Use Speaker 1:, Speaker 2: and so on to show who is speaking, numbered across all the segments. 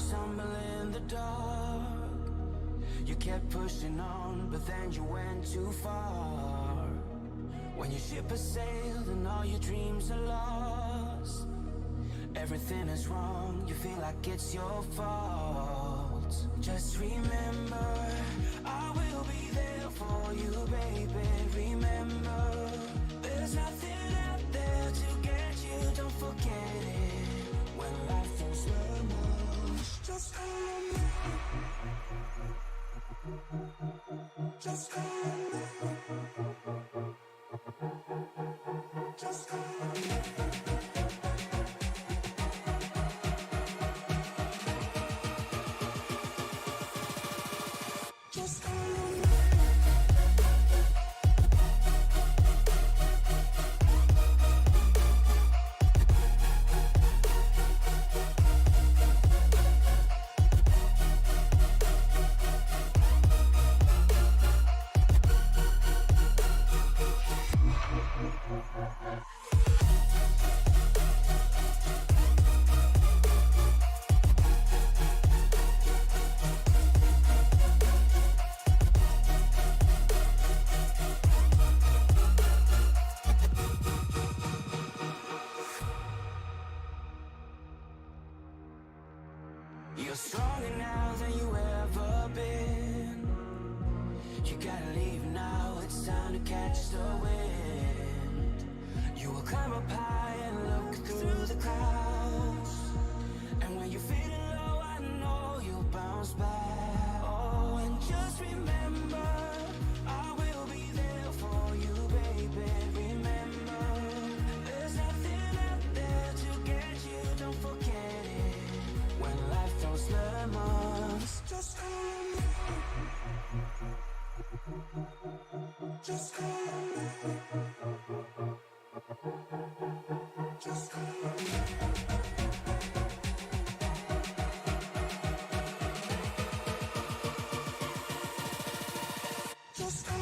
Speaker 1: stumble in the dark. You kept pushing on, but then you went too far. When your ship has sailed and all your dreams are lost, everything is wrong, you feel like it's your fault. Just remember, I will be there for you, baby. Remember, there's nothing out there to get you, don't forget it. When life throws lemons, just call me. Just call me. Just call me. Just call me. You're stronger now than you ever been. You gotta leave now, it's time to catch the wind. You will climb up high and look through the clouds, and when you're feeling low, I know you'll bounce back. Oh, and just remember, I will be there for you, baby. Remember, there's nothing out there to get you, don't forget it. When life throws lemons, just call me. Just call me. Just call me. Just call me.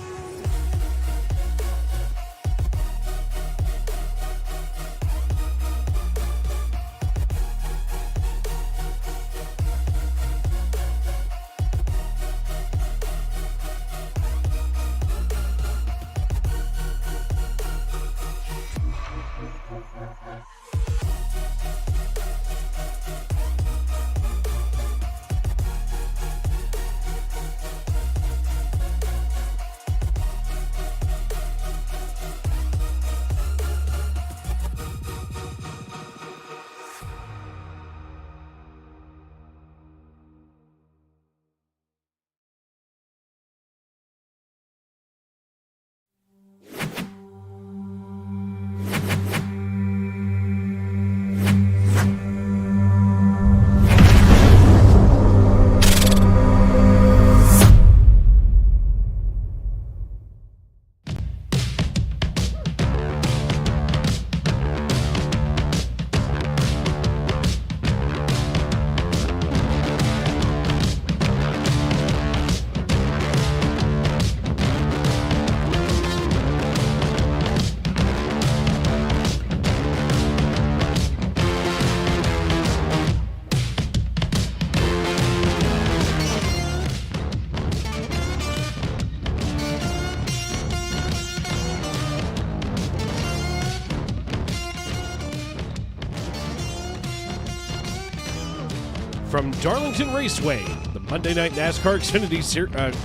Speaker 2: From Darlington Raceway, the Monday Night NASCAR Xfinity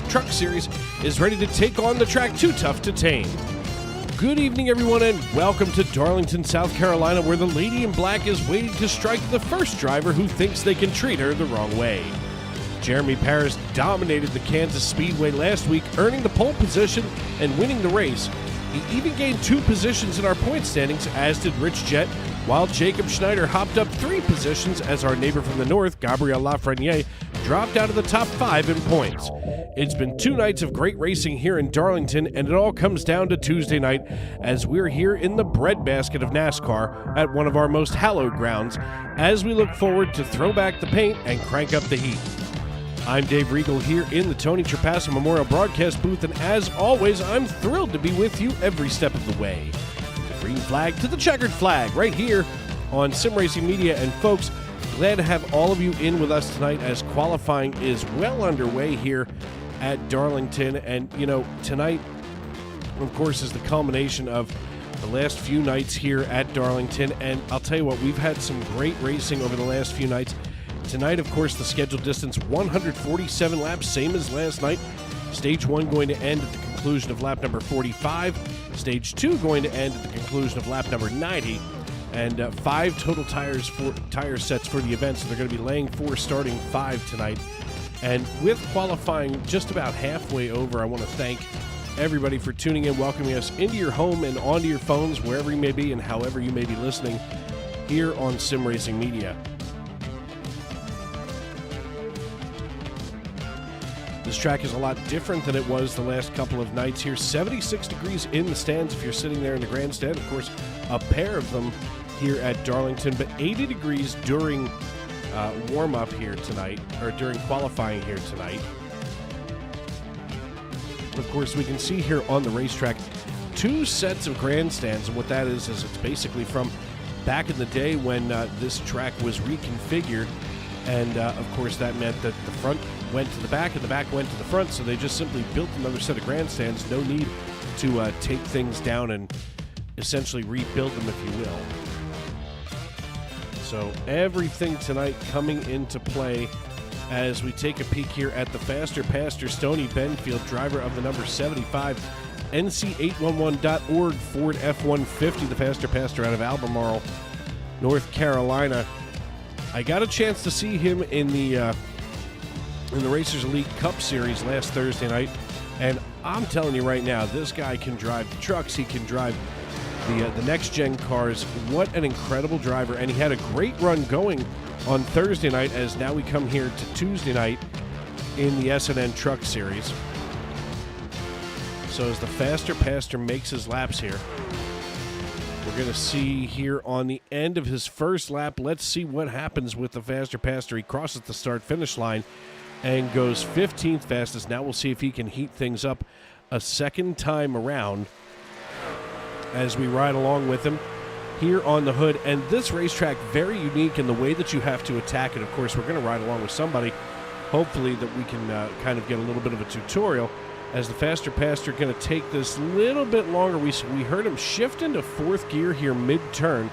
Speaker 2: Truck Series is ready to take on the track Too Tough to Tame. Good evening, everyone, and welcome to Darlington, South Carolina, where the Lady in Black is waiting to strike the first driver who thinks they can treat her the wrong way. Jeremy Paris dominated the Kansas Speedway last week, earning the pole position and winning the race. He even gained 2 positions in our point standings, as did Rich Jett, while Jacob Schneider hopped up 3 positions as our neighbor from the north, Gabriel Lafreniere, dropped out of the top 5 in points. It's been 2 nights of great racing here in Darlington, and it all comes down to Tuesday night as we're here in the breadbasket of NASCAR at one of our most hallowed grounds as we look forward to throw back the paint and crank up the heat. I'm Dave Regal here in the Tony Trapasso Memorial Broadcast booth, and as always, I'm thrilled to be with you every step of the way. The green flag to the checkered flag right here on Sim Racing Media. And folks, Glad to have all of you in with us tonight as qualifying is well underway here at Darlington. And, tonight, of course, is the culmination of the last few nights here at Darlington. And I'll tell you what, we've had some great racing over the last few nights. Tonight, of course, the scheduled distance, 147 laps, same as last night. Stage 1 going to end at the conclusion of lap number 45. Stage 2 going to end at the conclusion of lap number 90. And 5 total tire sets for the event, so they're going to be laying 4 starting 5 tonight. And with qualifying just about halfway over, I want to thank everybody for tuning in, welcoming us into your home and onto your phones, wherever you may be and however you may be listening here on Sim Racing Media. This track is a lot different than it was the last couple of nights here. 76 degrees in the stands if you're sitting there in the grandstand. Of course, a pair of them here at Darlington, but 80 degrees during warm-up here tonight, or during qualifying here tonight. Of course, we can see here on the racetrack 2 sets of grandstands, and what that is it's basically from back in the day when this track was reconfigured, and of course that meant that the front went to the back and the back went to the front, so they just simply built another set of grandstands. No need to take things down and essentially rebuild them, if you will. So everything tonight coming into play as we take a peek here at the Faster Pastor Stoney Benfield, driver of the number 75 NC811.org Ford F-150, the Faster Pastor out of Albemarle, North Carolina. I got a chance to see him in the Racers Elite Cup Series last Thursday night, and I'm telling you right now, this guy can drive the trucks, he can drive the next-gen cars. What an incredible driver, and he had a great run going on Thursday night, as now we come here to Tuesday night in the SNN Truck Series. So as the Faster Pastor makes his laps here, we're going to see here on the end of his first lap, let's see what happens with the Faster Pastor. He crosses the start-finish line and goes 15th fastest. Now we'll see if he can heat things up a second time around as we ride along with him here on the hood. And this racetrack, very unique in the way that you have to attack it. Of course, we're going to ride along with somebody, hopefully, that we can kind of get a little bit of a tutorial. As the Faster Pastor going to take this little bit longer. We heard him shift into 4th gear here mid-turn.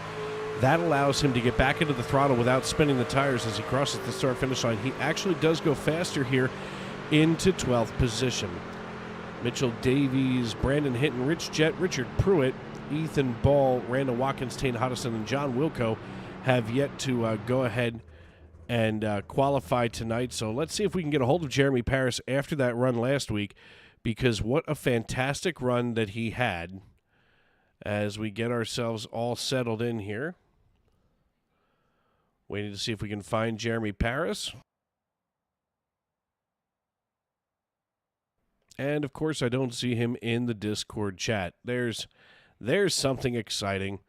Speaker 2: That allows him to get back into the throttle without spinning the tires as he crosses the start-finish line. He actually does go faster here into 12th position. Mitchell Davies, Brandon Hinton, Rich Jett, Richard Pruitt, Ethan Ball, Randall Watkins, Tane Hodison, and John Wilco have yet to go ahead and qualify tonight. So let's see if we can get a hold of Jeremy Paris after that run last week, because what a fantastic run that he had as we get ourselves all settled in here. Waiting to see if we can find Jeremy Paris. And, of course, I don't see him in the Discord chat. There's something exciting.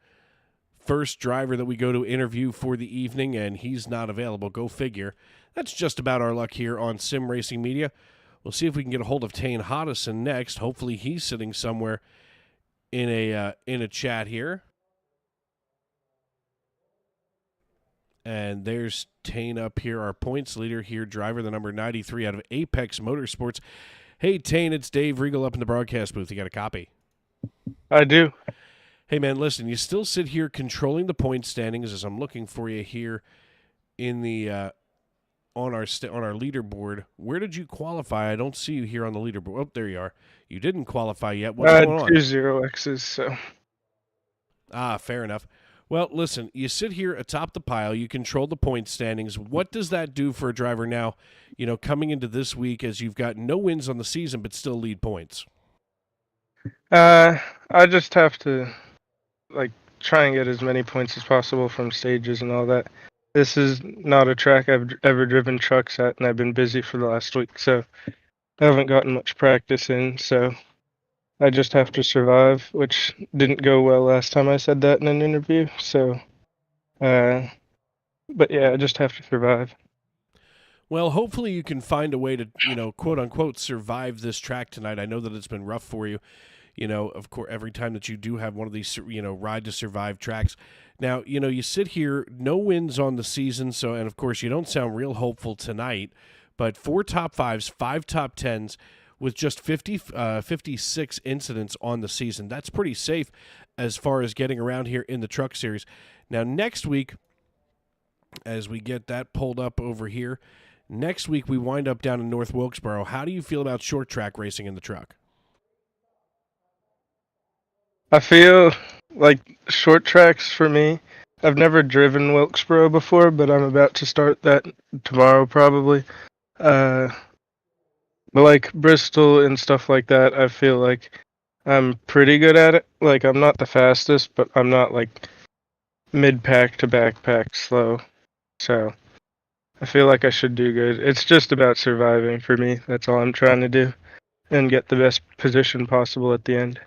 Speaker 2: First driver that we go to interview for the evening, and he's not available. Go figure. That's just about our luck here on Sim Racing Media. We'll see if we can get a hold of Tane Hodison next. Hopefully he's sitting somewhere in a chat here. And there's Tane up here, our points leader here, driver the number 93 out of Apex Motorsports. Hey, Tane, it's Dave Regal up in the broadcast booth. You got a copy?
Speaker 3: I do.
Speaker 2: Hey, man, listen, you still sit here controlling the point standings as I'm looking for you here in the on our leaderboard. Where did you qualify? I don't see you here on the leaderboard. Oh, there you are. You didn't qualify yet. What's going on?
Speaker 3: 2 0Xs, so.
Speaker 2: Fair enough. Well, listen, you sit here atop the pile. You control the point standings. What does that do for a driver now, coming into this week as you've got no wins on the season but still lead points?
Speaker 3: I just have to, try and get as many points as possible from stages and all that. This is not a track I've ever driven trucks at, and I've been busy for the last week, so I haven't gotten much practice in, so I just have to survive, which didn't go well last time I said that in an interview, so, but yeah, I just have to survive.
Speaker 2: Well, hopefully you can find a way to, quote-unquote, survive this track tonight. I know that it's been rough for you. Of course, every time that you do have one of these, ride to survive tracks. Now, you sit here, no wins on the season, and of course you don't sound real hopeful tonight, but 4 top 5s, 5 top 10s with just 56 incidents on the season. That's pretty safe as far as getting around here in the Truck Series. Now, next week, as we get that pulled up over here, next week we wind up down in North Wilkesboro. How do you feel about short track racing in the truck?
Speaker 3: I feel like short tracks for me. I've never driven Wilkesboro before, but I'm about to start that tomorrow probably. But like Bristol and stuff like that, I feel like I'm pretty good at it. Like I'm not the fastest, but I'm not like mid-pack to backpack slow. So I feel like I should do good. It's just about surviving for me. That's all I'm trying to do and get the best position possible at the end.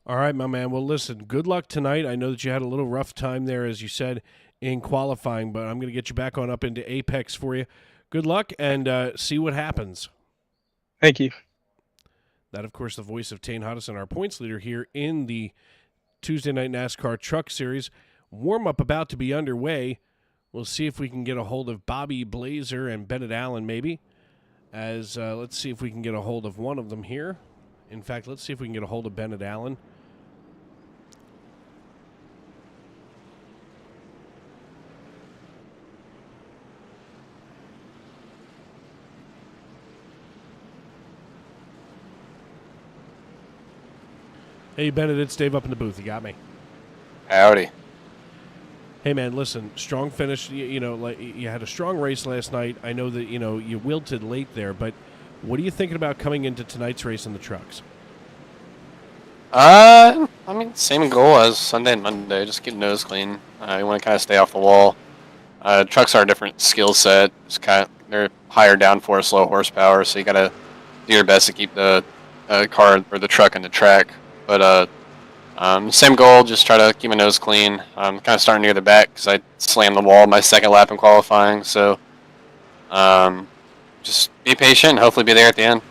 Speaker 2: All right, my man. Well, listen, good luck tonight. I know that you had a little rough time there, as you said, in qualifying, but I'm going to get you back on up into Apex for you. Good luck, and see what happens.
Speaker 3: Thank you.
Speaker 2: That, of course, the voice of Tane Hodison, our points leader here in the Tuesday Night NASCAR Truck Series. Warm-up about to be underway. We'll see if we can get a hold of Bobby Blazer and Bennett Allen, maybe. Let's see if we can get a hold of one of them here. In fact, let's see if we can get a hold of Bennett Allen. Hey, Bennett, it's Dave up in the booth. You got me?
Speaker 4: Howdy.
Speaker 2: Hey, man, listen, strong finish. Like you had a strong race last night. I know that, you wilted late there, but what are you thinking about coming into tonight's race in the trucks?
Speaker 4: Same goal as Sunday and Monday. Just keep nose clean. You want to kind of stay off the wall. Trucks are a different skill set. They're higher downforce, low horsepower, so you got to do your best to keep the car or the truck in the track. But same goal, just try to keep my nose clean. I'm kind of starting near the back because I slammed the wall my second lap in qualifying. So just be patient and hopefully be there at the end.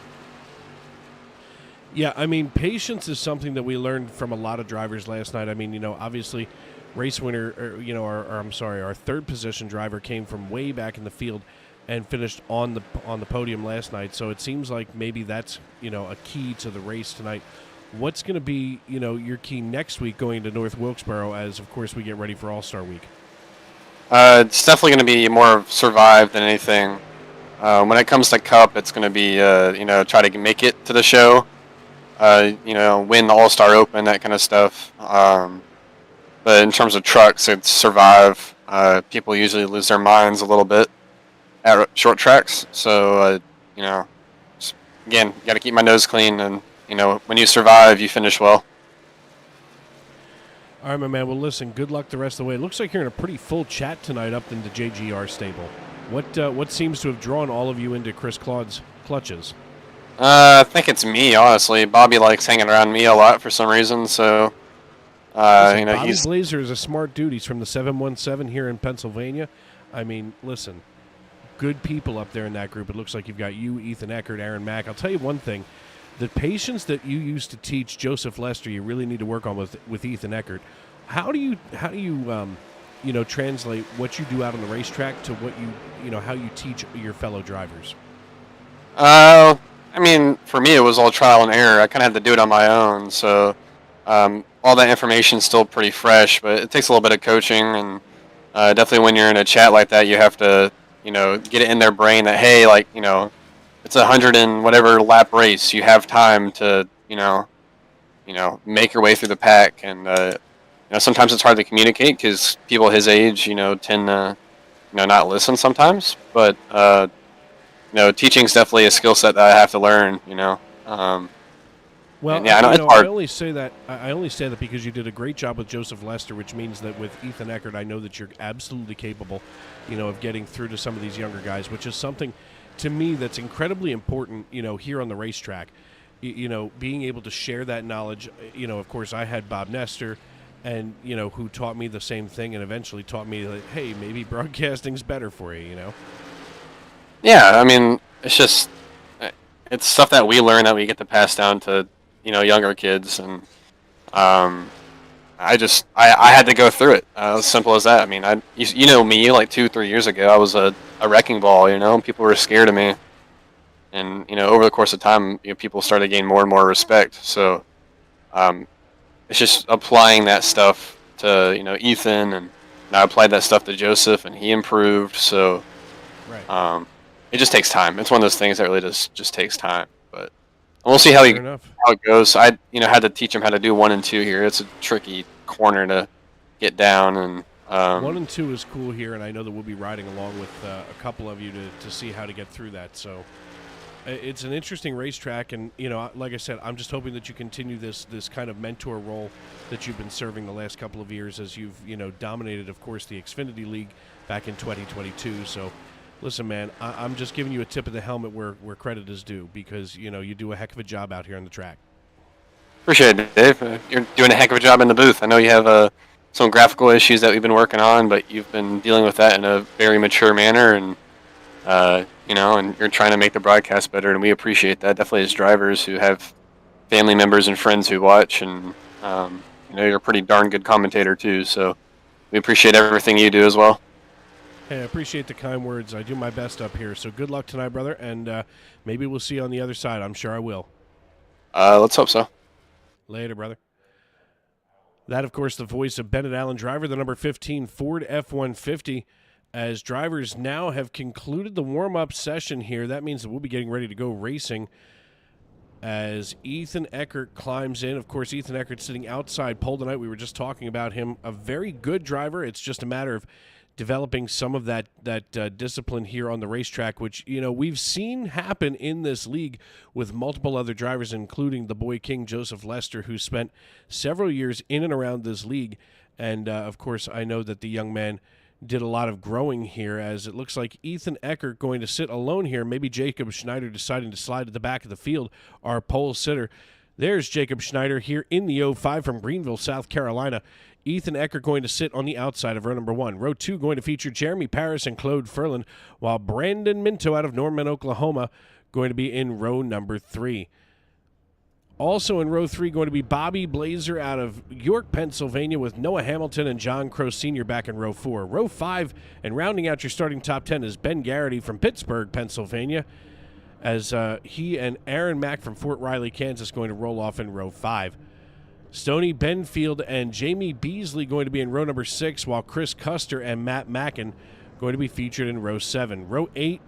Speaker 2: Yeah, patience is something that we learned from a lot of drivers last night. Obviously, race winner, our third position driver came from way back in the field and finished on the podium last night. So it seems like maybe that's, a key to the race tonight. What's going to be, your key next week going to North Wilkesboro as, of course, we get ready for All-Star Week?
Speaker 4: It's definitely going to be more survive than anything. When it comes to Cup, it's going to be, try to make it to the show, win the All-Star Open, that kind of stuff. But in terms of trucks, it's survive. People usually lose their minds a little bit at short tracks. So, again, got to keep my nose clean and, when you survive, you finish well.
Speaker 2: All right, my man. Well, listen, good luck the rest of the way. It looks like you're in a pretty full chat tonight up in the JGR stable. What seems to have drawn all of you into Chris Claude's clutches?
Speaker 4: I think it's me, honestly. Bobby likes hanging around me a lot for some reason, so,
Speaker 2: Bobby Blazer is a smart dude. He's from the 717 here in Pennsylvania. Listen, good people up there in that group. It looks like you've got you, Ethan Eckert, Aaron Mack. I'll tell you one thing. The patience that you used to teach Joseph Lester, you really need to work on with Ethan Eckert. How do you translate what you do out on the racetrack to what how you teach your fellow drivers?
Speaker 4: For me, it was all trial and error. I kind of had to do it on my own. So all that information is still pretty fresh, but it takes a little bit of coaching. And definitely when you're in a chat like that, you have to, get it in their brain that, hey, it's 100 and whatever lap race. You have time to, make your way through the pack. And, sometimes it's hard to communicate because people his age, tend to, not listen sometimes. But, teaching is definitely a skill set that I have to learn,
Speaker 2: Well,
Speaker 4: yeah, I know,
Speaker 2: I only say that because you did a great job with Joseph Lester, which means that with Ethan Eckert, I know that you're absolutely capable, of getting through to some of these younger guys, which is something to me that's incredibly important, here on the racetrack. Being able to share that knowledge. Of course, I had Bob Nestor, and who taught me the same thing, and eventually taught me that, hey, maybe broadcasting's better for you.
Speaker 4: Yeah, it's just it's stuff that we learn that we get to pass down to younger kids, and I had to go through it. As simple as that. I mean, you know me, like 2-3 years ago, I was a wrecking ball. And people were scared of me. And over the course of time, people started gaining more and more respect. So, it's just applying that stuff to Ethan, and I applied that stuff to Joseph, and he improved. So,
Speaker 2: Right.
Speaker 4: it just takes time. It's one of those things that really just takes time. But we'll see how
Speaker 2: Fair enough.
Speaker 4: it goes. I had to teach him how to do 1 and 2 here. It's a tricky corner to get down, and
Speaker 2: 1 and 2 is cool here, and I know that we'll be riding along with a couple of you to see how to get through that. So it's an interesting racetrack, and like I said, I'm just hoping that you continue this kind of mentor role that you've been serving the last couple of years as you've dominated, of course, the Xfinity League back in 2022. So listen, man, I'm just giving you a tip of the helmet where credit is due, because you do a heck of a job out here on the track.
Speaker 4: Appreciate it, Dave. You're doing a heck of a job in the booth. I know you have some graphical issues that we've been working on, but you've been dealing with that in a very mature manner, and and you're trying to make the broadcast better, and we appreciate that. Definitely as drivers who have family members and friends who watch, and you're a pretty darn good commentator too. So we appreciate everything you do as well.
Speaker 2: Hey, I appreciate the kind words. I do my best up here. So good luck tonight, brother, and maybe we'll see you on the other side. I'm sure I will.
Speaker 4: Let's hope so.
Speaker 2: Later, brother. That, of course, the voice of Bennett Allen Driver, the number 15 Ford F-150. As drivers now have concluded the warm-up session here, that means that we'll be getting ready to go racing as Ethan Eckert climbs in. Of course, Ethan Eckert sitting outside pole tonight. We were just talking about him. A very good driver. It's just a matter of developing some of that discipline here on the racetrack, which we've seen happen in this league with multiple other drivers, including the boy king Joseph Lester, who spent several years in and around this league. And of course, I know that the young man did a lot of growing here, as it looks like Ethan Eckert going to sit alone here. Maybe Jacob Schneider deciding to slide to the back of the field, our pole sitter. There's Jacob Schneider here in the 05 from Greenville, South Carolina. Ethan Eckert going to sit on the outside of row number 1. Row 2 going to feature Jeremy Paris and Claude Ferland, while Brandon Minto out of Norman, Oklahoma, going to be in row number 3. Also in row 3 going to be Bobby Blazer out of York, Pennsylvania, with Noah Hamilton and John Crow Sr. back in row 4. Row 5, and rounding out your starting top 10, is Ben Garrity from Pittsburgh, Pennsylvania, as he and Aaron Mack from Fort Riley, Kansas, going to roll off in row 5. Stoney Benfield and Jamie Beasley going to be in row number 6, while Chris Custer and Matt Mackin going to be featured in row 7. Row 8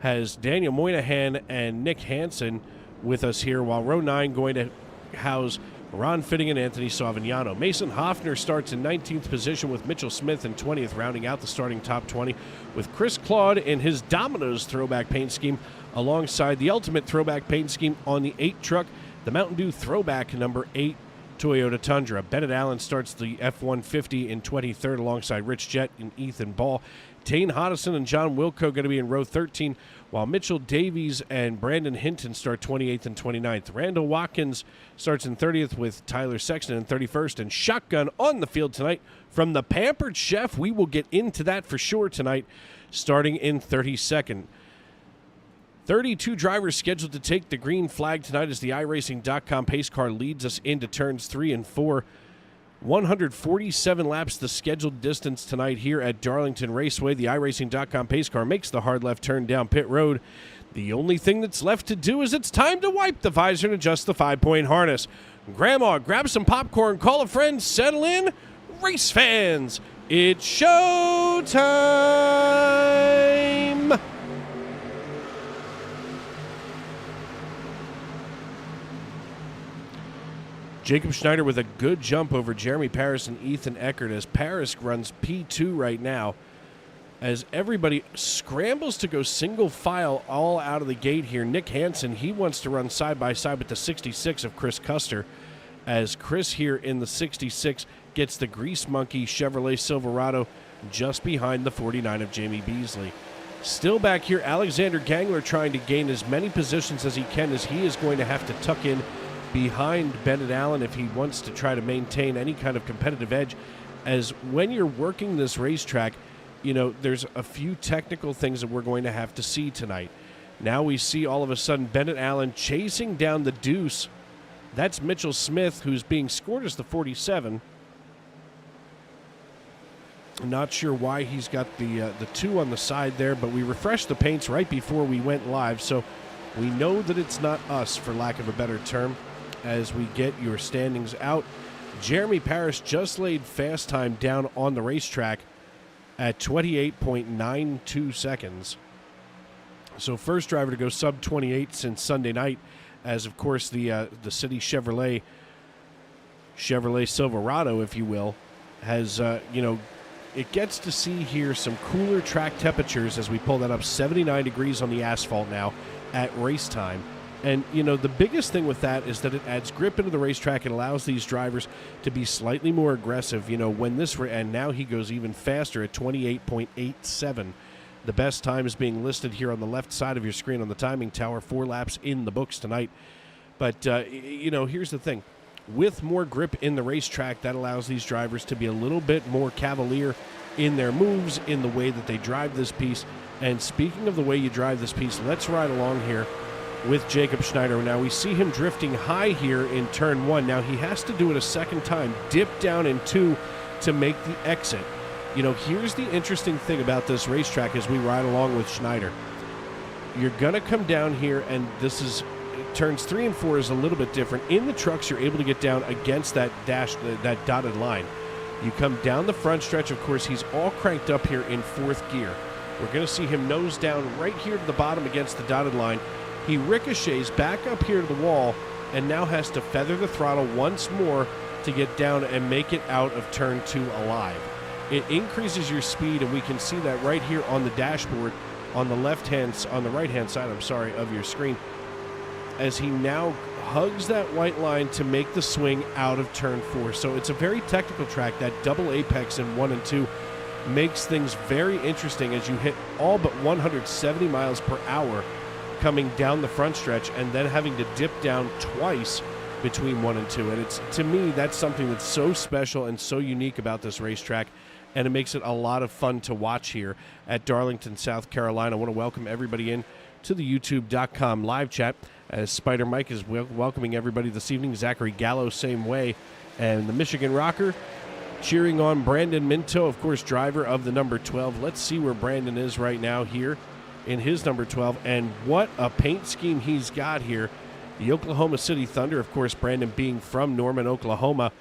Speaker 2: has Daniel Moynihan and Nick Hansen with us here, while row 9 going to house Ron Fitting and Anthony Savignano. Mason Hoffner starts in 19th position, with Mitchell Smith in 20th, rounding out the starting top 20, with Chris Claude in his Domino's throwback paint scheme alongside the ultimate throwback paint scheme on the 8 truck, the Mountain Dew throwback number 8 Toyota Tundra. Bennett Allen starts the F-150 in 23rd alongside Rich Jett and Ethan Ball. Tane Hodison and John Wilco going to be in row 13, while Mitchell Davies and Brandon Hinton start 28th and 29th. Randall Watkins starts in 30th with Tyler Sexton in 31st, and shotgun on the field tonight from the Pampered Chef. We will get into that for sure tonight, starting in 32nd. 32 drivers scheduled to take the green flag tonight as the iRacing.com pace car leads us into turns 3 and 4. 147 laps the scheduled distance tonight here at Darlington Raceway. The iRacing.com pace car makes the hard left turn down pit road. The only thing that's left to do is it's time to wipe the visor and adjust the 5-point harness. Grandma, grab some popcorn, call a friend, settle in. Race fans, it's show time! Jacob Schneider with a good jump over Jeremy Paris and Ethan Eckert, as Paris runs P2 right now, as everybody scrambles to go single file all out of the gate here. Nick Hansen, he wants to run side by side with the 66 of Chris Custer, as Chris here in the 66 gets the Grease Monkey Chevrolet Silverado just behind the 49 of Jamie Beasley. Still back here, Alexander Gangler trying to gain as many positions as he can, as he is going to have to tuck in behind Bennett Allen if he wants to try to maintain any kind of competitive edge. As when you're working this racetrack, there's a few technical things that we're going to have to see tonight. Now we see all of a sudden Bennett Allen chasing down the deuce. That's Mitchell Smith, who's being scored as the 47. Not sure why he's got the 2 on the side there, but we refreshed the paints right before we went live, so we know that it's not us, for lack of a better term, as we get your standings out. Jeremy Parrish just laid fast time down on the racetrack at 28.92 seconds. So first driver to go sub 28 since Sunday night, as of course the City Chevrolet Silverado, if you will, has it gets to see here some cooler track temperatures as we pull that up. 79 degrees on the asphalt now at race time. And, the biggest thing with that is that it adds grip into the racetrack and allows these drivers to be slightly more aggressive, when this, and now he goes even faster at 28.87. The best time is being listed here on the left side of your screen on the timing tower. 4 laps in the books tonight. But, here's the thing. With more grip in the racetrack, that allows these drivers to be a little bit more cavalier in their moves, in the way that they drive this piece. And speaking of the way you drive this piece, let's ride along here with Jacob Schneider. Now we see him drifting high here in turn 1. Now he has to do it a second time, dip down in 2 to make the exit. Here's the interesting thing about this racetrack as we ride along with Schneider. You're going to come down here, and this is turns 3 and 4 is a little bit different. In the trucks, you're able to get down against that that dotted line. You come down the front stretch. Of course, he's all cranked up here in 4th gear. We're going to see him nose down right here to the bottom against the dotted line. He ricochets back up here to the wall and now has to feather the throttle once more to get down and make it out of turn 2 alive. It increases your speed, and we can see that right here on the dashboard on the right-hand side, of your screen, as he now hugs that white line to make the swing out of turn 4. So it's a very technical track. That double apex in 1 and 2 makes things very interesting as you hit all but 170 miles per hour coming down the front stretch, and then having to dip down twice between 1 and 2. And it's, to me, that's something that's so special and so unique about this racetrack, and it makes it a lot of fun to watch here at Darlington, South Carolina. I want to welcome everybody in to the youtube.com live chat, as Spider Mike is welcoming everybody this evening. Zachary Gallo, same way, and the Michigan Rocker cheering on Brandon Minto, of course, driver of the number 12. Let's see where Brandon is right now here in his number 12, and what a paint scheme he's got here. The Oklahoma City Thunder, of course, Brandon being from Norman, Oklahoma,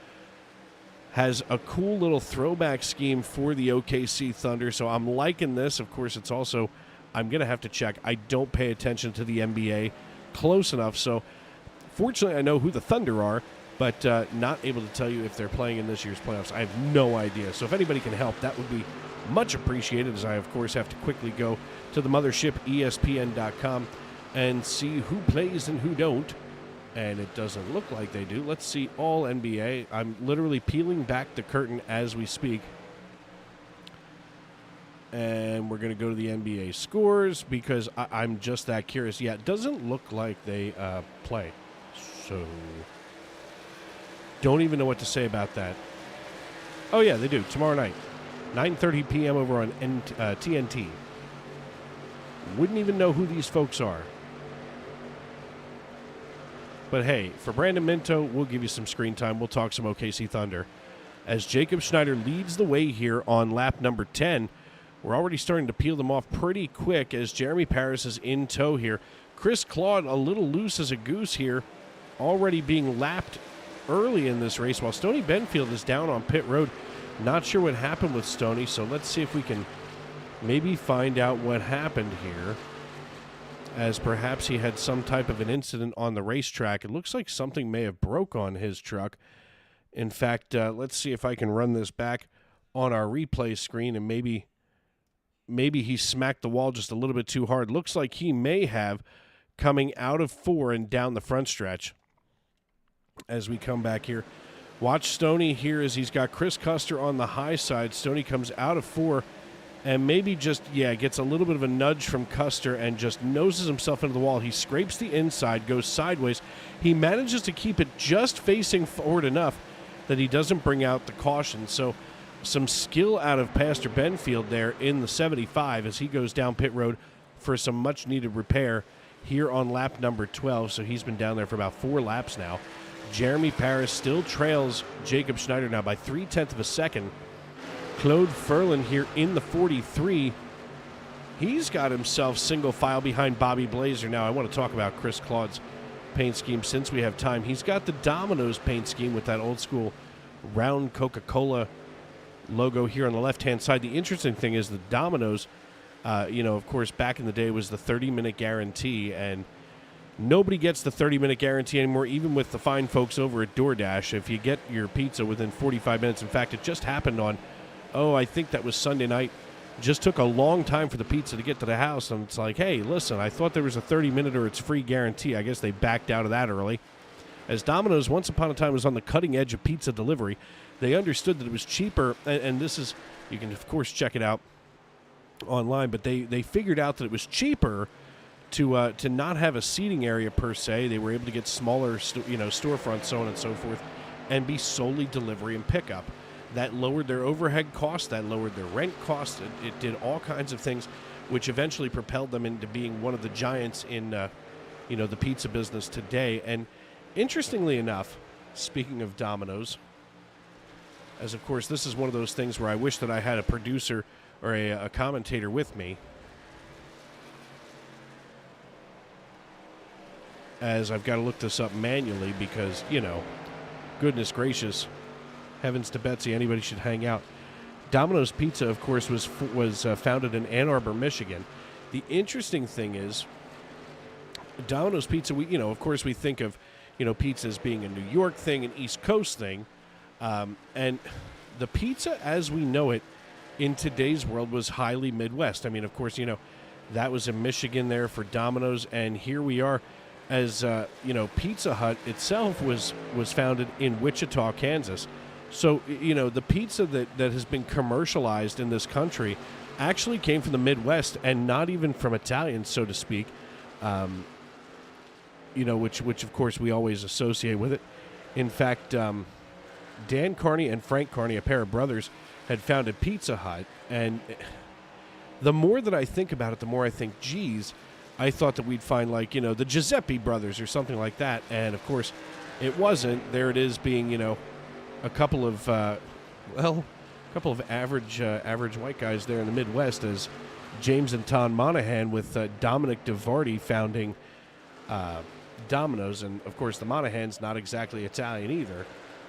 Speaker 2: has a cool little throwback scheme for the OKC Thunder, so I'm liking this. Of course, it's also, I'm going to have to check. I don't pay attention to the NBA close enough, so fortunately I know who the Thunder are, but not able to tell you if they're playing in this year's playoffs. I have no idea. So if anybody can help, that would be much appreciated, as I, of course, have to quickly go to the mothership, ESPN.com, and see who plays and who don't. And it doesn't look like they do. Let's see all NBA. I'm literally peeling back the curtain as we speak. And we're going to go to the NBA scores because I'm just that curious. Yeah, it doesn't look like they play. So, don't even know what to say about that. Oh, yeah, they do. Tomorrow night, 9:30 p.m. over on TNT. Wouldn't even know who these folks are. But hey, for Brandon Minto, we'll give you some screen time. We'll talk some OKC Thunder. As Jacob Schneider leads the way here on lap number 10, we're already starting to peel them off pretty quick as Jeremy Parrish is in tow here. Chris Claude a little loose as a goose here, already being lapped early in this race, while Stoney Benfield is down on pit road. Not sure what happened with Stoney, so let's see if we can maybe find out what happened here, as perhaps he had some type of an incident on the racetrack. It looks like something may have broke on his truck. In fact, let's see if I can run this back on our replay screen, and maybe he smacked the wall just a little bit too hard. Looks like he may have, coming out of 4 and down the front stretch. As we come back here, watch Stoney here as he's got Chris Custer on the high side. Stoney comes out of 4 and maybe just, gets a little bit of a nudge from Custer and just noses himself into the wall. He scrapes the inside, goes sideways. He manages to keep it just facing forward enough that he doesn't bring out the caution. So some skill out of Pastor Benfield there in the 75 as he goes down pit road for some much-needed repair here on lap number 12. So he's been down there for about 4 laps now. Jeremy Parrish still trails Jacob Schneider now by 0.3 of a second Claude Ferlin here in the 43. He's got himself single file behind Bobby Blazer. Now, I want to talk about Chris Claude's paint scheme since we have time. He's got the Domino's paint scheme with that old school round Coca-Cola logo here on the left-hand side. The interesting thing is the Domino's, of course, back in the day was the 30-minute guarantee, and nobody gets the 30-minute guarantee anymore, even with the fine folks over at DoorDash. If you get your pizza within 45 minutes, in fact, it just happened on, I think that was Sunday night. Just took a long time for the pizza to get to the house, and it's like, hey, listen, I thought there was a 30-minute or it's free guarantee. I guess they backed out of that early. As Domino's, once upon a time, was on the cutting edge of pizza delivery, they understood that it was cheaper, and this is, you can, of course, check it out online, but they figured out that it was cheaper to not have a seating area per se. They were able to get smaller, storefronts, so on and so forth, and be solely delivery and pickup. That lowered their overhead costs, that lowered their rent costs. It did all kinds of things, which eventually propelled them into being one of the giants in, the pizza business today. And interestingly enough, speaking of Domino's, as of course this is one of those things where I wish that I had a producer or a commentator with me, as I've got to look this up manually because, goodness gracious, heavens to Betsy, anybody should hang out. Domino's Pizza, of course, was founded in Ann Arbor, Michigan. The interesting thing is, Domino's Pizza, of course, we think of, pizza as being a New York thing, an East Coast thing, and the pizza as we know it in today's world was highly Midwest. I mean, of course, that was in Michigan there for Domino's, and here we are as, Pizza Hut itself was founded in Wichita, Kansas. So, the pizza that has been commercialized in this country actually came from the Midwest and not even from Italians, so to speak, which of course we always associate with it. In fact, Dan Carney and Frank Carney, a pair of brothers, had founded Pizza Hut, and the more that I think about it, the more I think, geez, I thought that we'd find the Giuseppe brothers or something like that, and of course it wasn't. There it is being, a couple of average white guys there in the Midwest, as James and Tom Monahan with Dominic DeVardi founding Domino's, and of course the Monahans not exactly Italian either.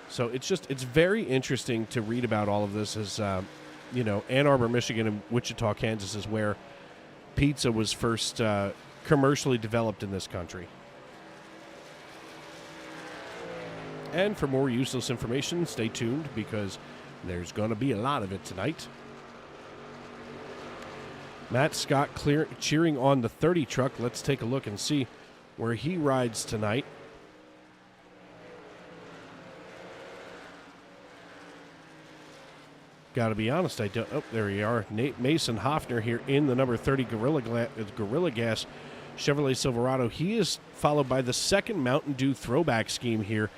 Speaker 2: So it's very interesting to read about all of this. As Ann Arbor, Michigan, and Wichita, Kansas is where pizza was first commercially developed in this country. And for more useless information, stay tuned because there's going to be a lot of it tonight. Matt Scott cheering on the 30 truck. Let's take a look and see where he rides tonight. Got to be honest, I don't. Oh, there you are. Mason Hoffner here in the number 30 Gorilla Gas Chevrolet Silverado. He is followed by the second Mountain Dew throwback scheme here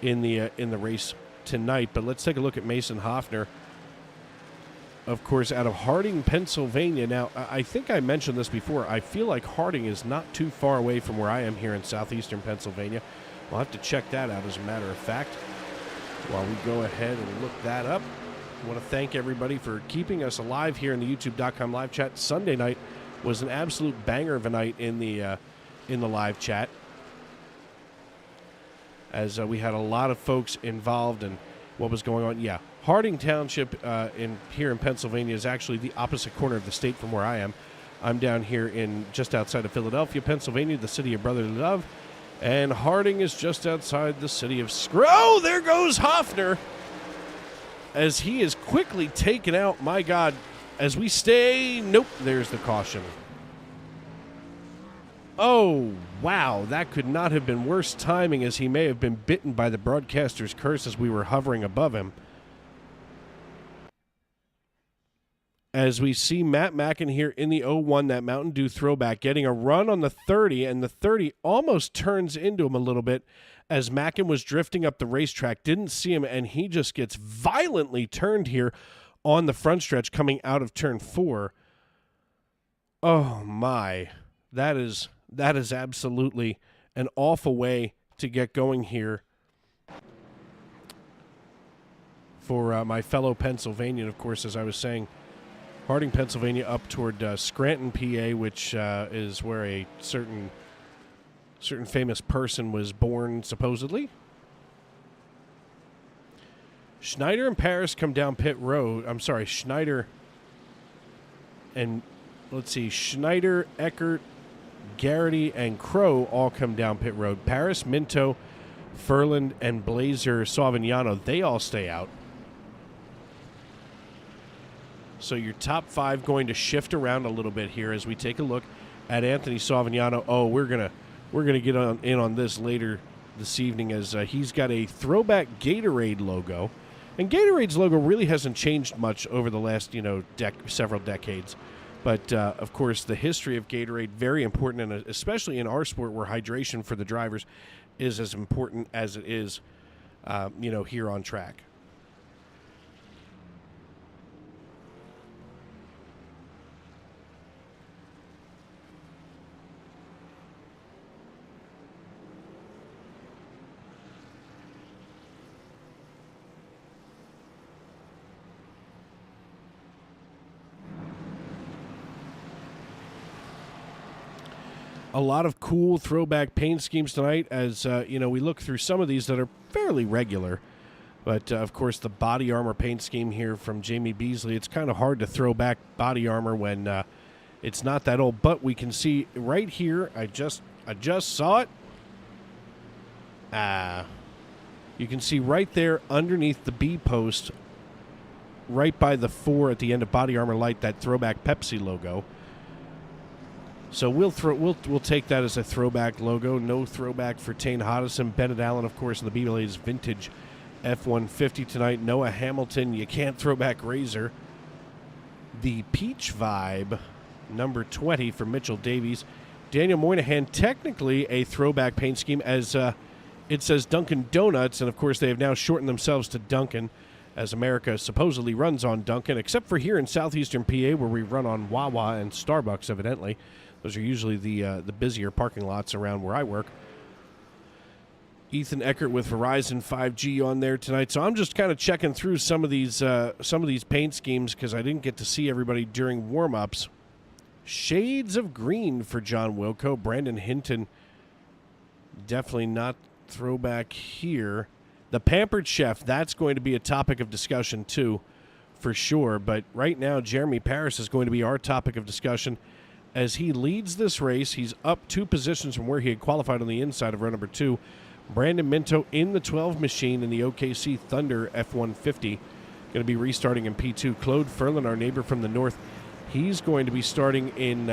Speaker 2: in the race tonight. But let's take a look at Mason Hoffner, of course, out of Harding, Pennsylvania. Now, I think I mentioned this before. I feel like Harding is not too far away from where I am here in southeastern Pennsylvania. We'll have to check that out, as a matter of fact, while we go ahead and look that up. I want to thank everybody for keeping us alive here in the YouTube.com live chat. Sunday night was an absolute banger of a night in the live chat, as we had a lot of folks involved in what was going on. Yeah, Harding Township here in Pennsylvania is actually the opposite corner of the state from where I am. I'm down here in just outside of Philadelphia, Pennsylvania, the city of brotherly love, and Harding is just outside the city of Oh, there goes Hoffner, as he is quickly taken out. My God, as we stay. Nope, there's the caution. Oh, wow, that could not have been worse timing, as he may have been bitten by the broadcaster's curse as we were hovering above him. As we see Matt Mackin here in the 01, that Mountain Dew throwback, getting a run on the 30, and the 30 almost turns into him a little bit, as Mackin was drifting up the racetrack, didn't see him, and he just gets violently turned here on the front stretch coming out of turn 4. Oh, my. That is absolutely an awful way to get going here for my fellow Pennsylvanian, of course, as I was saying, Harding, Pennsylvania, up toward Scranton, PA, which is where a certain famous person was born, supposedly. Schneider and Paris come down pit road. I'm sorry, Schneider and, let's see, Schneider, Eckert, Garrity, and Crow all come down pit road. Paris, Minto, Furland, and Blazer Savignano, they all stay out. So your top 5 going to shift around a little bit here as we take a look at Anthony Savignano. Oh, we're gonna get in on this later this evening as he's got a throwback Gatorade logo, and Gatorade's logo really hasn't changed much over the last several decades. But of course, the history of Gatorade very important, and especially in our sport where hydration for the drivers is as important as it is, here on track. A lot of cool throwback paint schemes tonight as, we look through some of these that are fairly regular. But, of course, the body armor paint scheme here from Jamie Beasley, it's kind of hard to throw back body armor when it's not that old. But we can see right here, I just saw it. You can see right there underneath the B post, right by the 4 at the end of body armor light, that throwback Pepsi logo. So we'll take that as a throwback logo. No throwback for Tane Hodison. Bennett Allen, of course, in the B-Blades vintage F-150 tonight. Noah Hamilton, you can't throw back Razor. The Peach Vibe, number 20 for Mitchell Davies. Daniel Moynihan, technically a throwback paint scheme as it says Dunkin' Donuts, and of course they have now shortened themselves to Dunkin', as America supposedly runs on Dunkin', except for here in southeastern PA where we run on Wawa and Starbucks, evidently. Those are usually the busier parking lots around where I work. Ethan Eckert with Verizon 5G on there tonight. So I'm just kind of checking through some of these paint schemes because I didn't get to see everybody during warm-ups. Shades of green for John Wilco. Brandon Hinton, definitely not throwback here. The Pampered Chef, that's going to be a topic of discussion too, for sure. But right now, Jeremy Paris is going to be our topic of discussion as he leads this race. He's up 2 positions from where he had qualified on the inside of row number 2. Brandon Minto in the 12 machine in the OKC Thunder F-150. Going to be restarting in P2. Claude Ferlin, our neighbor from the north, he's going to be starting in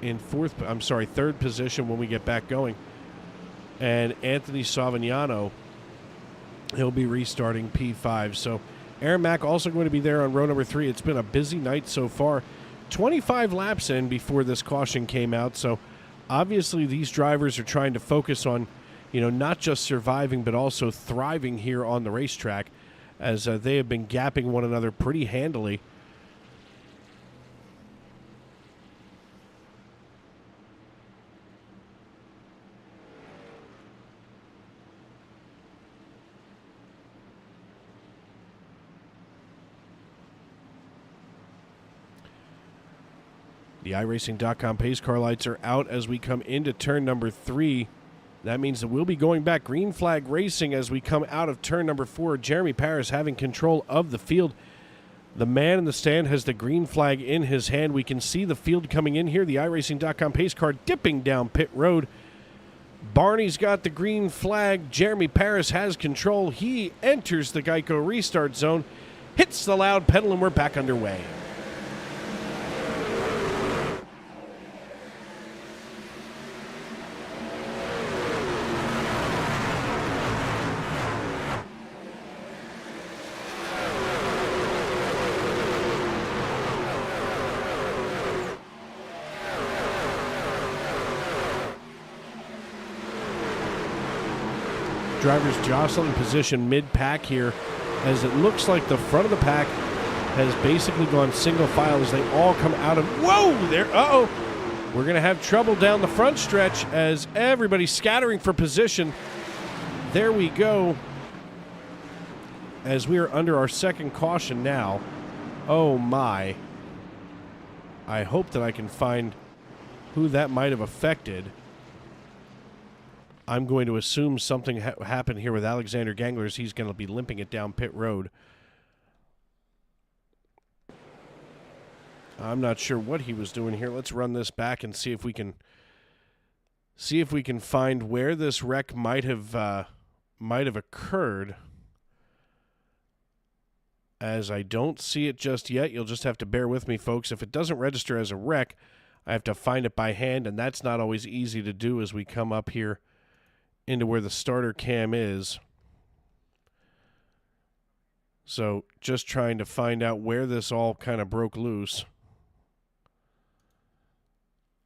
Speaker 2: third position when we get back going. And Anthony Savignano, he'll be restarting P5. So Aaron Mack also going to be there on row number 3. It's been a busy night so far. 25 laps in before this caution came out. So obviously these drivers are trying to focus on, not just surviving but also thriving here on the racetrack as they have been gapping one another pretty handily. The iRacing.com pace car lights are out as we come into turn number 3. That means that we'll be going back green flag racing as we come out of turn number 4. Jeremy Paris having control of the field. The man in the stand has the green flag in his hand. We can see the field coming in here. The iRacing.com pace car dipping down pit road. Barney's got the green flag. Jeremy Paris has control. He enters the Geico restart zone, hits the loud pedal, and we're back underway. Drivers jostling position mid-pack here as it looks like the front of the pack has basically gone single file as they all come out of... Whoa! There, uh-oh! We're going to have trouble down the front stretch as everybody's scattering for position. There we go. as we are under our second caution now. Oh, my. I hope that I can find who that might have affected. I'm going to assume something happened here with Alexander Ganglers. He's going to be limping it down pit road. I'm not sure what he was doing here. Let's run this back and see if we can find where this wreck might have occurred. As I don't see it just yet, you'll just have to bear with me, folks. If it doesn't register as a wreck, I have to find it by hand, and that's not always easy to do as we come up here into where the starter cam is. So just trying to find out where this all kind of broke loose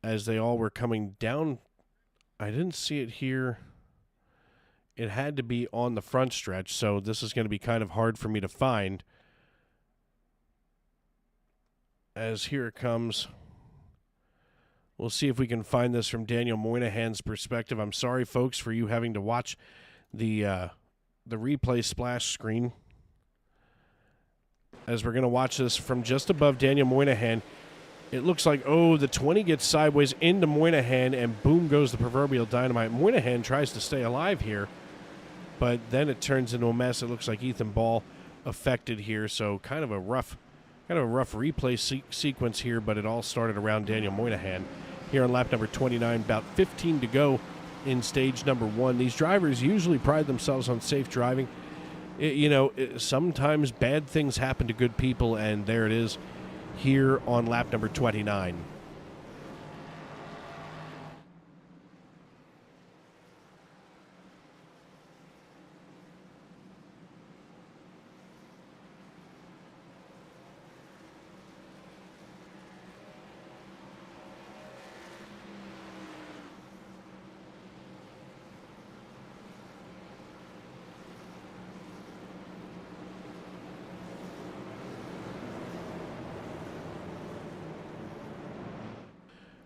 Speaker 2: as they all were coming down. I didn't see it here. It had to be on the front stretch, so this is going to be kind of hard for me to find. As here it comes. We'll see if we can find this from Daniel Moynihan's perspective. I'm sorry, folks, for you having to watch the replay splash screen. As we're going to watch this from just above Daniel Moynihan. It looks like, the 20 gets sideways into Moynihan, and boom goes the proverbial dynamite. Moynihan tries to stay alive here, but then it turns into a mess. It looks like Ethan Ball affected here, so kind of a rough replay sequence here, but it all started around Daniel Moynihan. Here on lap number 29, about 15 to go in stage number 1. These drivers usually pride themselves on safe driving. Sometimes bad things happen to good people, and there it is here on lap number 29.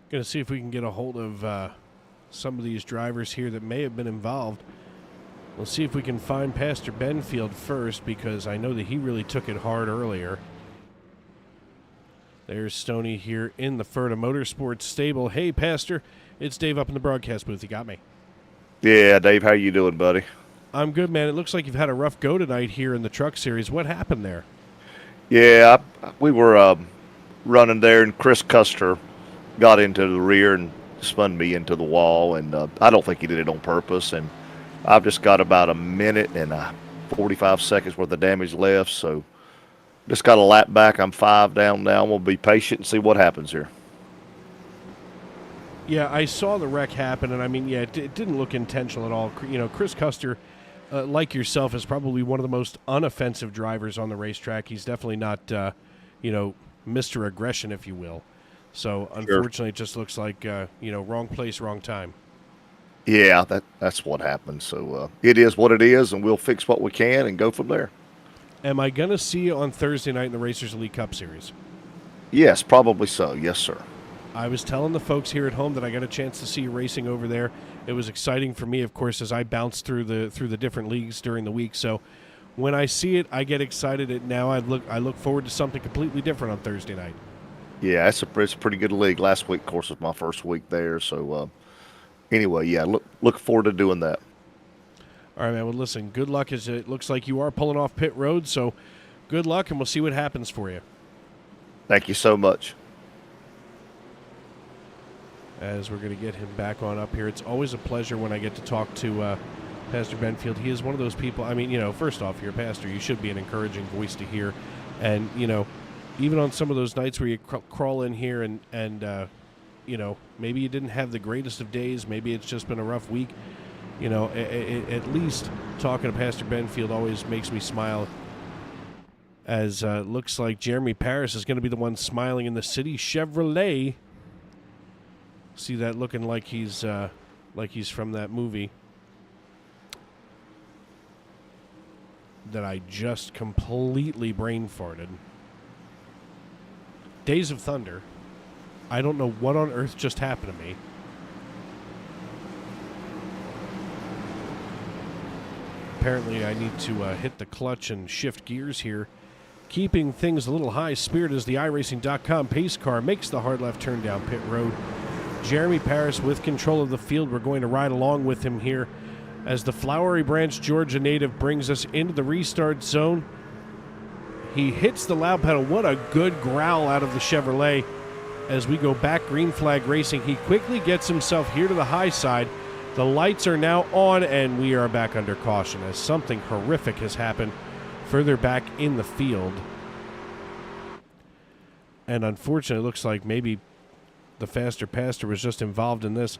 Speaker 2: Going to see if we can get a hold of some of these drivers here that may have been involved. We'll see if we can find Pastor Benfield first, because I know that he really took it hard earlier. There's Stoney here in the Ferda Motorsports stable. Hey, Pastor, it's Dave up in the broadcast booth. You got me?
Speaker 5: Yeah, Dave, how you doing, buddy?
Speaker 2: I'm good, man. It looks like you've had a rough go tonight here in the truck series. What happened there?
Speaker 5: Yeah, we were running there, and Chris Custer got into the rear and spun me into the wall, and I don't think he did it on purpose, and I've just got about a minute and 45 seconds worth of damage left, so just got a lap back. I'm 5 down now. We'll be patient and see what happens here.
Speaker 2: Yeah, I saw the wreck happen, and I mean, yeah, it didn't look intentional at all. Chris Custer, like yourself, is probably one of the most unoffensive drivers on the racetrack. He's definitely not, Mr. Aggression, if you will. So, unfortunately, It just looks like, wrong place, wrong time.
Speaker 5: Yeah, that's what happened. So, it is what it is, and we'll fix what we can and go from there.
Speaker 2: Am I going to see you on Thursday night in the Racers Elite Cup Series?
Speaker 5: Yes, probably so. Yes, sir.
Speaker 2: I was telling the folks here at home that I got a chance to see you racing over there. It was exciting for me, of course, as I bounced through the different leagues during the week. So, when I see it, I get excited. And now I look forward to something completely different on Thursday night.
Speaker 5: Yeah, it's a pretty good league. Last week, of course, was my first week there. So, anyway, yeah, look forward to doing that.
Speaker 2: All right, man. Well, listen, good luck, as it looks like you are pulling off pit road. So, good luck, and we'll see what happens for you.
Speaker 5: Thank you so much.
Speaker 2: As we're going to get him back on up here. It's always a pleasure when I get to talk to Pastor Benfield. He is one of those people. I mean, first off, you're a pastor. You should be an encouraging voice to hear. And, even on some of those nights where you crawl in here and maybe you didn't have the greatest of days, maybe it's just been a rough week, at least talking to Pastor Benfield always makes me smile, as looks like Jeremy Paris is going to be the one smiling in the City Chevrolet. See that looking like he's from that movie that I just completely brain farted. Days of Thunder. I don't know what on earth just happened to me. Apparently I need to hit the clutch and shift gears here. Keeping things a little high-spirited as the iRacing.com pace car makes the hard left turn down pit road. Jeremy Paris with control of the field. We're going to ride along with him here as the Flowery Branch, Georgia native brings us into the restart zone. He hits the loud pedal. What a good growl out of the Chevrolet as we go back green flag racing. He quickly gets himself here to the high side. The lights are now on, and we are back under caution as something horrific has happened further back in the field. And unfortunately, it looks like maybe the faster pastor was just involved in this.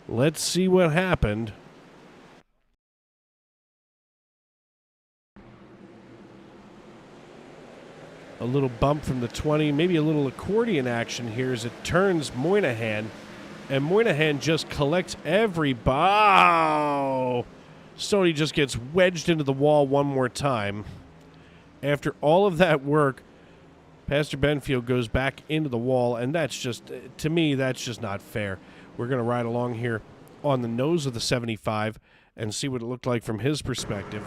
Speaker 2: Let's see what happened. A little bump from the 20, maybe a little accordion action here as it turns Moynihan. And Moynihan just collects everybody. Stoney just gets wedged into the wall one more time. After all of that work, Pastor Benfield goes back into the wall, and that's just, to me, that's just not fair. We're going to ride along here on the nose of the 75 and see what it looked like from his perspective.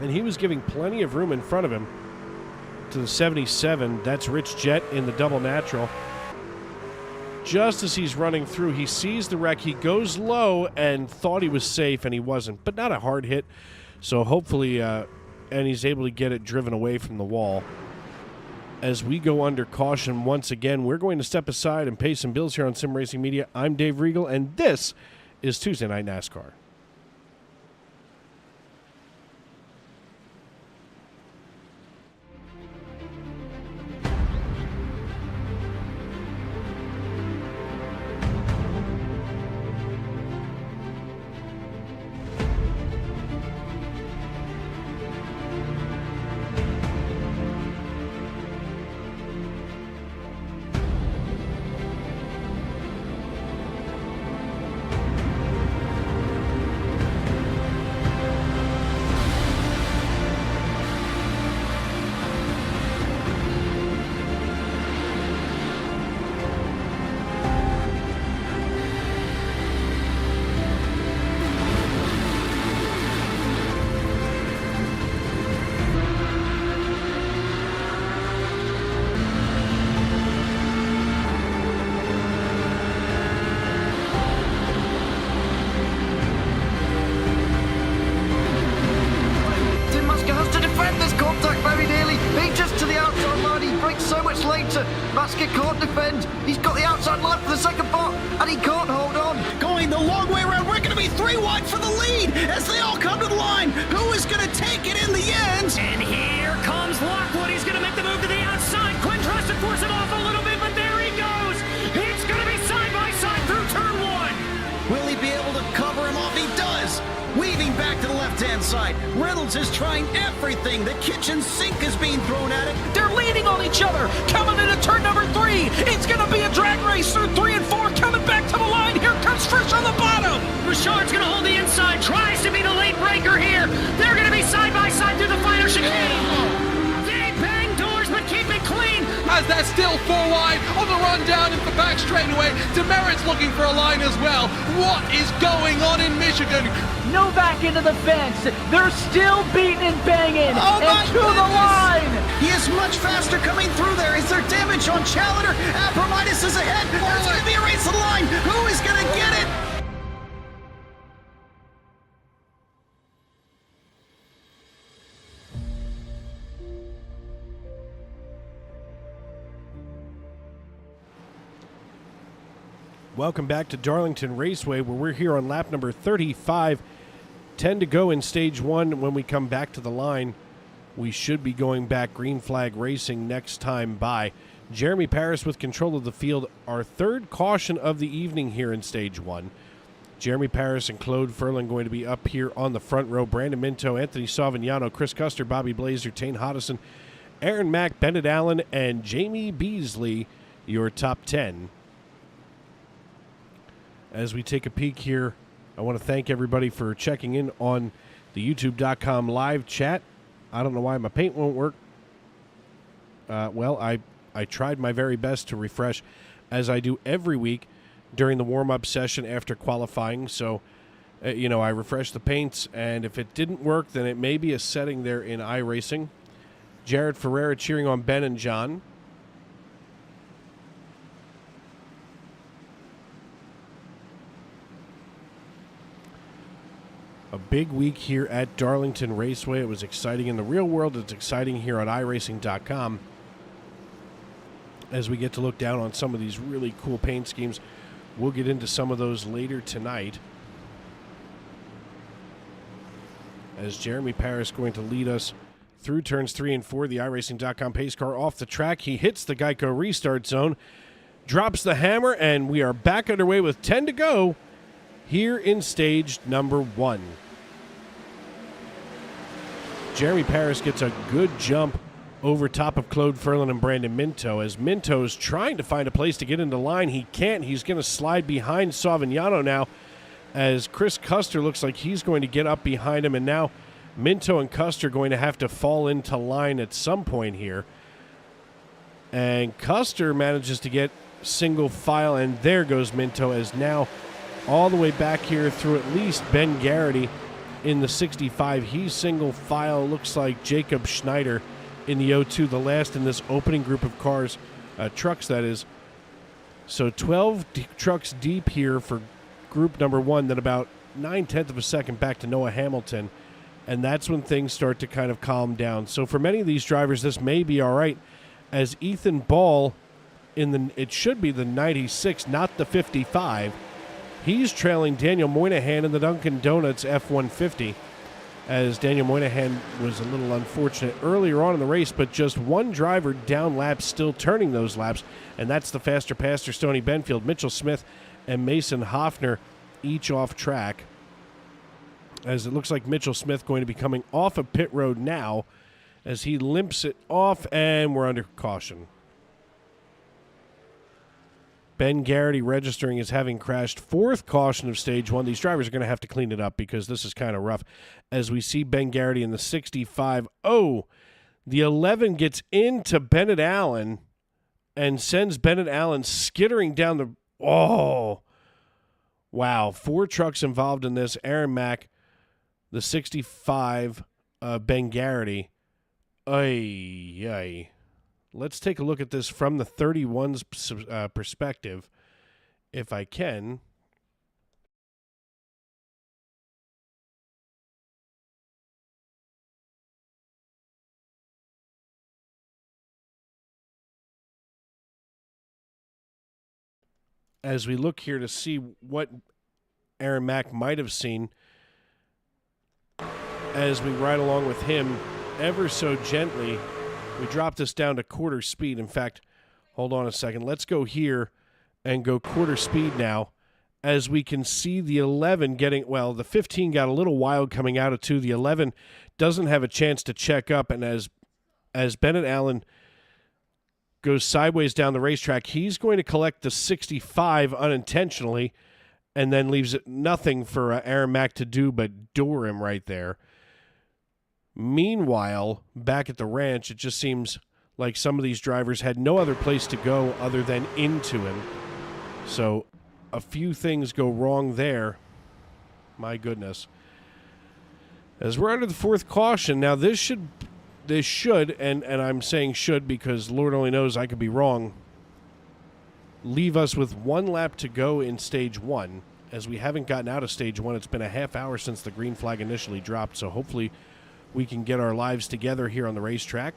Speaker 2: And he was giving plenty of room in front of him to the 77. That's Rich Jett in the double natural. Just as he's running through, he sees the wreck. He goes low and thought he was safe, and he wasn't, but not a hard hit. So hopefully, and he's able to get it driven away from the wall. As we go under caution once again, we're going to step aside and pay some bills here on Sim Racing Media. I'm Dave Regal, and this is Tuesday Night NASCAR.
Speaker 6: Masker can't defend. He's got the outside line for the second part, and he can't hold on.
Speaker 7: Going the long way around. We're going to be 3 wide for the lead as they all come to the line. Who is going to take it in the end?
Speaker 8: And here comes Lockwood. He's going to make the move to the outside. Quinn tries to force it off a little bit, but there he goes. It's going to be side by side through turn 1.
Speaker 7: Will he be able to cover him off? He does. Weaving back to the left-hand side. Reynolds is trying everything. The kitchen sink is being thrown at it.
Speaker 9: They're leaning on each other. Coming into turn number 3. It's going to be a drag race through 3 and 4. Coming back to the line. Here comes Frisch on the bottom.
Speaker 8: Richard's going to hold the inside. Tries to be the late breaker here. They're going to be side by side through the final chicane. They bang doors, but keep it clean.
Speaker 10: As they're still 4 wide on the run down into the back straightaway. Demerit's looking for a line as well. What is going on in Michigan?
Speaker 9: Novak into the fence. They're still beating and banging.
Speaker 7: Oh
Speaker 9: and to the line.
Speaker 7: He is much faster coming through there. Is there damage on Challenger? Apromitis is ahead. There's going to be a race to the line. Who is going to get it?
Speaker 2: Welcome back to Darlington Raceway, where we're here on lap number 35. 10 to go in stage 1. When we come back to the line, we should be going back green flag racing next time by. Jeremy Paris with control of the field, our third caution of the evening here in stage 1. Jeremy Paris and Claude Furlan going to be up here on the front row. Brandon Minto, Anthony Savignano, Chris Custer, Bobby Blazer, Tane Hodison, Aaron Mack, Bennett Allen, and Jamie Beasley, your top 10. As we take a peek here, I want to thank everybody for checking in on the YouTube.com live chat. I don't know why my paint won't work. Well, I tried my very best to refresh, as I do every week during the warm-up session after qualifying. So I refreshed the paints, and if it didn't work, then it may be a setting there in iRacing. Jared Ferreira cheering on Ben and John. A big week here at Darlington Raceway. It was exciting in the real world. It's exciting here on iRacing.com as we get to look down on some of these really cool paint schemes. We'll get into some of those later tonight, as Jeremy Paris going to lead us through turns 3 and 4. The iRacing.com pace car off the track. He hits the Geico restart zone, drops the hammer, and we are back underway with 10 to go here in stage number 1. Jeremy Paris gets a good jump over top of Claude Ferlin and Brandon Minto, as Minto's trying to find a place to get into line. He can't. He's going to slide behind Savignano now, as Chris Custer looks like he's going to get up behind him, and now Minto and Custer going to have to fall into line at some point here. And Custer manages to get single file, and there goes Minto, as now all the way back here through at least Ben Garrity in the 65. He's single file. Looks like Jacob Schneider in the 02, the last in this opening group of cars, trucks that is. So 12 trucks deep here for group number 1, then about 9/10 of a second back to Noah Hamilton, and that's when things start to kind of calm down. So for many of these drivers, this may be all right, as Ethan Ball it should be the 96, not the 55. He's trailing Daniel Moynihan in the Dunkin' Donuts F-150, as Daniel Moynihan was a little unfortunate earlier on in the race, but just one driver down laps still turning those laps, and that's the faster pastor, Stoney Benfield. Mitchell Smith and Mason Hoffner each off track, as it looks like Mitchell Smith going to be coming off of pit road now as he limps it off, and we're under caution. Ben Garrity registering as having crashed, 4th caution of stage 1. These drivers are going to have to clean it up because this is kind of rough, as we see Ben Garrity in the 65. Oh, the 11 gets into Bennett Allen and sends Bennett Allen skittering down the... Oh, wow. 4 trucks involved in this. Aaron Mack, the 65, Ben Garrity. Ay. Let's take a look at this from the 31's perspective, if I can. As we look here to see what Aaron Mack might have seen, as we ride along with him ever so gently. We drop this down to quarter speed. In fact, hold on a second. Let's go here and go quarter speed now, as we can see the 11 getting, well, the 15 got a little wild coming out of 2. The 11 doesn't have a chance to check up, and as Bennett Allen goes sideways down the racetrack, he's going to collect the 65 unintentionally, and then leaves it nothing for Aaron Mack to do but door him right there. Meanwhile, back at the ranch, it just seems like some of these drivers had no other place to go other than into him. So a few things go wrong there. My goodness. As we're under the 4th caution, now this should, and I'm saying should because Lord only knows I could be wrong, leave us with 1 lap to go in stage 1, as we haven't gotten out of stage 1. It's been a half hour since the green flag initially dropped, so hopefully we can get our lives together here on the racetrack.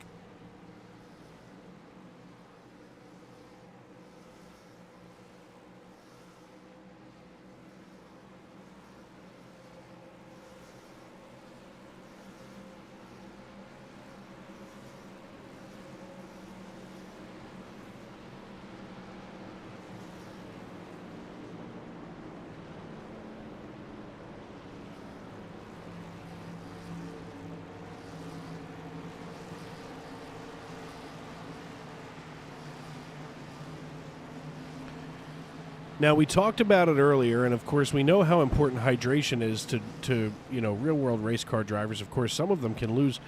Speaker 2: Now, we talked about it earlier, and of course, we know how important hydration is to real-world race car drivers. Of course, some of them can lose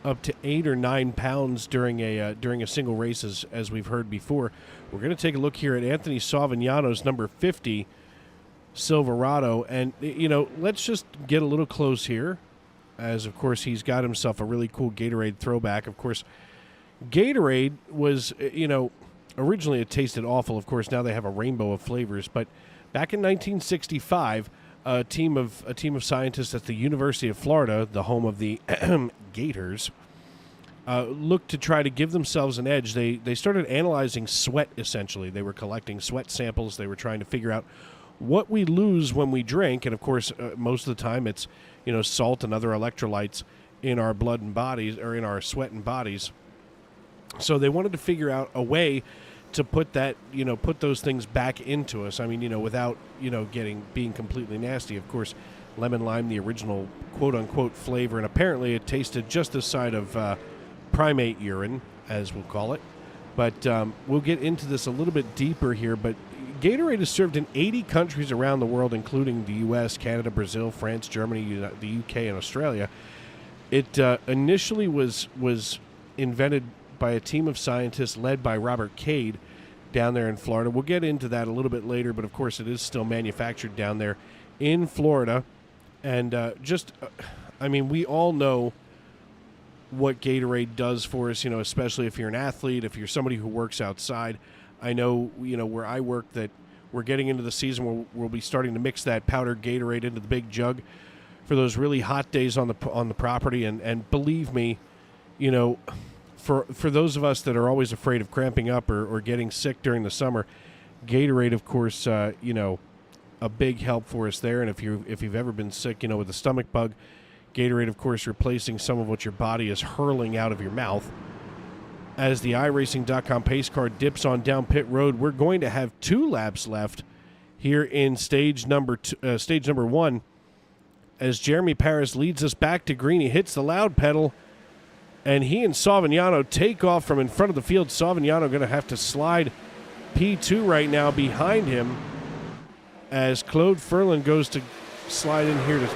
Speaker 2: up to 8 or 9 pounds during a single race, as we've heard before. We're going to take a look here at Anthony Savignano's number 50, Silverado. And, let's just get a little close here, as, of course, he's got himself a really cool Gatorade throwback. Of course, Gatorade was, originally it tasted awful. Of course, now they have a rainbow of flavors. But back in 1965, a team of scientists at the University of Florida, the home of the Gators, looked to try to give themselves an edge. They started analyzing sweat, essentially. They were collecting sweat samples. They were trying to figure out what we lose when we drink. And, of course, most of the time it's, salt and other electrolytes in our blood and bodies, or in our sweat and bodies. So they wanted to figure out a way to put that, put those things back into us. I mean, without, being completely nasty. Of course, lemon lime, the original quote-unquote flavor, and apparently it tasted just this side of primate urine, as we'll call it. But we'll get into this a little bit deeper here. But Gatorade is served in 80 countries around the world, including the U.S., Canada, Brazil, France, Germany, the U.K., and Australia. It initially was invented by a team of scientists led by Robert Cade down there in Florida. We'll get into that a little bit later, but of course it is still manufactured down there in Florida. And we all know what Gatorade does for us, especially if you're an athlete, if you're somebody who works outside. I know, where I work, that we're getting into the season where we'll be starting to mix that powdered Gatorade into the big jug for those really hot days on the property. And believe me, for those of us that are always afraid of cramping up or getting sick during the summer, Gatorade, of course, a big help for us there. And if you've ever been sick, with a stomach bug, Gatorade, of course, replacing some of what your body is hurling out of your mouth. As the iRacing.com pace car dips on down pit road, we're going to have 2 laps left here in stage number 1. As Jeremy Paris leads us back to green, he hits the loud pedal, and he and Savignano take off from in front of the field. Savignano going to have to slide P2 right now behind him, as Claude Ferlin goes to slide in here to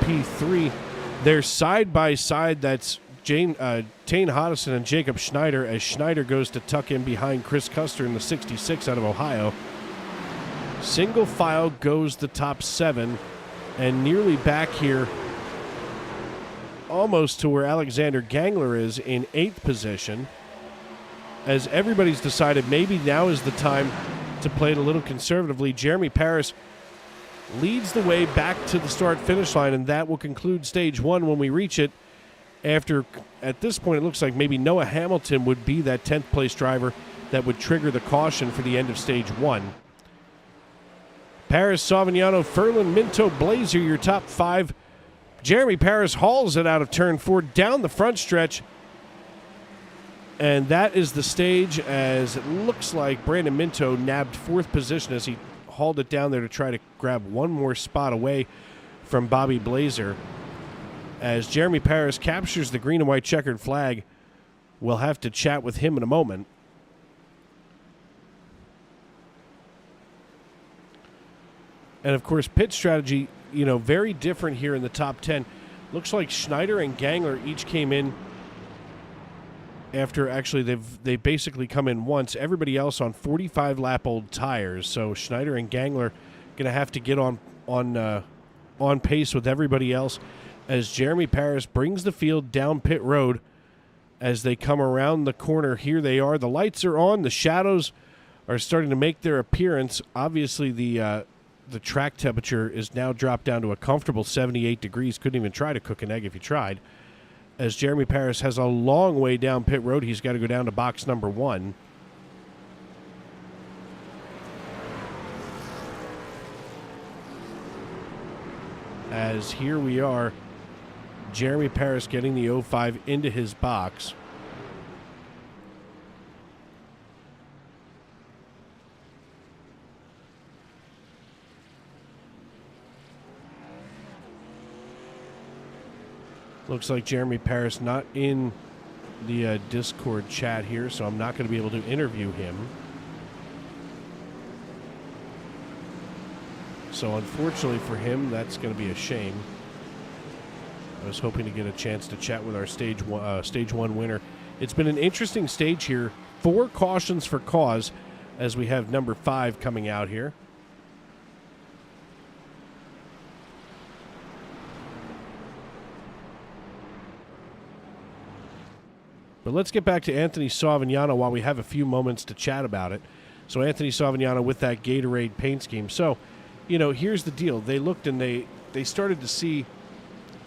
Speaker 2: P3. They're side by side. That's Tane Hodison and Jacob Schneider, as Schneider goes to tuck in behind Chris Custer in the 66 out of Ohio. Single file goes the top 7, and nearly back here, almost to where Alexander Gangler is in 8th position, as everybody's decided maybe now is the time to play it a little conservatively. Jeremy Paris leads the way back to the start-finish line, and that will conclude stage 1 when we reach it. After, at this point, it looks like maybe Noah Hamilton would be that 10th place driver that would trigger the caution for the end of stage 1. Paris, Savignano, Ferlin, Minto, Blazer, your top 5. Jeremy Paris hauls it out of turn 4 down the front stretch. And that is the stage, as it looks like Brandon Minto nabbed 4th position as he hauled it down there to try to grab one more spot away from Bobby Blazer. As Jeremy Paris captures the green and white checkered flag, we'll have to chat with him in a moment. And, of course, pit strategy, very different here in the top 10. Looks like Schneider and Gangler each came in after, actually, they've basically come in once. Everybody else on 45-lap-old tires. So Schneider and Gangler going to have to get on pace with everybody else, as Jeremy Paris brings the field down pit road. As they come around the corner, here they are. The lights are on. The shadows are starting to make their appearance. Obviously, the track temperature is now dropped down to a comfortable 78 degrees. Couldn't even try to cook an egg if you tried. As Jeremy Paris has a long way down pit road, he's got to go down to box number 1. As here we are, Jeremy Paris getting the 05 into his box. Looks like Jeremy Paris not in the Discord chat here, so I'm not going to be able to interview him. So unfortunately for him, that's going to be a shame. I was hoping to get a chance to chat with our stage 1 winner. It's been an interesting stage here. 4 cautions for cause, as we have number 5 coming out here. But let's get back to Anthony Savignano while we have a few moments to chat about it. So Anthony Savignano with that Gatorade paint scheme. So, here's the deal. They looked and they started to see,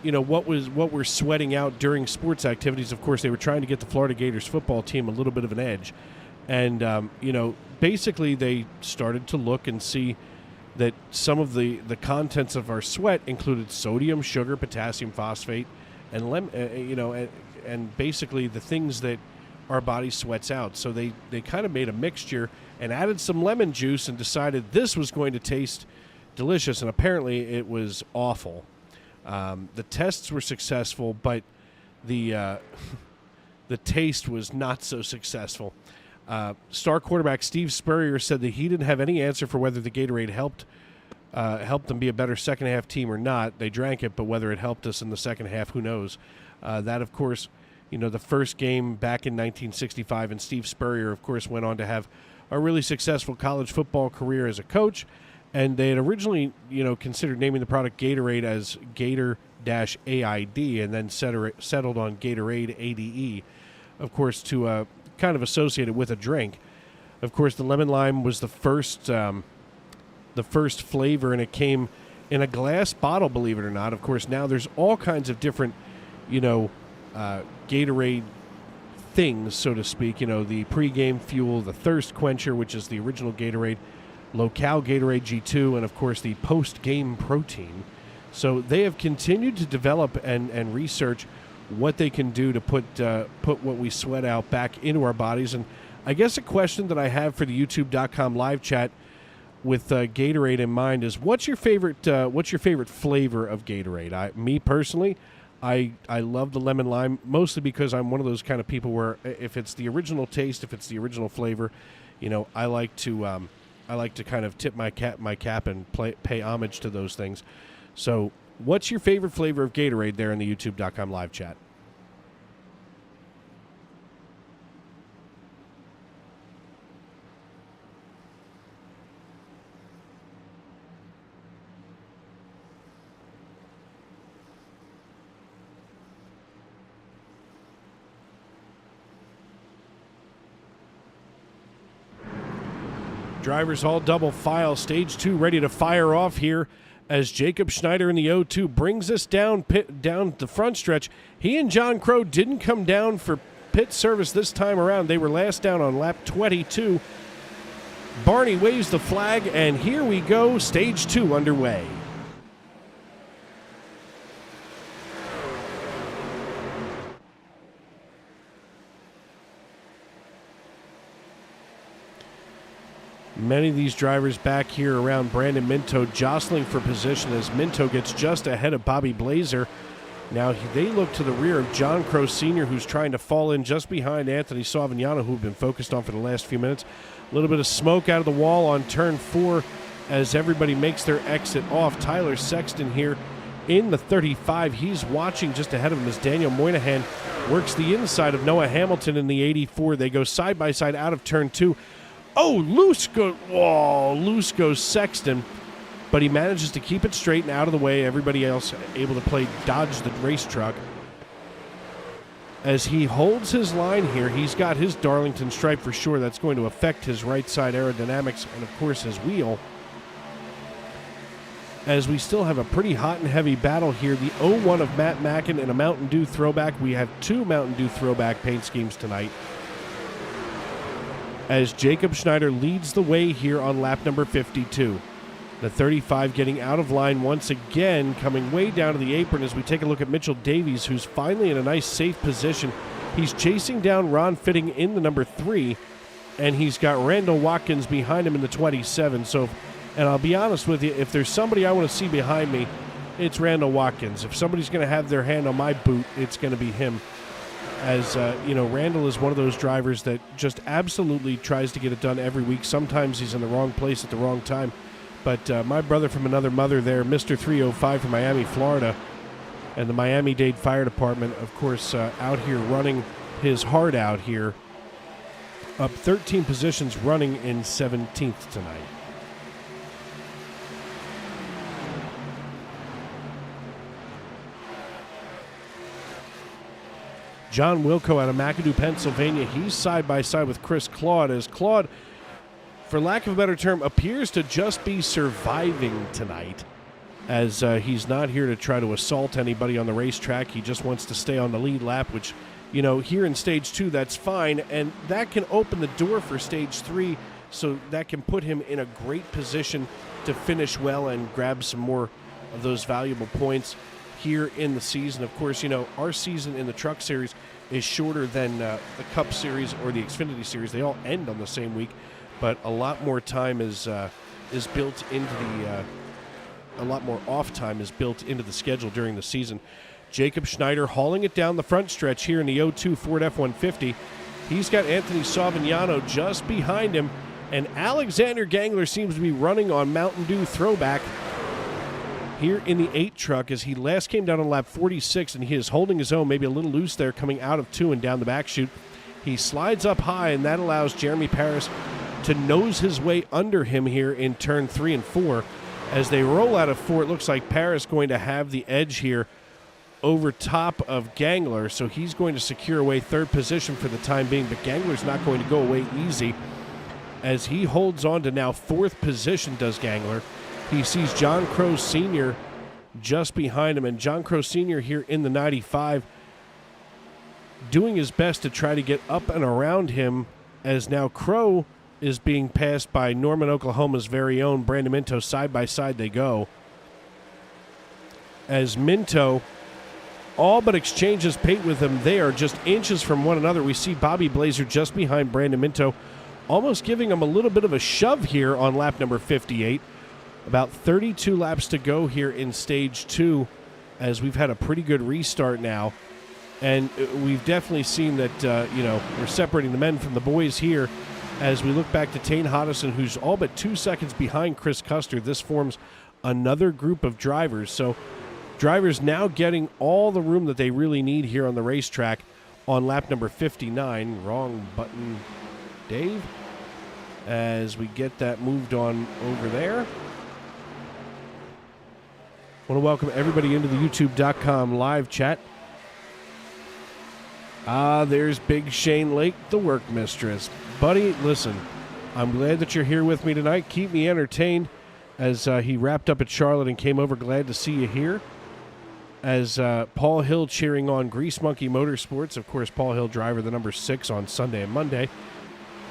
Speaker 2: what we're sweating out during sports activities. Of course, they were trying to get the Florida Gators football team a little bit of an edge. And, basically they started to look and see that some of the contents of our sweat included sodium, sugar, potassium phosphate, and and basically the things that our body sweats out. So they kind of made a mixture and added some lemon juice and decided this was going to taste delicious, and apparently it was awful. The tests were successful, but the taste was not so successful. Star quarterback Steve Spurrier said that he didn't have any answer for whether the Gatorade helped them be a better second half team or not. They drank it, but whether it helped us in the second half, who knows? That, of course, the first game back in 1965, and Steve Spurrier, of course, went on to have a really successful college football career as a coach. And they had originally, considered naming the product Gatorade as Gator-AID and then settled on Gatorade ADE, of course, to kind of associate it with a drink. Of course, the lemon lime was the first flavor, and it came in a glass bottle, believe it or not. Of course, now there's all kinds of different, Gatorade things, so to speak. The pregame fuel, the thirst quencher, which is the original Gatorade, low-cal Gatorade G2, and of course the post-game protein. So they have continued to develop and research what they can do to put what we sweat out back into our bodies. And I guess a question that I have for the YouTube.com live chat with Gatorade in mind is, what's your favorite flavor of Gatorade? Me personally, I love the lemon lime, mostly because I'm one of those kind of people where if it's the original taste, if it's the original flavor, I like to kind of tip my cap and pay homage to those things. So what's your favorite flavor of Gatorade there in the YouTube.com live chat? Drivers all double file, stage 2 ready to fire off here as Jacob Schneider in the 0-2 brings us down the front stretch. He and John Crow didn't come down for pit service this time around. They were last down on lap 22. Barney waves the flag, and here we go, stage 2 underway. Many of these drivers back here around Brandon Minto jostling for position as Minto gets just ahead of Bobby Blazer. Now they look to the rear of John Crow Sr., who's trying to fall in just behind Anthony Savignano, who've been focused on for the last few minutes. A little bit of smoke out of the wall on turn 4 as everybody makes their exit off. Tyler Sexton here in the 35. He's watching just ahead of him as Daniel Moynihan works the inside of Noah Hamilton in the 84. They go side by side out of turn 2. Oh, loose goes Sexton, but he manages to keep it straight and out of the way. Everybody else able to dodge the race truck. As he holds his line here, he's got his Darlington stripe for sure. That's going to affect his right side aerodynamics and, of course, his wheel. As we still have a pretty hot and heavy battle here. The 0-1 of Matt Mackin and a Mountain Dew throwback. We have 2 Mountain Dew throwback paint schemes tonight, as Jacob Schneider leads the way here on lap number 52. The 35 getting out of line once again, coming way down to the apron as we take a look at Mitchell Davies, who's finally in a nice safe position. He's chasing down Ron Fitting in the number 3, and he's got Randall Watkins behind him in the 27. So, and I'll be honest with you, if there's somebody I want to see behind me, it's Randall Watkins. If somebody's going to have their hand on my boot, it's going to be him. As, Randall is one of those drivers that just absolutely tries to get it done every week. Sometimes he's in the wrong place at the wrong time. But my brother from another mother there, Mr. 305 from Miami, Florida, and the Miami-Dade Fire Department, of course, out here running his heart out here. Up 13 positions, running in 17th tonight. John Wilco out of McAdoo, Pennsylvania. He's side by side with Chris Claude, as Claude, for lack of a better term, appears to just be surviving tonight, as he's not here to try to assault anybody on the racetrack. He just wants to stay on the lead lap, which, you know, here in Stage 2, that's fine, and that can open the door for Stage 3, so that can put him in a great position to finish well and grab some more of those valuable points here in the season. Of course, you know, our season in the Truck Series is shorter than the Cup Series or the Xfinity Series. They all end on the same week, but a lot more time is built into the a lot more off time is built into the schedule during the season. Jacob Schneider hauling it down the front stretch here in the 02 Ford F-150. He's got Anthony Savignano just behind him, and Alexander Gangler seems to be running on Mountain Dew throwback here in the 8 truck, as he last came down on lap 46, and he is holding his own, maybe a little loose there coming out of 2 and down the back chute. He slides up high, and that allows Jeremy Paris to nose his way under him here in turn 3 and 4. As they roll out of 4, it looks like Paris going to have the edge here over top of Gangler, so he's going to secure away 3rd position for the time being, but Gangler's not going to go away easy, as he holds on to now 4th position, does Gangler. He sees John Crow Sr. just behind him, and John Crow Sr. here in the 95 doing his best to try to get up and around him, as now Crow is being passed by Norman, Oklahoma's very own Brandon Minto. Side by side they go, as Minto all but exchanges paint with him. They are just inches from one another. We see Bobby Blazer just behind Brandon Minto, almost giving him a little bit of a shove here on lap number 58. About 32 laps to go here in Stage 2, as we've had a pretty good restart now. And we've definitely seen that, we're separating the men from the boys here, as we look back to Tane Hodison, who's all but 2 seconds behind Chris Custer. This forms another group of drivers. So drivers now getting all the room that they really need here on the racetrack on lap number 59. Wrong button, Dave, as we get that moved on over there. I want to welcome everybody into the YouTube.com live chat. There's Big Shane Lake, the work mistress. Buddy, listen, I'm glad that you're here with me tonight. Keep me entertained, as he wrapped up at Charlotte and came over. Glad to see you here. As Paul Hill cheering on Grease Monkey Motorsports. Of course, Paul Hill, driver the number 6 on Sunday and Monday.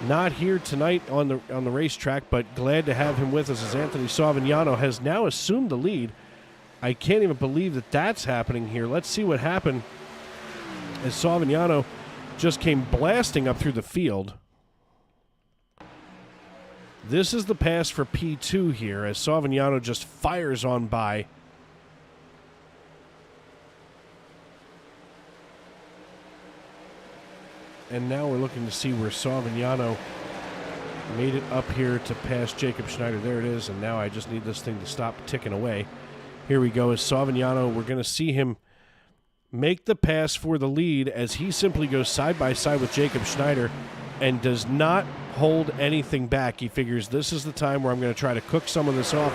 Speaker 2: Not here tonight on the racetrack, but glad to have him with us, as Anthony Savignano has now assumed the lead. I can't even believe that that's happening here. Let's see what happened, as Savignano just came blasting up through the field. This is the pass for P2 here, as Savignano just fires on by. And now we're looking to see where Savignano made it up here to pass Jacob Schneider. There it is, and now I just need this thing to stop ticking away. Here we go, as Savignano, we're going to see him make the pass for the lead, as he simply goes side by side with Jacob Schneider and does not hold anything back. He figures, this is the time where I'm going to try to cook some of this off.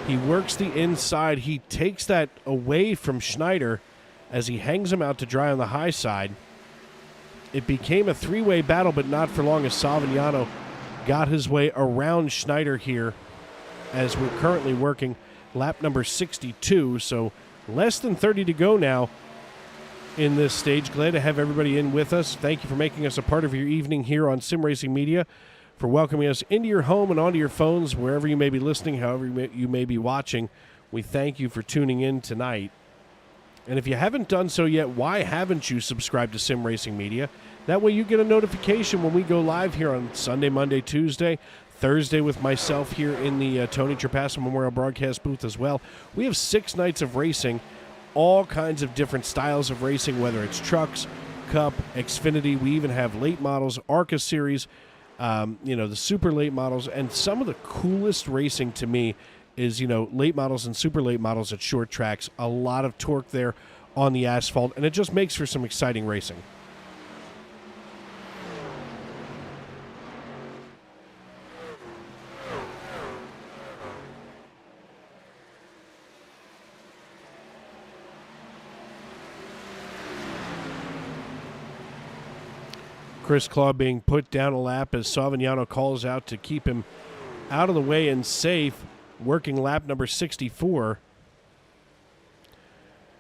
Speaker 2: He works the inside. He takes that away from Schneider as he hangs him out to dry on the high side. It became a 3-way battle, but not for long, as Savignano got his way around Schneider here, as we're currently working lap number 62, so less than 30 to go now in this stage. Glad to have everybody in with us. Thank you for making us a part of your evening here on Sim Racing Media, for welcoming us into your home and onto your phones, wherever you may be listening, however you may be watching. We thank you for tuning in tonight. And if you haven't done so yet, why haven't you subscribed to Sim Racing Media? That way you get a notification when we go live here on Sunday, Monday, Tuesday, Thursday with myself here in the Tony Trapasso Memorial Broadcast booth as well. We have 6 nights of racing, all kinds of different styles of racing, whether it's trucks, Cup, Xfinity. We even have late models, ARCA series, the super late models, and some of the coolest racing to me is, late models and super late models at short tracks. A lot of torque there on the asphalt, and it just makes for some exciting racing. Chris Claw being put down a lap as Savignano calls out to keep him out of the way and safe, working lap number 64.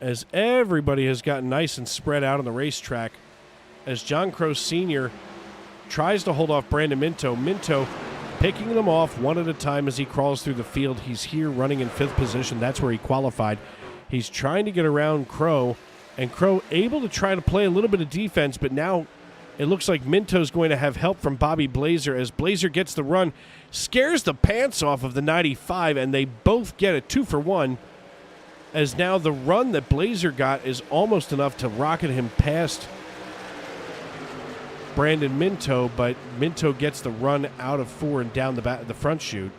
Speaker 2: As everybody has gotten nice and spread out on the racetrack, as John Crow Sr. tries to hold off Brandon Minto. Minto picking them off one at a time as he crawls through the field. He's here running in 5th position. That's where he qualified. He's trying to get around Crow, and Crow able to try to play a little bit of defense, but now it looks like Minto's going to have help from Bobby Blazer as Blazer gets the run, scares the pants off of the 95, and they both get a 2-for-1, as now the run that Blazer got is almost enough to rocket him past Brandon Minto, but Minto gets the run out of 4 and down the front chute.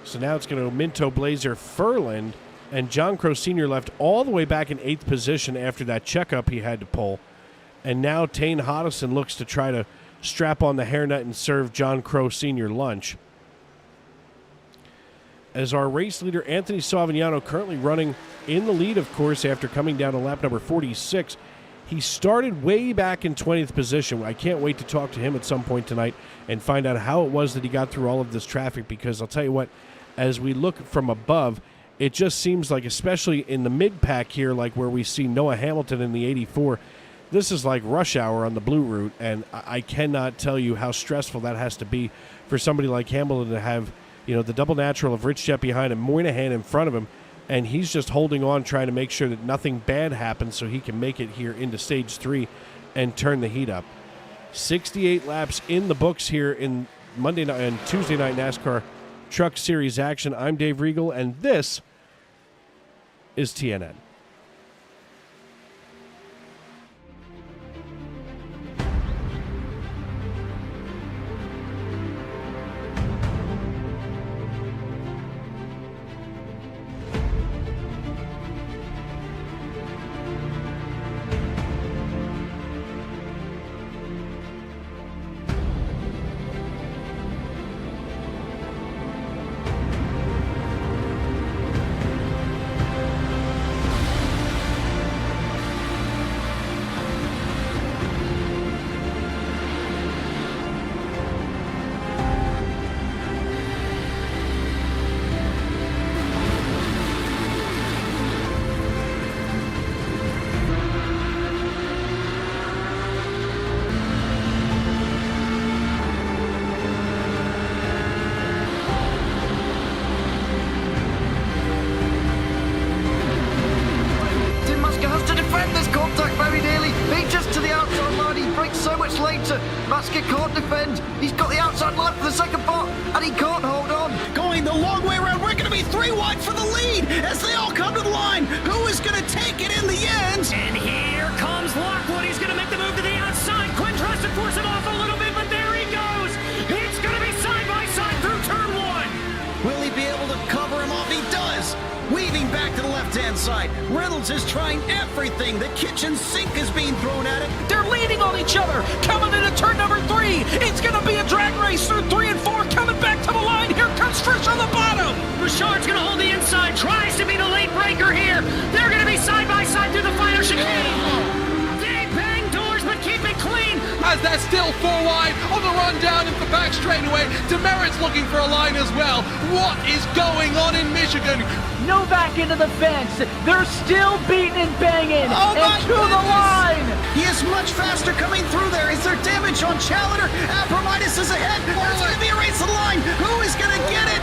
Speaker 2: So now it's going to go Minto, Blazer, Furland, and John Crow Sr. left all the way back in 8th position after that checkup he had to pull. And now Tane Hodison looks to try to strap on the hairnet and serve John Crow Sr. lunch. As our race leader, Anthony Savignano, currently running in the lead, of course, after coming down to lap number 46. He started way back in 20th position. I can't wait to talk to him at some point tonight and find out how it was that he got through all of this traffic, because I'll tell you what, as we look from above, it just seems like, especially in the mid-pack here, like where we see Noah Hamilton in the 84, this is like rush hour on the Blue Route, and I cannot tell you how stressful that has to be for somebody like Hamilton to have, the double natural of Rich Jet behind him, Moynihan in front of him, and he's just holding on, trying to make sure that nothing bad happens so he can make it here into Stage 3 and turn the heat up. 68 laps in the books here in Monday night and Tuesday night NASCAR Truck Series action. I'm Dave Regal, and this is TNN.
Speaker 6: Masker can't defend. He's got the outside line for the second part, and he can't hold on.
Speaker 7: Going the long way around. We're going to be 3 wide for the lead as they all come to the line. Who is going to take it in the end?
Speaker 8: And here comes Lockwood. He's going to make the move to the outside. Quinn tries to force him off a little bit, but there he goes. It's going to be side by side through turn 1.
Speaker 7: Will he be able to cover him off? He does. Weaving back to the left-hand side. Reynolds is trying everything. The kitchen sink is being thrown at it.
Speaker 9: They're leaning on each other. Coming into turn number 3. It's going to be a drag race through 3 and 4. Coming back to the line. Here comes Frisch on the bottom.
Speaker 8: Richard's going to hold the inside. Tries to be the late breaker here. They're going to be side by side through the final chicane. They bang doors, but keep it clean.
Speaker 10: As that's still 4 wide on the run down into the back straightaway. Demerit's looking for a line as well. What is going on in Michigan?
Speaker 11: Novak into the fence. They're still beating and banging.
Speaker 7: Oh
Speaker 11: and to the line.
Speaker 7: He is much faster coming through there. Is there damage on Challenger? Abramitis is ahead. There's going to be a race to the line. Who is going to get it?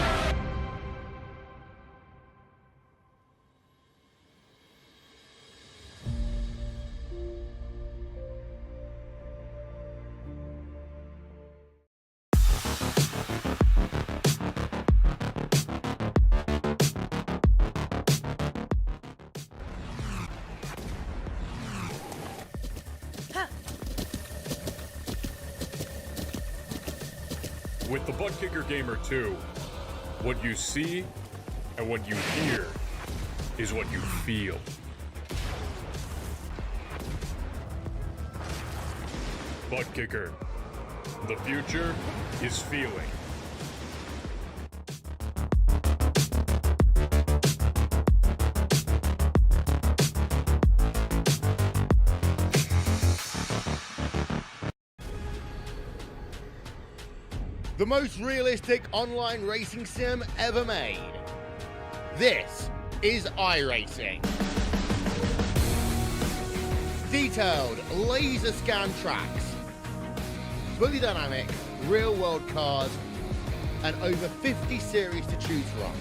Speaker 12: With the Butt Kicker Gamer 2, what you see and what you hear is what you feel. Butt Kicker, the future is feeling.
Speaker 13: the most realistic online racing sim ever made. This is iRacing. Detailed laser scan tracks, fully dynamic, real world cars, and over 50 series to choose from.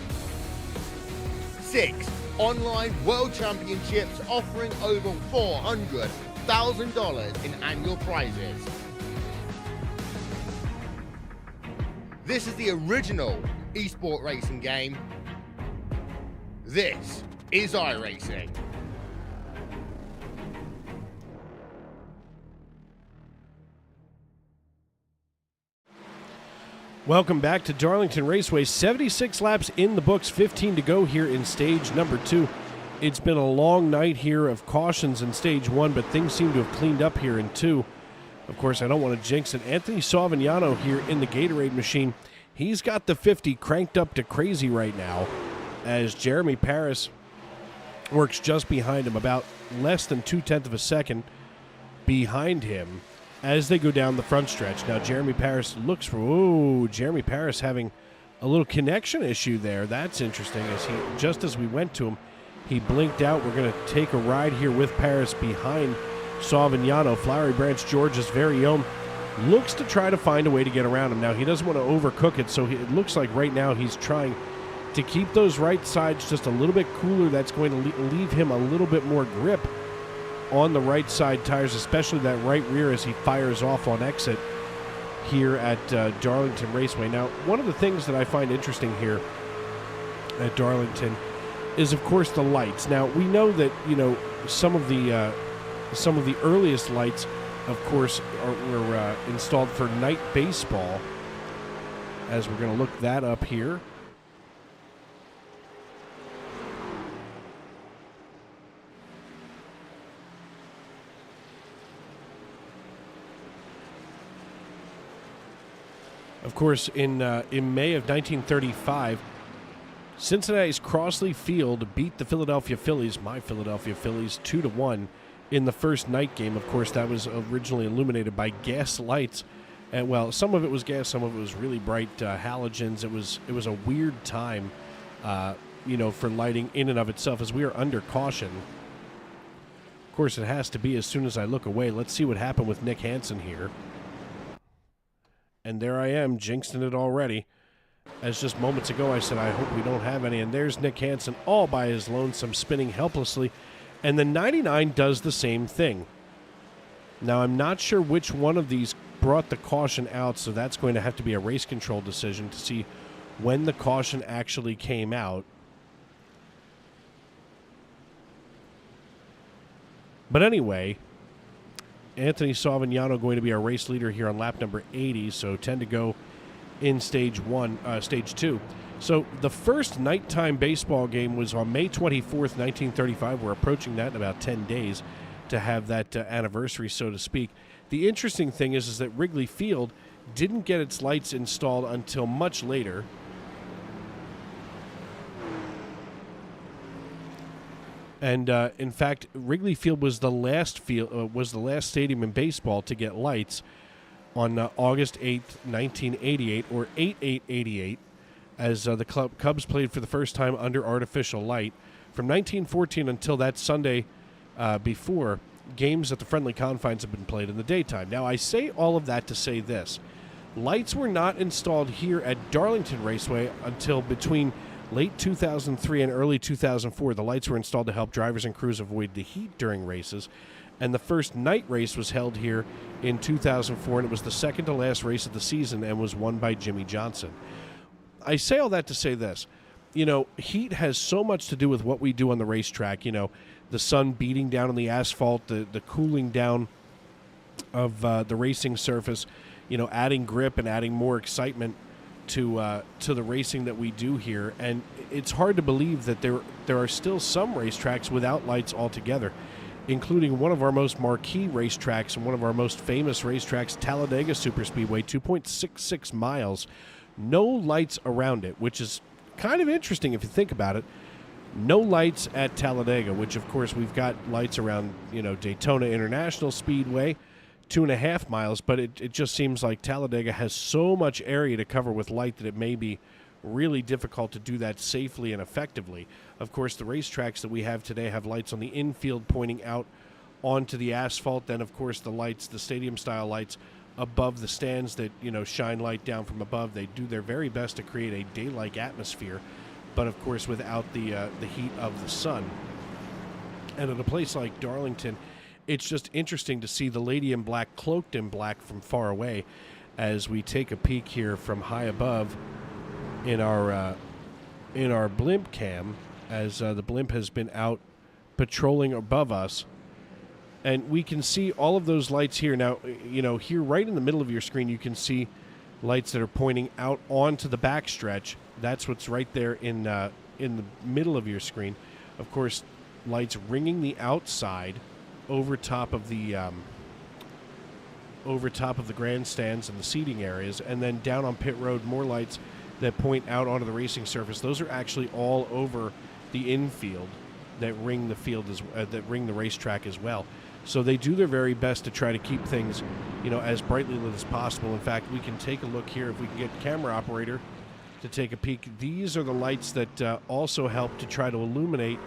Speaker 13: 6 online world championships offering over $400,000 in annual prizes. This is the original esport racing game. This is iRacing.
Speaker 2: Welcome back to Darlington Raceway. 76 laps in the books, 15 to go here in stage number 2. It's been a long night here of cautions in stage 1, but things seem to have cleaned up here in 2. Of course, I don't want to jinx it. Anthony Savignano here in the Gatorade machine. He's got the 50 cranked up to crazy right now as Jeremy Paris works just behind him, about less than 0.2 of a second behind him as they go down the front stretch. Now, Jeremy Paris looks for... Jeremy Paris having a little connection issue there. That's interesting. Just as we went to him, he blinked out. We're going to take a ride here with Paris behind Savignano. Flowery Branch, Georgia's very own, looks to try to find a way to get around him. Now, he doesn't want to overcook it, so it looks like right now he's trying to keep those right sides just a little bit cooler. That's going to leave him a little bit more grip on the right side tires, especially that right rear as he fires off on exit here at Darlington Raceway. Now, one of the things that I find interesting here at Darlington is, of course, the lights. Now, we know that, you know, some of the earliest lights, of course, were installed for night baseball, as we're going to look that up here. Of course, in May of 1935, Cincinnati's Crossley Field beat the Philadelphia Phillies, my Philadelphia Phillies, 2-1 in the first night game. Of course, that was originally illuminated by gas lights. And, well, some of it was gas, some of it was really bright halogens. It was a weird time, you know, for lighting in and of itself, as we are under caution. Of course, it has to be as soon as I look away. Let's see what happened with Nick Hansen here. And there I am, jinxing it already. As just moments ago I said, I hope we don't have any. And there's Nick Hansen all by his lonesome, spinning helplessly. And the 99 does the same thing. Now, I'm not sure which one of these brought the caution out, so that's going to have to be a race control decision to see when the caution actually came out. But anyway, Anthony Savignano going to be our race leader here on lap number 80, so 10 to go in stage 2. So the first nighttime baseball game was on May 24th, 1935. We're approaching that in about 10 days to have that anniversary, so to speak. The interesting thing is that Wrigley Field didn't get its lights installed until much later. And in fact, Wrigley Field was the last stadium in baseball to get lights on August 8th, 1988, or 8/8/88, as the Cubs played for the first time under artificial light. From 1914 until that Sunday before, games at the friendly confines have been played in the daytime. Now, I say all of that to say this. Lights were not installed here at Darlington Raceway until between late 2003 and early 2004. The lights were installed to help drivers and crews avoid the heat during races. And the first night race was held here in 2004, and it was the second to last race of the season and was won by Jimmy Johnson. I say all that to say this. You know, heat has so much to do with what we do on the racetrack. You know, the sun beating down on the asphalt, the cooling down of the racing surface, you know, adding grip and adding more excitement to the racing that we do here. And it's hard to believe that there are still some racetracks without lights altogether, including one of our most marquee racetracks and one of our most famous racetracks, Talladega Superspeedway, 2.66 miles. No lights around it, which is kind of interesting if you think about it. No lights at Talladega, which of course we've got lights around, you know, Daytona International Speedway, 2.5 miles, but it just seems like Talladega has so much area to cover with light that it may be really difficult to do that safely and effectively. Of course, the racetracks that we have today have lights on the infield pointing out onto the asphalt. Then, of course, the lights, the stadium-style lights above the stands that, shine light down from above. They do their very best to create a day-like atmosphere, but, of course, without the heat of the sun. And at a place like Darlington, it's just interesting to see the lady in black cloaked in black from far away as we take a peek here from high above in our blimp cam, as the blimp has been out patrolling above us. And we can see all of those lights here. Now, here right in the middle of your screen, you can see lights that are pointing out onto the backstretch. That's what's right there in the middle of your screen. Of course, lights ringing the outside over top of the grandstands and the seating areas, and then down on pit road, more lights that point out onto the racing surface. Those are actually all over the infield that ring the field that ring the racetrack as well. So they do their very best to try to keep things, as brightly lit as possible. In fact, we can take a look here if we can get the camera operator to take a peek. These are the lights that also help to try to illuminate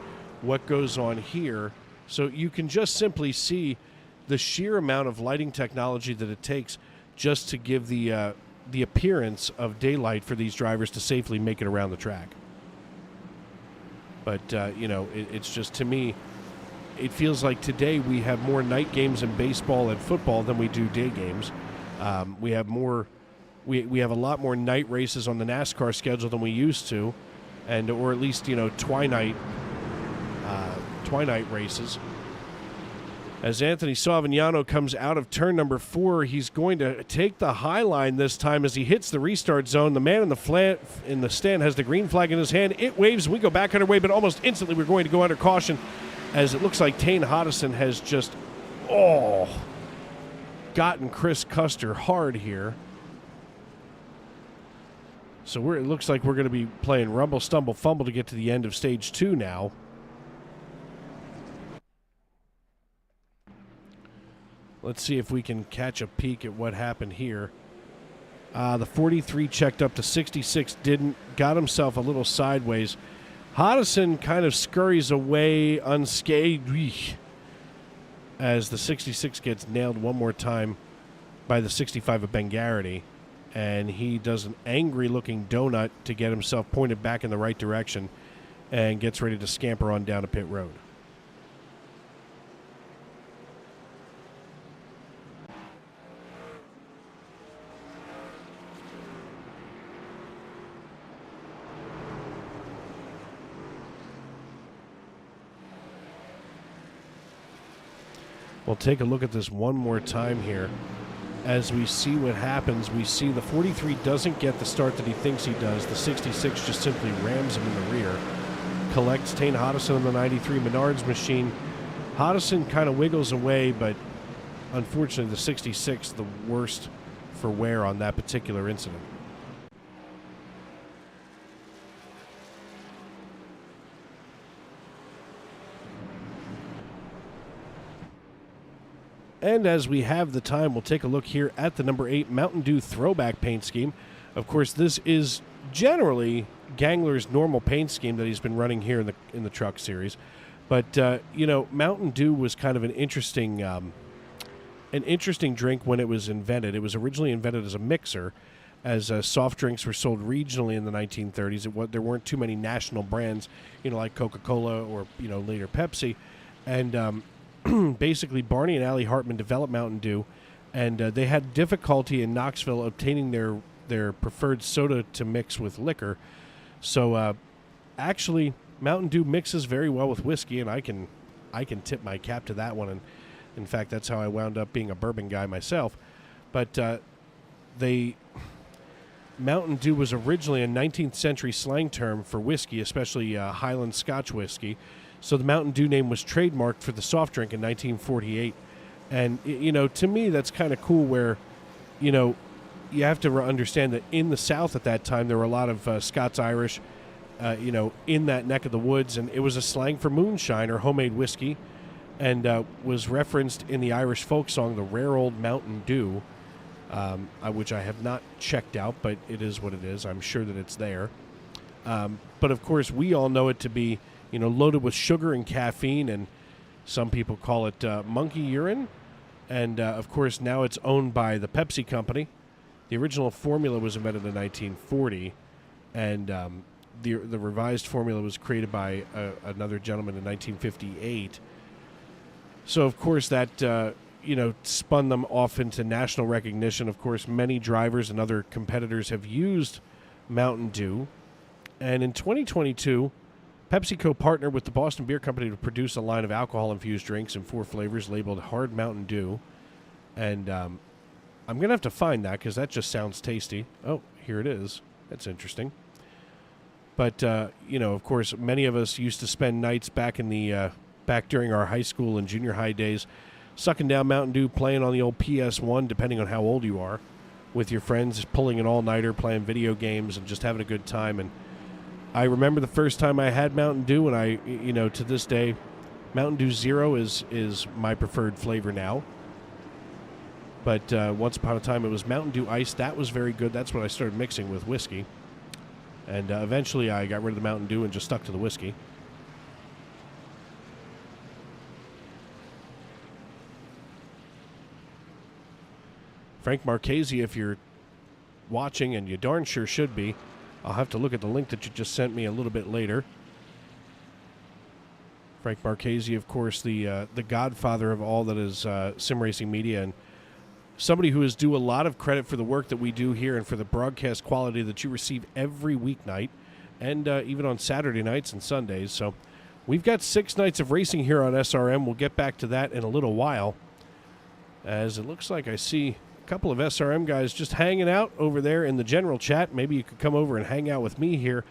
Speaker 2: what goes on here. So you can just simply see the sheer amount of lighting technology that it takes just to give the appearance of daylight for these drivers to safely make it around the track. But, it's just, to me, it feels like today we have more night games in baseball and football than we do day games. We have we have a lot more night races on the NASCAR schedule than we used to, or at least, twilight races. As Anthony Savignano comes out of turn number 4, he's going to take the high line this time as he hits the restart zone. The man in the stand has the green flag in his hand. It waves. We go back underway, but almost instantly we're going to go under caution as it looks like Tane Hodison has just, gotten Chris Custer hard here. So it looks like we're going to be playing rumble, stumble, fumble to get to the end of stage 2 now. Let's see if we can catch a peek at what happened here. The 43 checked up to 66, didn't, got himself a little sideways. Hodison kind of scurries away unscathed as the 66 gets nailed one more time by the 65 of Ben Garrity. And he does an angry-looking donut to get himself pointed back in the right direction and gets ready to scamper on down to pit road. We'll take a look at this one more time here. As we see what happens, we see the 43 doesn't get the start that he thinks he does. The 66 just simply rams him in the rear. Collects Tane Hodison on the 93 Menards machine. Hodison kind of wiggles away, but unfortunately the 66 the worst for wear on that particular incident. And as we have the time, we'll take a look here at the number 8 Mountain Dew throwback paint scheme. Of course, this is generally Gangler's normal paint scheme that he's been running here in the truck series. But Mountain Dew was kind of an interesting drink when it was invented. It was originally invented as a mixer, as soft drinks were sold regionally in the 1930s. There weren't too many national brands, like Coca-Cola or later Pepsi, and basically, Barney and Allie Hartman developed Mountain Dew, and they had difficulty in Knoxville obtaining their preferred soda to mix with liquor. So, actually, Mountain Dew mixes very well with whiskey, and I can tip my cap to that one. And in fact, that's how I wound up being a bourbon guy myself. But Mountain Dew was originally a 19th century slang term for whiskey, especially Highland Scotch whiskey. So the Mountain Dew name was trademarked for the soft drink in 1948. And, to me, that's kind of cool where, you have to understand that in the South at that time, there were a lot of Scots-Irish, in that neck of the woods. And it was a slang for moonshine or homemade whiskey. and was referenced in the Irish folk song, The Rare Old Mountain Dew, which I have not checked out, but it is what it is. I'm sure that it's there. But, of course, we all know it to be, loaded with sugar and caffeine, and some people call it monkey urine. And, of course, now it's owned by the Pepsi Company. The original formula was invented in 1940, and the revised formula was created by another gentleman in 1958. So, of course, that, spun them off into national recognition. Of course, many drivers and other competitors have used Mountain Dew. And in 2022, PepsiCo partnered with the Boston Beer Company to produce a line of alcohol-infused drinks in 4 flavors labeled Hard Mountain Dew. And I'm going to have to find that because that just sounds tasty. Oh, here it is. That's interesting. But, of course, many of us used to spend nights back during our high school and junior high days sucking down Mountain Dew, playing on the old PS1, depending on how old you are, with your friends, pulling an all-nighter, playing video games, and just having a good time. And I remember the first time I had Mountain Dew, and I, to this day, Mountain Dew Zero is my preferred flavor now. But once upon a time, it was Mountain Dew Ice. That was very good. That's what I started mixing with whiskey. And eventually, I got rid of the Mountain Dew and just stuck to the whiskey. Frank Marchese, if you're watching, and you darn sure should be, I'll have to look at the link that you just sent me a little bit later. Frank Marchese, of course, the godfather of all that is sim racing media, and somebody who is due a lot of credit for the work that we do here and for the broadcast quality that you receive every weeknight, and even on Saturday nights and Sundays. So we've got 6 nights of racing here on SRM. We'll get back to that in a little while, as it looks like I see a couple of SRM guys just hanging out over there in the general chat. Maybe you could come over and hang out with me here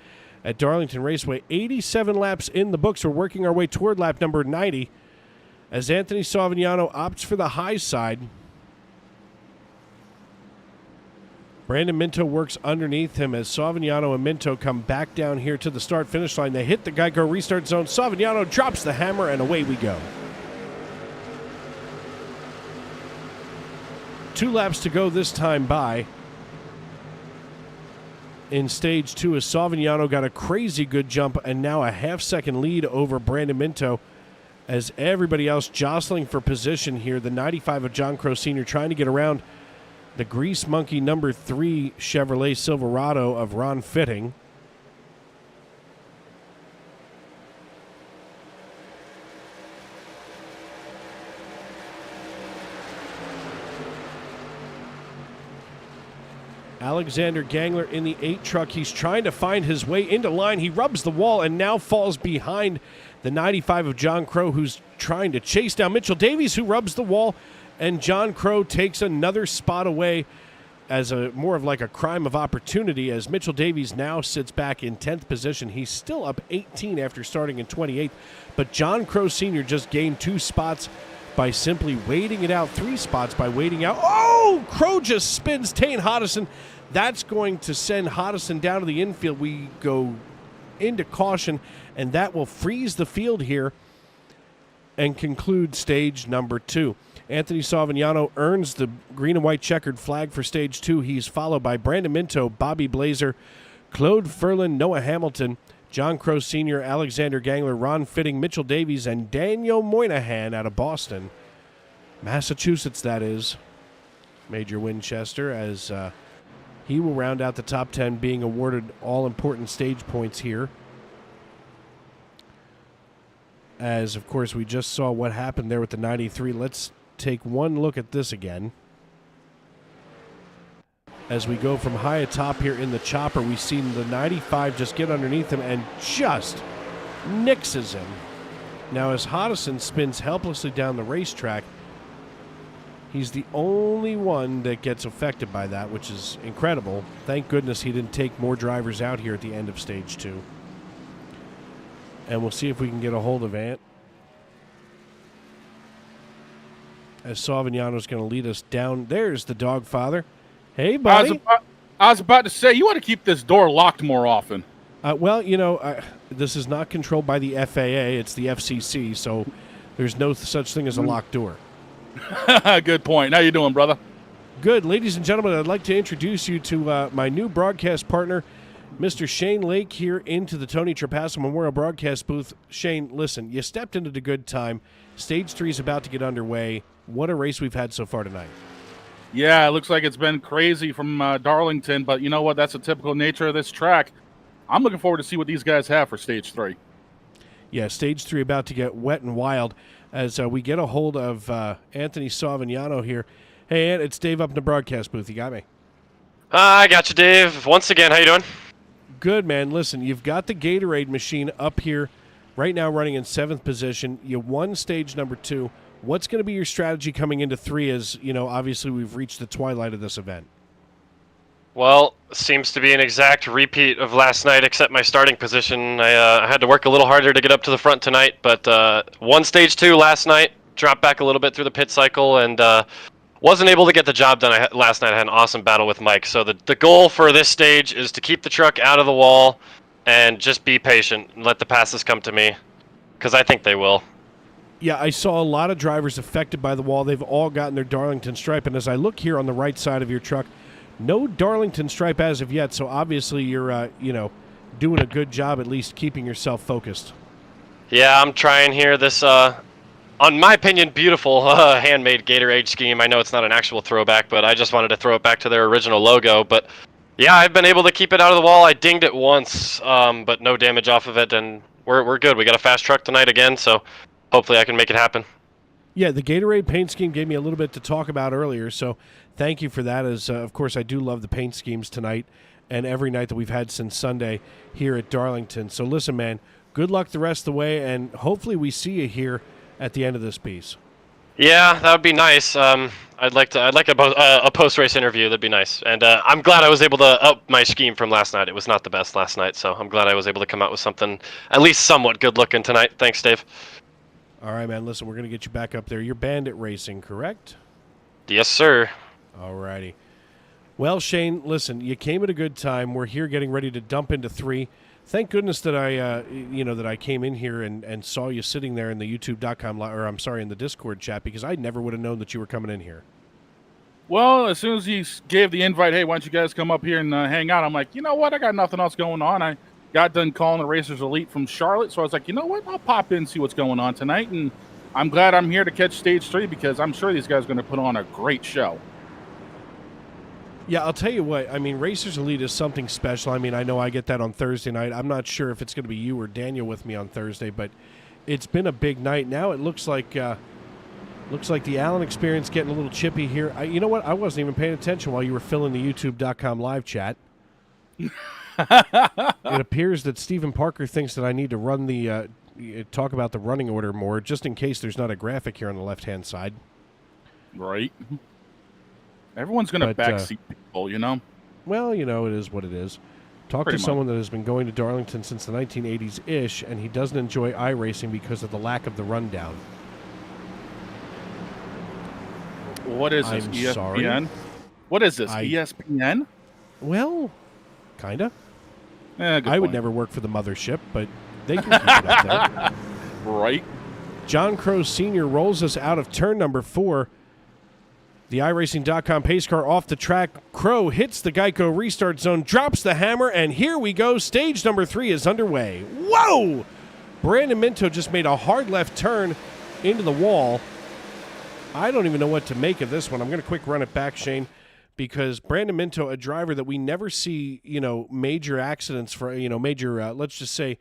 Speaker 2: at Darlington Raceway. 87 laps in the books. We're working our way toward lap number 90 as Anthony Savignano opts for the high side. Brandon Minto works underneath him as Savignano and Minto come back down here to the start-finish line. They hit the Geico restart zone. Savignano drops the hammer, and away we go. 2 laps to go this time by. In stage 2, as Savignano got a crazy good jump and now a half-second lead over Brandon Minto as everybody else jostling for position here. The 95 of John Crow Sr. trying to get around the Grease Monkey number 3 Chevrolet Silverado of Ron Fitting. Alexander Gangler in the 8 truck. He's trying to find his way into line. He rubs the wall and now falls behind the 95 of John Crow, who's trying to chase down Mitchell Davies, who rubs the wall, and John Crow takes another spot away as more of like a crime of opportunity, as Mitchell Davies now sits back in 10th position. He's still up 18 after starting in 28th, but John Crow Sr. just gained 2 spots by simply waiting it out, 3 spots by waiting out. Oh, Crow just spins Tane Hodison. That's going to send Hodison down to the infield. We go into caution, and that will freeze the field here and conclude stage number 2. Anthony Savignano earns the green and white checkered flag for stage 2. He's followed by Brandon Minto, Bobby Blazer, Claude Ferlin, Noah Hamilton, John Crow Sr., Alexander Gangler, Ron Fitting, Mitchell Davies, and Daniel Moynihan out of Boston, Massachusetts, that is. Major Winchester, as he will round out the top 10, being awarded all-important stage points here. As, of course, we just saw what happened there with the 93. Let's take one look at this again. As we go from high atop here in the chopper, we've seen the 95 just get underneath him and just nixes him. Now, as Hodison spins helplessly down the racetrack, he's the only one that gets affected by that, which is incredible. Thank goodness he didn't take more drivers out here at the end of stage 2. And we'll see if we can get a hold of Ant, as Savignano's going to lead us down. There's the Dogfather. Hey, buddy.
Speaker 14: I was about to say, you want to keep this door locked more often.
Speaker 2: Well, this is not controlled by the FAA. It's the FCC, so there's no such thing as a locked door.
Speaker 14: Good point. How you doing, brother?
Speaker 2: Good. Ladies and gentlemen, I'd like to introduce you to my new broadcast partner, Mr. Shane Lake, here into the Tony Trapasso Memorial Broadcast booth. Shane, listen, you stepped into the good time. Stage 3 is about to get underway. What a race we've had so far tonight.
Speaker 14: Yeah, it looks like it's been crazy from Darlington, but you know what? That's the typical nature of this track. I'm looking forward to see what these guys have for Stage 3.
Speaker 2: Yeah, Stage 3 about to get wet and wild as we get a hold of Anthony Savignano here. Hey, Ant, it's Dave up in the broadcast booth. You got me?
Speaker 15: I got you, Dave. Once again, how you doing?
Speaker 2: Good, man. Listen, you've got the Gatorade machine up here right now running in 7th position. You won stage number 2. What's going to be your strategy coming into 3 as, you know, obviously we've reached the twilight of this event?
Speaker 15: Well, seems to be an exact repeat of last night, except my starting position. I had to work a little harder to get up to the front tonight, but won stage 2 last night, dropped back a little bit through the pit cycle, and wasn't able to get the job done last night. I had an awesome battle with Mike. So the goal for this stage is to keep the truck out of the wall and just be patient and let the passes come to me, because I think they will.
Speaker 2: Yeah, I saw a lot of drivers affected by the wall. They've all gotten their Darlington stripe, and as I look here on the right side of your truck, no Darlington stripe as of yet, so obviously you're, doing a good job at least keeping yourself focused.
Speaker 15: Yeah, I'm trying here. This, on my opinion, beautiful handmade Gatorade scheme. I know it's not an actual throwback, but I just wanted to throw it back to their original logo. But yeah, I've been able to keep it out of the wall. I dinged it once, but no damage off of it, and we're good. We got a fast truck tonight again, so hopefully I can make it happen.
Speaker 2: Yeah, the Gatorade paint scheme gave me a little bit to talk about earlier, so thank you for that. As of course, I do love the paint schemes tonight and every night that we've had since Sunday here at Darlington. So listen, man, good luck the rest of the way, and hopefully we see you here at the end of this piece.
Speaker 15: Yeah, that would be nice. I'd like a post-race interview. That'd be nice. And I'm glad I was able to up my scheme from last night. It was not the best last night, so I'm glad I was able to come out with something at least somewhat good-looking tonight. Thanks, Dave.
Speaker 2: All right, man. Listen, we're going to get you back up there. You're Bandit Racing, correct?
Speaker 15: Yes, sir.
Speaker 2: All righty. Well, Shane, listen, you came at a good time. We're here getting ready to dump into 3. Thank goodness that I came in here and saw you sitting there in the YouTube.com, or I'm sorry, in the Discord chat, because I never would have known that you were coming in here.
Speaker 14: Well, as soon as he gave the invite, hey, why don't you guys come up here and hang out? I'm like, you know what? I got nothing else going on. I got done calling the Racers Elite from Charlotte, so I was like, you know what? I'll pop in and see what's going on tonight, and I'm glad I'm here to catch Stage 3 because I'm sure these guys are going to put on a great show.
Speaker 2: Yeah, I'll tell you what. I mean, Racers Elite is something special. I mean, I know I get that on Thursday night. I'm not sure if it's going to be you or Daniel with me on Thursday, but it's been a big night. Now it looks like the Allen experience getting a little chippy here. You know what? I wasn't even paying attention while you were filling the YouTube.com live chat. It appears that Stephen Parker thinks that I need to run the talk about the running order more, just in case there's not a graphic here on the left-hand side.
Speaker 14: Right. Everyone's going to backseat people, you know?
Speaker 2: Well, you know, it is what it is. Talk
Speaker 14: Pretty
Speaker 2: to someone that has been going to Darlington since the 1980s-ish, and he doesn't enjoy iRacing because of the lack of the rundown.
Speaker 14: What is this, ESPN?
Speaker 2: Sorry.
Speaker 14: What is this, ESPN?
Speaker 2: Well, kind of.
Speaker 14: I
Speaker 2: would never work for the mothership, but they can keep it up there.
Speaker 14: Right.
Speaker 2: John Crow Sr. rolls us out of turn number 4. The iRacing.com pace car off the track. Crow hits the Geico restart zone, drops the hammer, and here we go. Stage number 3 is underway. Whoa! Brandon Minto just made a hard left turn into the wall. I don't even know what to make of this one. I'm going to quick run it back, Shane, because Brandon Minto, a driver that we never see, major accidents for, major, let's just say,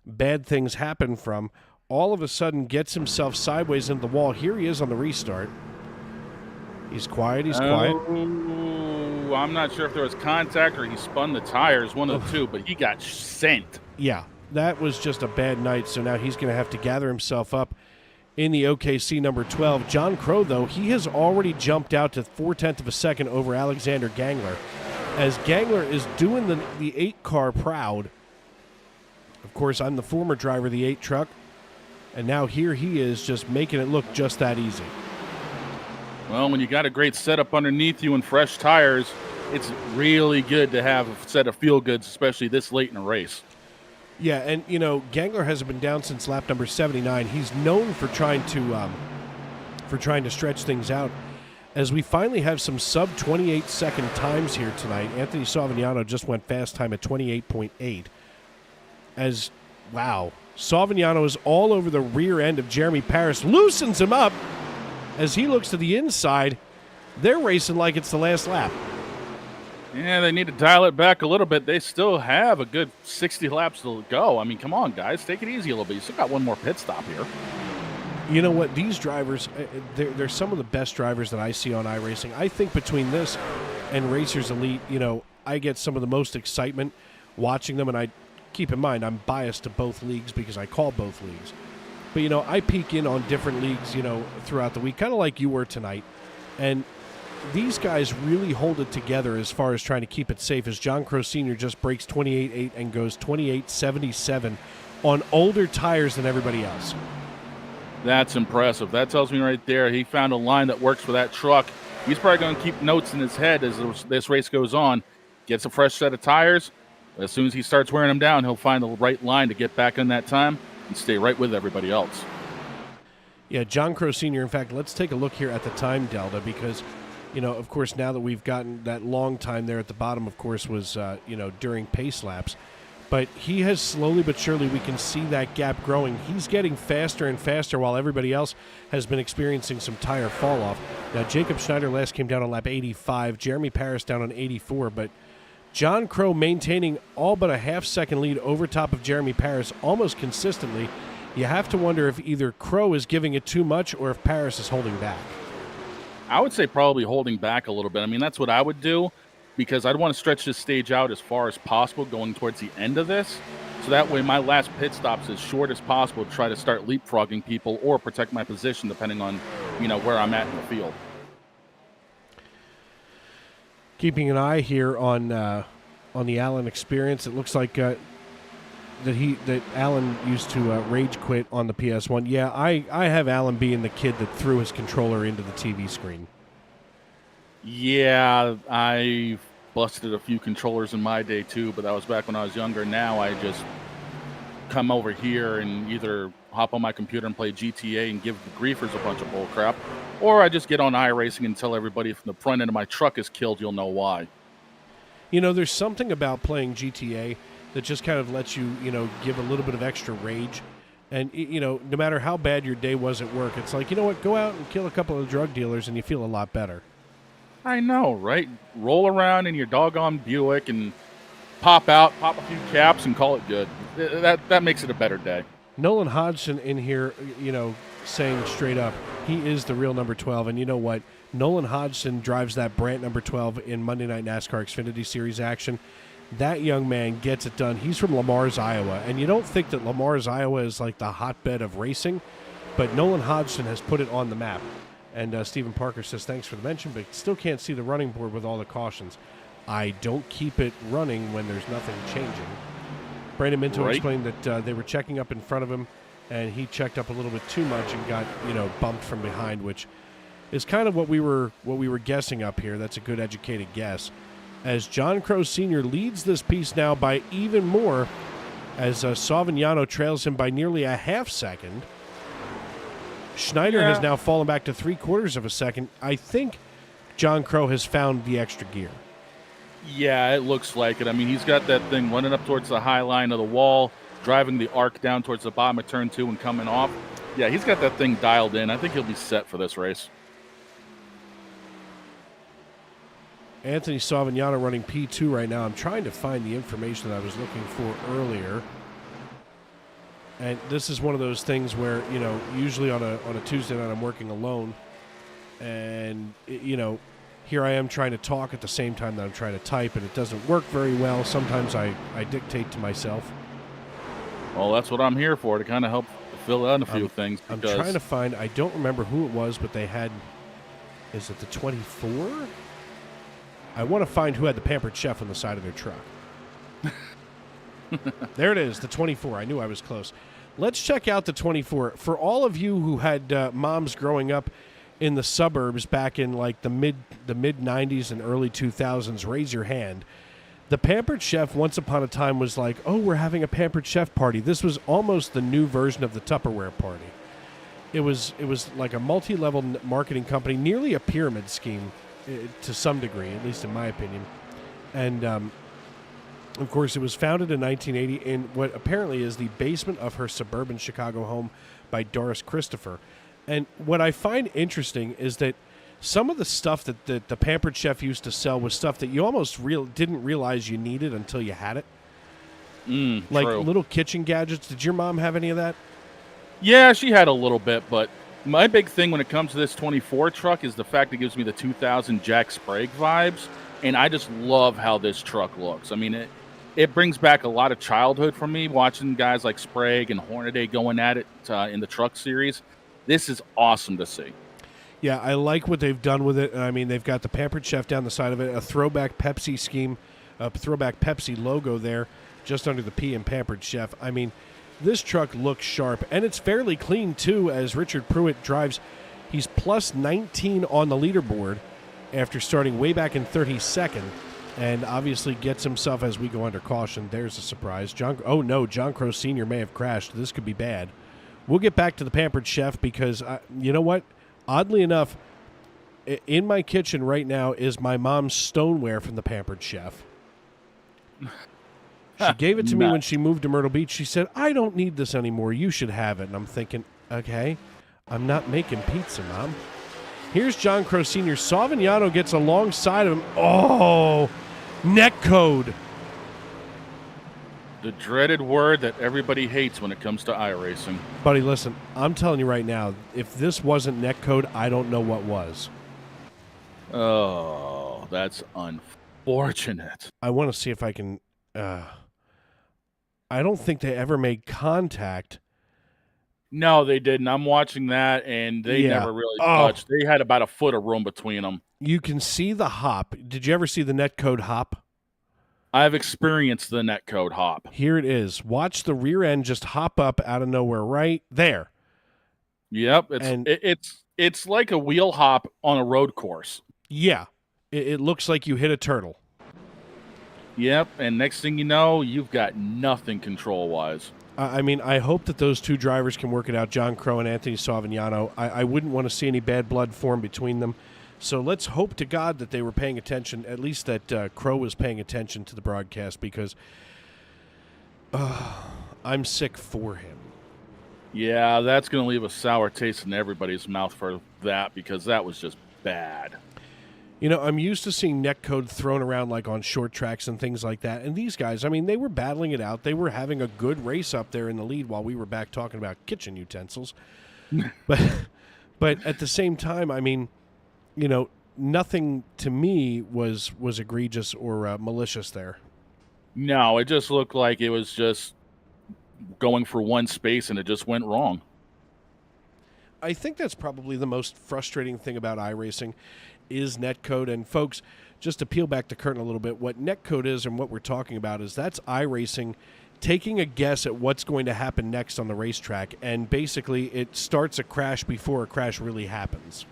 Speaker 2: bad things happen from, all of a sudden gets himself sideways into the wall. Here he is on the restart. He's quiet.
Speaker 14: I'm not sure if there was contact or he spun the tires, one of the two, but he got sent.
Speaker 2: Yeah, that was just a bad night, so now he's going to have to gather himself up in the OKC number 12. John Crow, though, he has already jumped out to 0.4 of a second over Alexander Gangler, as Gangler is doing the 8 car proud. Of course, I'm the former driver of the 8 truck, and now here he is just making it look just that easy.
Speaker 14: Well, when you got a great setup underneath you and fresh tires, it's really good to have a set of feel goods, especially this late in a race.
Speaker 2: Yeah, and, you know, Gangler hasn't been down since lap number 79. He's known for trying to stretch things out. As we finally have some sub-28-second times here tonight, Anthony Savignano just went fast time at 28.8. Wow, Savignano is all over the rear end of Jeremy Paris, loosens him up as he looks to the inside. They're racing like it's the last lap.
Speaker 14: Yeah, they need to dial it back a little bit. They still have a good 60 laps to go. I mean, come on, guys. Take it easy a little bit. You still got one more pit stop here.
Speaker 2: You know what? These drivers, they're some of the best drivers that I see on iRacing. I think between this and Racers Elite, you know, I get some of the most excitement watching them. And I keep in mind, I'm biased to both leagues because I call both leagues. But, you know, I peek in on different leagues, you know, throughout the week, kind of like you were tonight. And these guys really hold it together as far as trying to keep it safe, as John Crow Sr. just breaks 28.8 and goes 28.77 on older tires than everybody else.
Speaker 14: That's impressive. That tells me right there he found a line that works for that truck. He's probably going to keep notes in his head as this race goes on. Gets a fresh set of tires. As soon as he starts wearing them down, he'll find the right line to get back on that time and stay right with everybody else.
Speaker 2: Yeah, John Crow Sr., in fact, let's take a look here at the time delta because, you know, of course, now that we've gotten that long time there at the bottom, of course, was, you know, during pace laps. But he has slowly but surely, we can see that gap growing. He's getting faster and faster while everybody else has been experiencing some tire fall off. Now, Jacob Schneider last came down on lap 85, Jeremy Paris down on 84, but John Crow maintaining all but a half-second lead over top of Jeremy Paris almost consistently. You have to wonder if either Crow is giving it too much or if Paris is holding back.
Speaker 14: I would say probably holding back a little bit. I mean, that's what I would do because I'd want to stretch this stage out as far as possible going towards the end of this. So that way my last pit stop's as short as possible to try to start leapfrogging people or protect my position depending on, you know, where I'm at in the field.
Speaker 2: Keeping an eye here on the Allen experience, it looks like that Allen used to rage quit on the PS1. Yeah, I have Allen being the kid that threw his controller into the TV screen.
Speaker 14: Yeah, I busted a few controllers in my day too, but that was back when I was younger. Now I just come over here and either hop on my computer and play GTA and give the griefers a bunch of bull crap, or I just get on iRacing and tell everybody if the front end of my truck is killed, you'll know why.
Speaker 2: You know, there's something about playing GTA that just kind of lets you, you know, give a little bit of extra rage. And, you know, no matter how bad your day was at work, it's like, you know what, go out and kill a couple of drug dealers and you feel a lot better.
Speaker 14: I know, right? Roll around in your doggone Buick and pop out, pop a few caps, and call it good. That makes it a better day.
Speaker 2: Nolan Hodgson in here, you know, saying straight up, he is the real number 12. And you know what? Nolan Hodgson drives that Brandt number 12 in Monday Night NASCAR Xfinity Series action. That young man gets it done. He's from Lamar's, Iowa. And you don't think that Lamar's, Iowa is like the hotbed of racing, but Nolan Hodgson has put it on the map. And Stephen Parker says, thanks for the mention, but still can't see the running board with all the cautions. I don't keep it running when there's nothing changing. Brandon Minto explained that they were checking up in front of him, and he checked up a little bit too much and got, you know, bumped from behind, which is kind of what we were guessing up here. That's a good educated guess. As John Crow Sr. leads this piece now by even more, as Savignano trails him by nearly a half second. Schneider has now fallen back to 3/4 of a second. I think John Crow has found the extra gear.
Speaker 14: Yeah, it looks like it. I mean, he's got that thing running up towards the high line of the wall, driving the arc down towards the bottom of turn 2 and coming off. Yeah, he's got that thing dialed in. I think he'll be set for this race.
Speaker 2: Anthony Savignano running P2 right now. I'm trying to find the information that I was looking for earlier. And this is one of those things where, you know, usually on a Tuesday night I'm working alone. And, you know, here I am trying to talk at the same time that I'm trying to type, and it doesn't work very well. Sometimes I dictate to myself.
Speaker 14: Well, that's what I'm here for, to kind of help fill out a few things.
Speaker 2: I'm trying to find, I don't remember who it was, but they had, is it the 24? I want to find who had the Pampered Chef on the side of their truck. There it is, the 24. I knew I was close. Let's check out the 24. For all of you who had moms growing up in the suburbs back in like the mid 90s and early 2000s, raise your hand. The Pampered Chef once upon a time was like, oh, we're having a Pampered Chef party. This was almost the new version of the Tupperware party. It was like a multi-level marketing company, nearly a pyramid scheme to some degree, at least in my opinion. And, of course, it was founded in 1980 in what apparently is the basement of her suburban Chicago home by Doris Christopher. And what I find interesting is that some of the stuff that the Pampered Chef used to sell was stuff that you almost didn't realize you needed until you had it. Like
Speaker 14: True.
Speaker 2: little kitchen gadgets. Did your mom have any of that?
Speaker 14: Yeah, she had a little bit, but my big thing when it comes to this 24 truck is the fact it gives me the 2000 Jack Sprague vibes, and I just love how this truck looks. I mean, it brings back a lot of childhood for me, watching guys like Sprague and Hornaday going at it in the truck series. This is awesome to see.
Speaker 2: Yeah, I like what they've done with it. I mean, they've got the Pampered Chef down the side of it, a throwback Pepsi scheme, a throwback Pepsi logo there, just under the P in Pampered Chef. I mean, this truck looks sharp, and it's fairly clean, too, as Richard Pruitt drives. He's plus 19 on the leaderboard after starting way back in 32nd, and obviously gets himself, as we go under caution, there's a surprise. John Crow Sr. may have crashed. This could be bad. We'll get back to the Pampered Chef because, you know what? Oddly enough, in my kitchen right now is my mom's stoneware from the Pampered Chef. She gave it to me when she moved to Myrtle Beach. She said, I don't need this anymore. You should have it. And I'm thinking, okay, I'm not making pizza, Mom. Here's John Crow Sr. Savignano gets alongside of him. Oh, neck code.
Speaker 14: The dreaded word that everybody hates when it comes to iRacing.
Speaker 2: Buddy, listen, I'm telling you right now, if this wasn't netcode, I don't know what was.
Speaker 14: Oh, that's unfortunate.
Speaker 2: I want to see if I can... I don't think they ever made contact.
Speaker 14: No, they didn't. I'm watching that, and they never really touched. They had about a foot of room between them.
Speaker 2: You can see the hop. Did you ever see the netcode hop?
Speaker 14: I've experienced the netcode hop.
Speaker 2: Here it is. Watch the rear end just hop up out of nowhere right there.
Speaker 14: Yep, it's like a wheel hop on a road course.
Speaker 2: Yeah, it looks like you hit a turtle.
Speaker 14: Yep, and next thing you know, you've got nothing control-wise.
Speaker 2: I mean, I hope that those two drivers can work it out, John Crow and Anthony Savignano. I wouldn't want to see any bad blood form between them. So let's hope to God that they were paying attention, at least that Crow was paying attention to the broadcast, because I'm sick for him.
Speaker 14: Yeah, that's going to leave a sour taste in everybody's mouth for that, because that was just bad.
Speaker 2: You know, I'm used to seeing netcode thrown around like on short tracks and things like that. And these guys, I mean, they were battling it out. They were having a good race up there in the lead while we were back talking about kitchen utensils. But at the same time, I mean, you know, nothing to me was egregious or malicious there.
Speaker 14: No, it just looked like it was just going for one space and it just went wrong.
Speaker 2: I think that's probably the most frustrating thing about iRacing is netcode. And folks, just to peel back the curtain a little bit, what netcode is and what we're talking about is that's iRacing taking a guess at what's going to happen next on the racetrack, and basically it starts a crash before a crash really happens.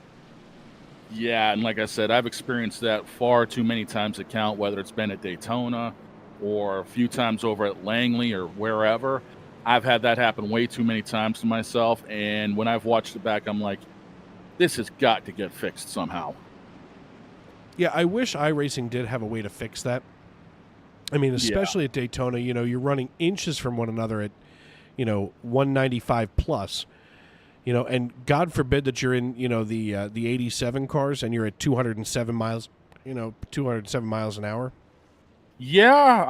Speaker 14: Yeah, and like I said, I've experienced that far too many times to count, whether it's been at Daytona or a few times over at Langley or wherever. I've had that happen way too many times to myself, and when I've watched it back, I'm like, this has got to get fixed somehow.
Speaker 2: Yeah, I wish iRacing did have a way to fix that. I mean, especially at Daytona, you know, you're running inches from one another at, you know, 195 plus. You know, and God forbid that you're in, you know, the 87 cars and you're at 207 miles, you know, 207 miles an hour.
Speaker 14: Yeah,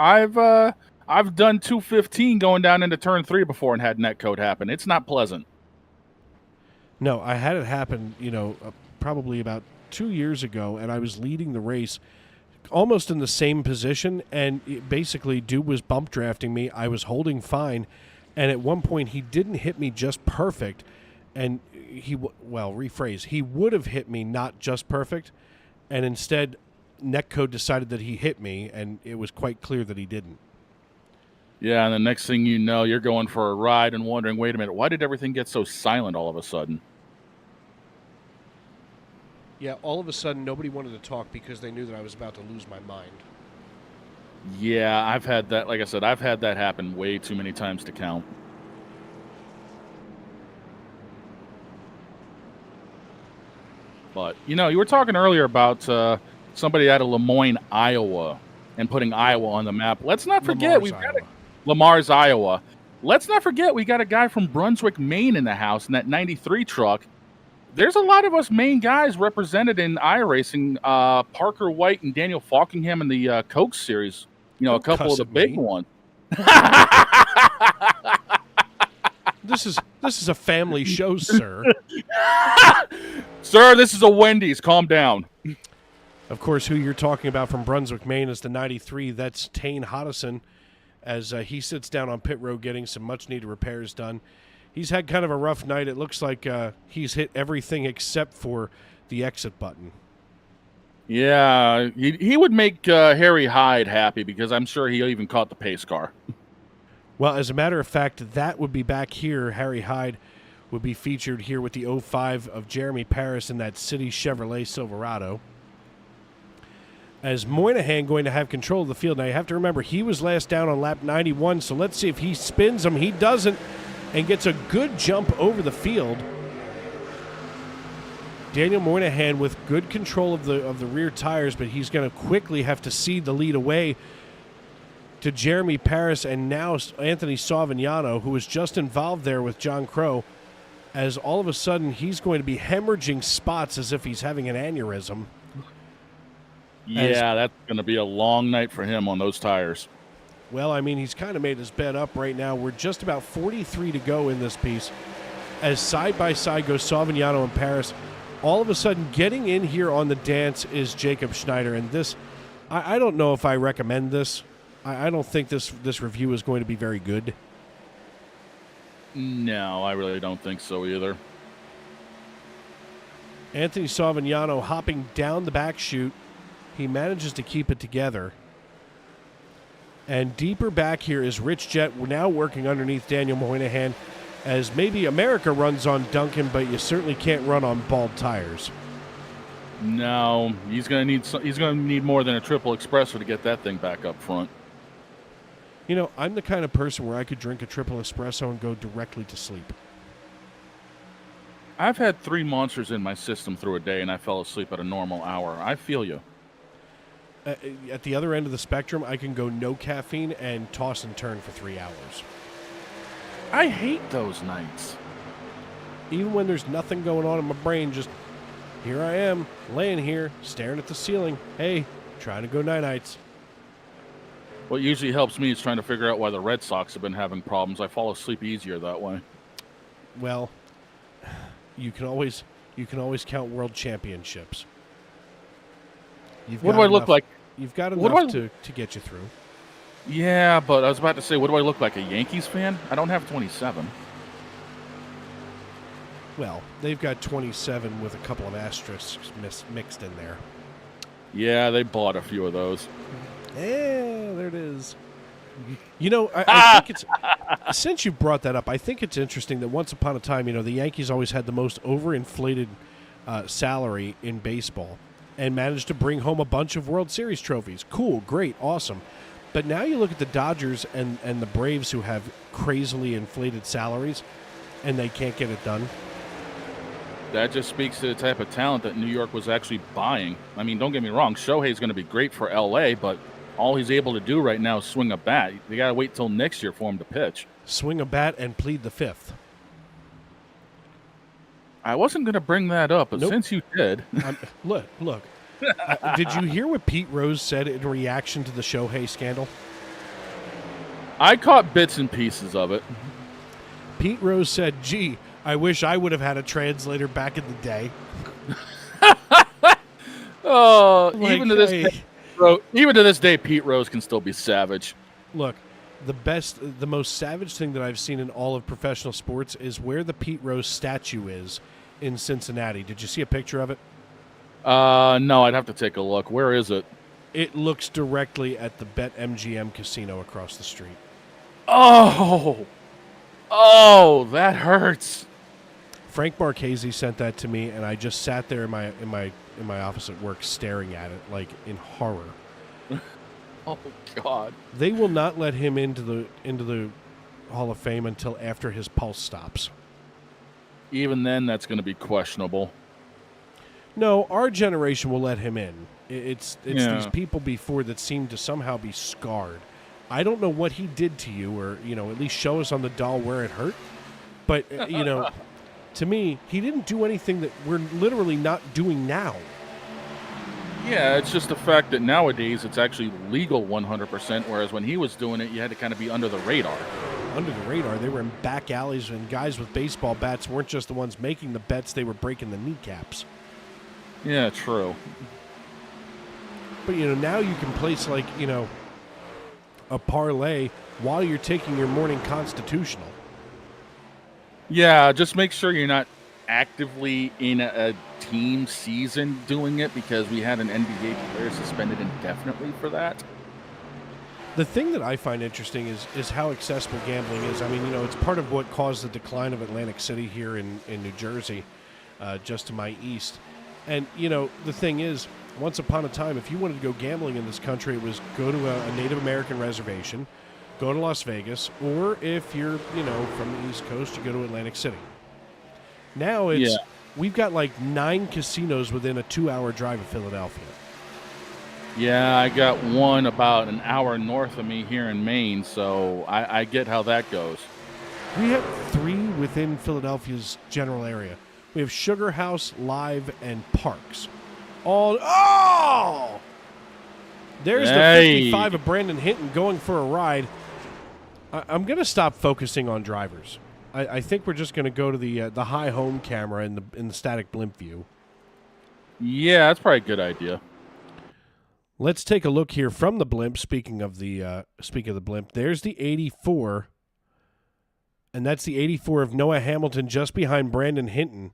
Speaker 14: I've done 215 going down into turn 3 before and had netcode happen. It's not pleasant.
Speaker 2: No, I had it happen, you know, probably about 2 years ago, and I was leading the race almost in the same position, and basically dude was bump drafting me. I was holding fine, and at one point he didn't hit me just perfect, and he would have hit me not just perfect, and instead netcode decided that he hit me, and it was quite clear that he didn't.
Speaker 14: Yeah, and the next thing you know, you're going for a ride and wondering, wait a minute, why did everything get so silent all of a sudden?
Speaker 2: Yeah, all of a sudden nobody wanted to talk because they knew that I was about to lose my mind.
Speaker 14: Yeah, I've had that. Like I said, I've had that happen way too many times to count. But, you know, you were talking earlier about somebody out of Lemoyne, Iowa, and putting Iowa on the map. Let's not forget Lamar's, Iowa. Let's not forget we got a guy from Brunswick, Maine in the house in that 93 truck. There's a lot of us Maine guys represented in iRacing. Parker White and Daniel Falkingham in the Coke series. You know, a couple of the big ones.
Speaker 2: This is a family show, sir.
Speaker 14: Sir, this is a Wendy's. Calm down.
Speaker 2: Of course, who you're talking about from Brunswick, Maine is the 93. That's Tane Hodison, as he sits down on pit road getting some much-needed repairs done. He's had kind of a rough night. It looks like he's hit everything except for the exit button.
Speaker 14: Yeah, he would make Harry Hyde happy because I'm sure he even caught the pace car.
Speaker 2: Well, as a matter of fact, that would be back here. Harry Hyde would be featured here with the 05 of Jeremy Paris in that City Chevrolet Silverado. As Moynihan going to have control of the field. Now, you have to remember, he was last down on lap 91, so let's see if he spins him. He doesn't, and gets a good jump over the field. Daniel Moynihan with good control of the rear tires, but he's going to quickly have to cede the lead away to Jeremy Paris and now Anthony Savignano, who was just involved there with John Crow, as all of a sudden he's going to be hemorrhaging spots as if he's having an aneurysm.
Speaker 14: Yeah, that's going to be a long night for him on those tires.
Speaker 2: Well, I mean, he's kind of made his bed up right now. We're just about 43 to go in this piece. As side-by-side goes Savignano and Paris, all of a sudden getting in here on the dance is Jacob Schneider. And this, I don't know if I recommend this. I don't think this review is going to be very good.
Speaker 14: No, I really don't think so either.
Speaker 2: Anthony Savignano hopping down the back chute. He manages to keep it together. And deeper back here is Rich Jett. We're now working underneath Daniel Moynihan, as maybe America runs on Duncan, but you certainly can't run on bald tires.
Speaker 14: No, he's going to need more than a triple espresso to get that thing back up front.
Speaker 2: You know, I'm the kind of person where I could drink a triple espresso and go directly to sleep.
Speaker 14: I've had 3 monsters in my system through a day, and I fell asleep at a normal hour. I feel you.
Speaker 2: At the other end of the spectrum, I can go no caffeine and toss and turn for 3 hours.
Speaker 14: I hate those nights.
Speaker 2: Even when there's nothing going on in my brain, just here I am, laying here, staring at the ceiling. Hey, trying to go night-nights.
Speaker 14: What usually helps me is trying to figure out why the Red Sox have been having problems. I fall asleep easier that way.
Speaker 2: Well, you can always count world championships.
Speaker 14: What do I look like?
Speaker 2: You've got enough to get you through.
Speaker 14: Yeah, but I was about to say, what do I look like, a Yankees fan? I don't have 27.
Speaker 2: Well, they've got 27 with a couple of asterisks mixed in there.
Speaker 14: Yeah, they bought a few of those.
Speaker 2: Yeah, there it is. You know, I think it's, since you brought that up, I think it's interesting that once upon a time, you know, the Yankees always had the most overinflated salary in baseball and managed to bring home a bunch of World Series trophies. Cool, great, awesome. But now you look at the Dodgers and the Braves, who have crazily inflated salaries, and they can't get it done.
Speaker 14: That just speaks to the type of talent that New York was actually buying. I mean, don't get me wrong, Shohei's going to be great for L.A., but all he's able to do right now is swing a bat. They got to wait till next year for him to pitch.
Speaker 2: Swing a bat and plead the fifth.
Speaker 14: I wasn't going to bring that up, but since you did.
Speaker 2: Look. Did you hear what Pete Rose said in reaction to the Shohei scandal?
Speaker 14: I caught bits and pieces of it.
Speaker 2: Pete Rose said, gee, I wish I would have had a translator back in the day.
Speaker 14: Oh, even to this day, Pete Rose can still be savage.
Speaker 2: Look, the most savage thing that I've seen in all of professional sports is where the Pete Rose statue is in Cincinnati. Did you see a picture of it?
Speaker 14: No, I'd have to take a look. Where is it?
Speaker 2: It looks directly at the BetMGM casino across the street.
Speaker 14: Oh, that hurts.
Speaker 2: Frank Marchese sent that to me, and I just sat there in my office at work staring at it like in horror.
Speaker 14: Oh God!
Speaker 2: They will not let him into the Hall of Fame until after his pulse stops.
Speaker 14: Even then, that's going to be questionable.
Speaker 2: No, our generation will let him in. It's
Speaker 14: Yeah.
Speaker 2: these people before that seem to somehow be scarred. I don't know what he did to you, or at least show us on the doll where it hurt. But to me, he didn't do anything that we're literally not doing now.
Speaker 14: Yeah, it's just the fact that nowadays it's actually legal 100%, whereas when he was doing it, you had to kind of be under the radar.
Speaker 2: Under the radar, they were in back alleys, and guys with baseball bats weren't just the ones making the bets; they were breaking the kneecaps.
Speaker 14: Yeah, true.
Speaker 2: But now you can place like a parlay while you're taking your morning constitutional.
Speaker 14: Yeah, just make sure you're not actively in a team season doing it, because we had an NBA player suspended indefinitely for that.
Speaker 2: The thing that I find interesting is how accessible gambling is. I mean, it's part of what caused the decline of Atlantic City here in New Jersey, just to my east. And, the thing is, once upon a time, if you wanted to go gambling in this country, it was go to a Native American reservation, go to Las Vegas, or if you're, from the East Coast, you go to Atlantic City. Now we've got like 9 casinos within a 2-hour drive of Philadelphia.
Speaker 14: Yeah, I got one about an hour north of me here in Maine, so I get how that goes.
Speaker 2: We have 3 within Philadelphia's general area. We have Sugar House, Live, and Parks. There's the 55 of Brandon Hinton going for a ride. I'm going to stop focusing on drivers. I think we're just going to go to the high home camera in the static blimp view.
Speaker 14: Yeah, that's probably a good idea.
Speaker 2: Let's take a look here from the blimp. Speaking of the blimp, there's the 84, and that's the 84 of Noah Hamilton just behind Brandon Hinton.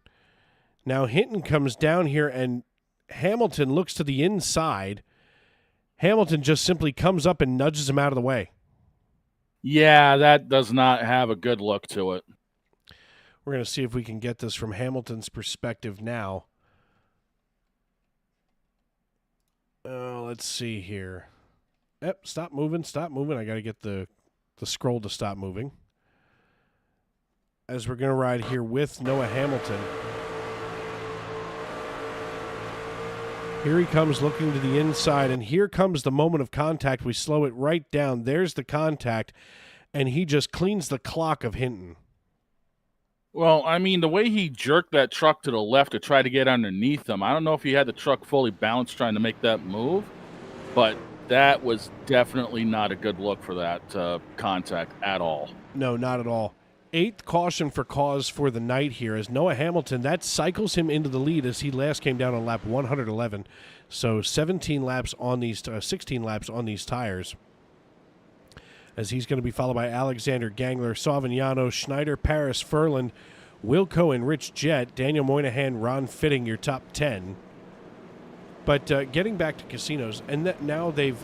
Speaker 2: Now Hinton comes down here, and Hamilton looks to the inside. Hamilton just simply comes up and nudges him out of the way.
Speaker 14: Yeah, that does not have a good look to it.
Speaker 2: We're going to see if we can get this from Hamilton's perspective now. Let's see here. Yep, stop moving. I got to get the scroll to stop moving. As we're going to ride here with Noah Hamilton. Here he comes looking to the inside, and here comes the moment of contact. We slow it right down. There's the contact, and he just cleans the clock of Hinton.
Speaker 14: Well, I mean, the way he jerked that truck to the left to try to get underneath him, I don't know if he had the truck fully balanced trying to make that move, but that was definitely not a good look for that contact at all.
Speaker 2: No, not at all. 8th caution for cause for the night here as Noah Hamilton, that cycles him into the lead as he last came down on lap 111. So 16 laps on these tires. As he's going to be followed by Alexander Gangler, Savignano, Schneider, Paris, Furland, Wilco, and Rich Jett, Daniel Moynihan, Ron Fitting, your top 10. But getting back to casinos, and now they've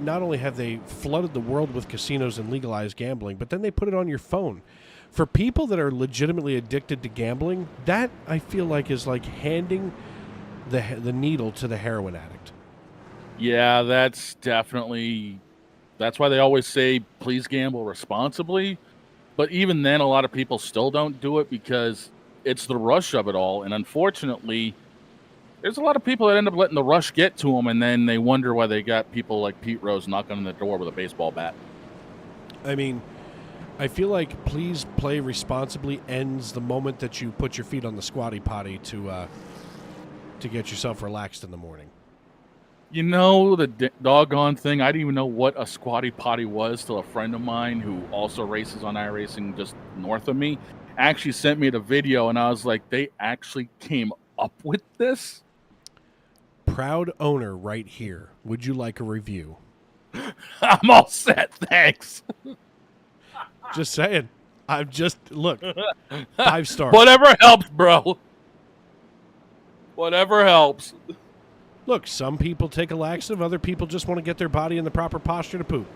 Speaker 2: not only have they flooded the world with casinos and legalized gambling, but then they put it on your phone. For people that are legitimately addicted to gambling, that I feel like is like handing the needle to the heroin addict.
Speaker 14: Yeah, that's why they always say please gamble responsibly. But even then, a lot of people still don't do it because it's the rush of it all. And unfortunately, there's a lot of people that end up letting the rush get to them, and then they wonder why they got people like Pete Rose knocking on the door with a baseball bat.
Speaker 2: I mean, I feel like please play responsibly ends the moment that you put your feet on the squatty potty to get yourself relaxed in the morning.
Speaker 14: You know, the doggone thing, I didn't even know what a squatty potty was till a friend of mine who also races on iRacing just north of me actually sent me the video, and I was like, they actually came up with this?
Speaker 2: Proud owner right here. Would you like a review?
Speaker 14: I'm all set, thanks.
Speaker 2: Just saying. Look, 5 stars.
Speaker 14: Whatever helps, bro. Whatever helps.
Speaker 2: Look, some people take a laxative. Other people just want to get their body in the proper posture to poop.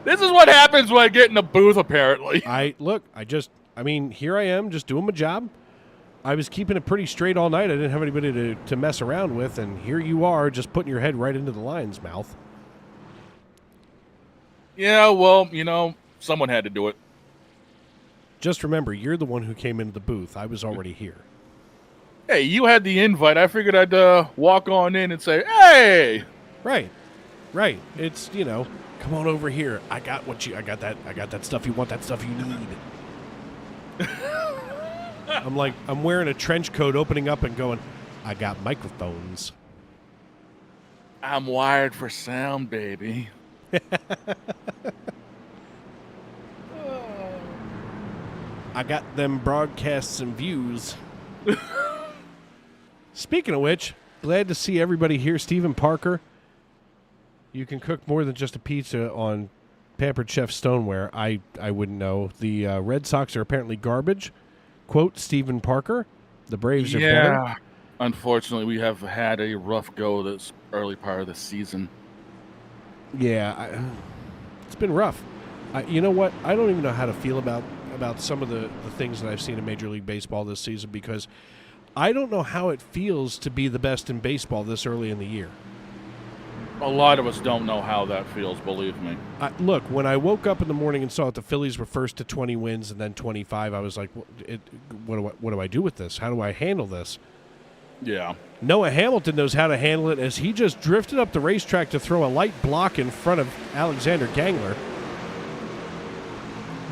Speaker 14: This is what happens when I get in a booth, apparently.
Speaker 2: Here I am, just doing my job. I was keeping it pretty straight all night. I didn't have anybody to mess around with, and here you are just putting your head right into the lion's mouth.
Speaker 14: Yeah, well, someone had to do it.
Speaker 2: Just remember, you're the one who came into the booth. I was already here.
Speaker 14: Hey, you had the invite. I figured I'd walk on in and say, hey!
Speaker 2: Right. It's, come on over here. I got that stuff you want, that stuff you need. I'm wearing a trench coat, opening up and going, I got microphones.
Speaker 14: I'm wired for sound, baby.
Speaker 2: I got them broadcasts and views. Speaking of which, glad to see everybody here. Stephen Parker, you can cook more than just a pizza on Pampered Chef stoneware. I wouldn't know. The Red Sox are apparently garbage. Quote Stephen Parker. The Braves are better.
Speaker 14: Unfortunately, we have had a rough go this early part of the season.
Speaker 2: Yeah, it's been rough. You know what? I don't even know how to feel about some of the things that I've seen in Major League Baseball this season, because I don't know how it feels to be the best in baseball this early in the year.
Speaker 14: A lot of us don't know how that feels, believe me.
Speaker 2: Look, when I woke up in the morning and saw that the Phillies were first to 20 wins and then 25, I was like, what do I do with this? How do I handle this?
Speaker 14: Yeah.
Speaker 2: Noah Hamilton knows how to handle it, as he just drifted up the racetrack to throw a light block in front of Alexander Gangler.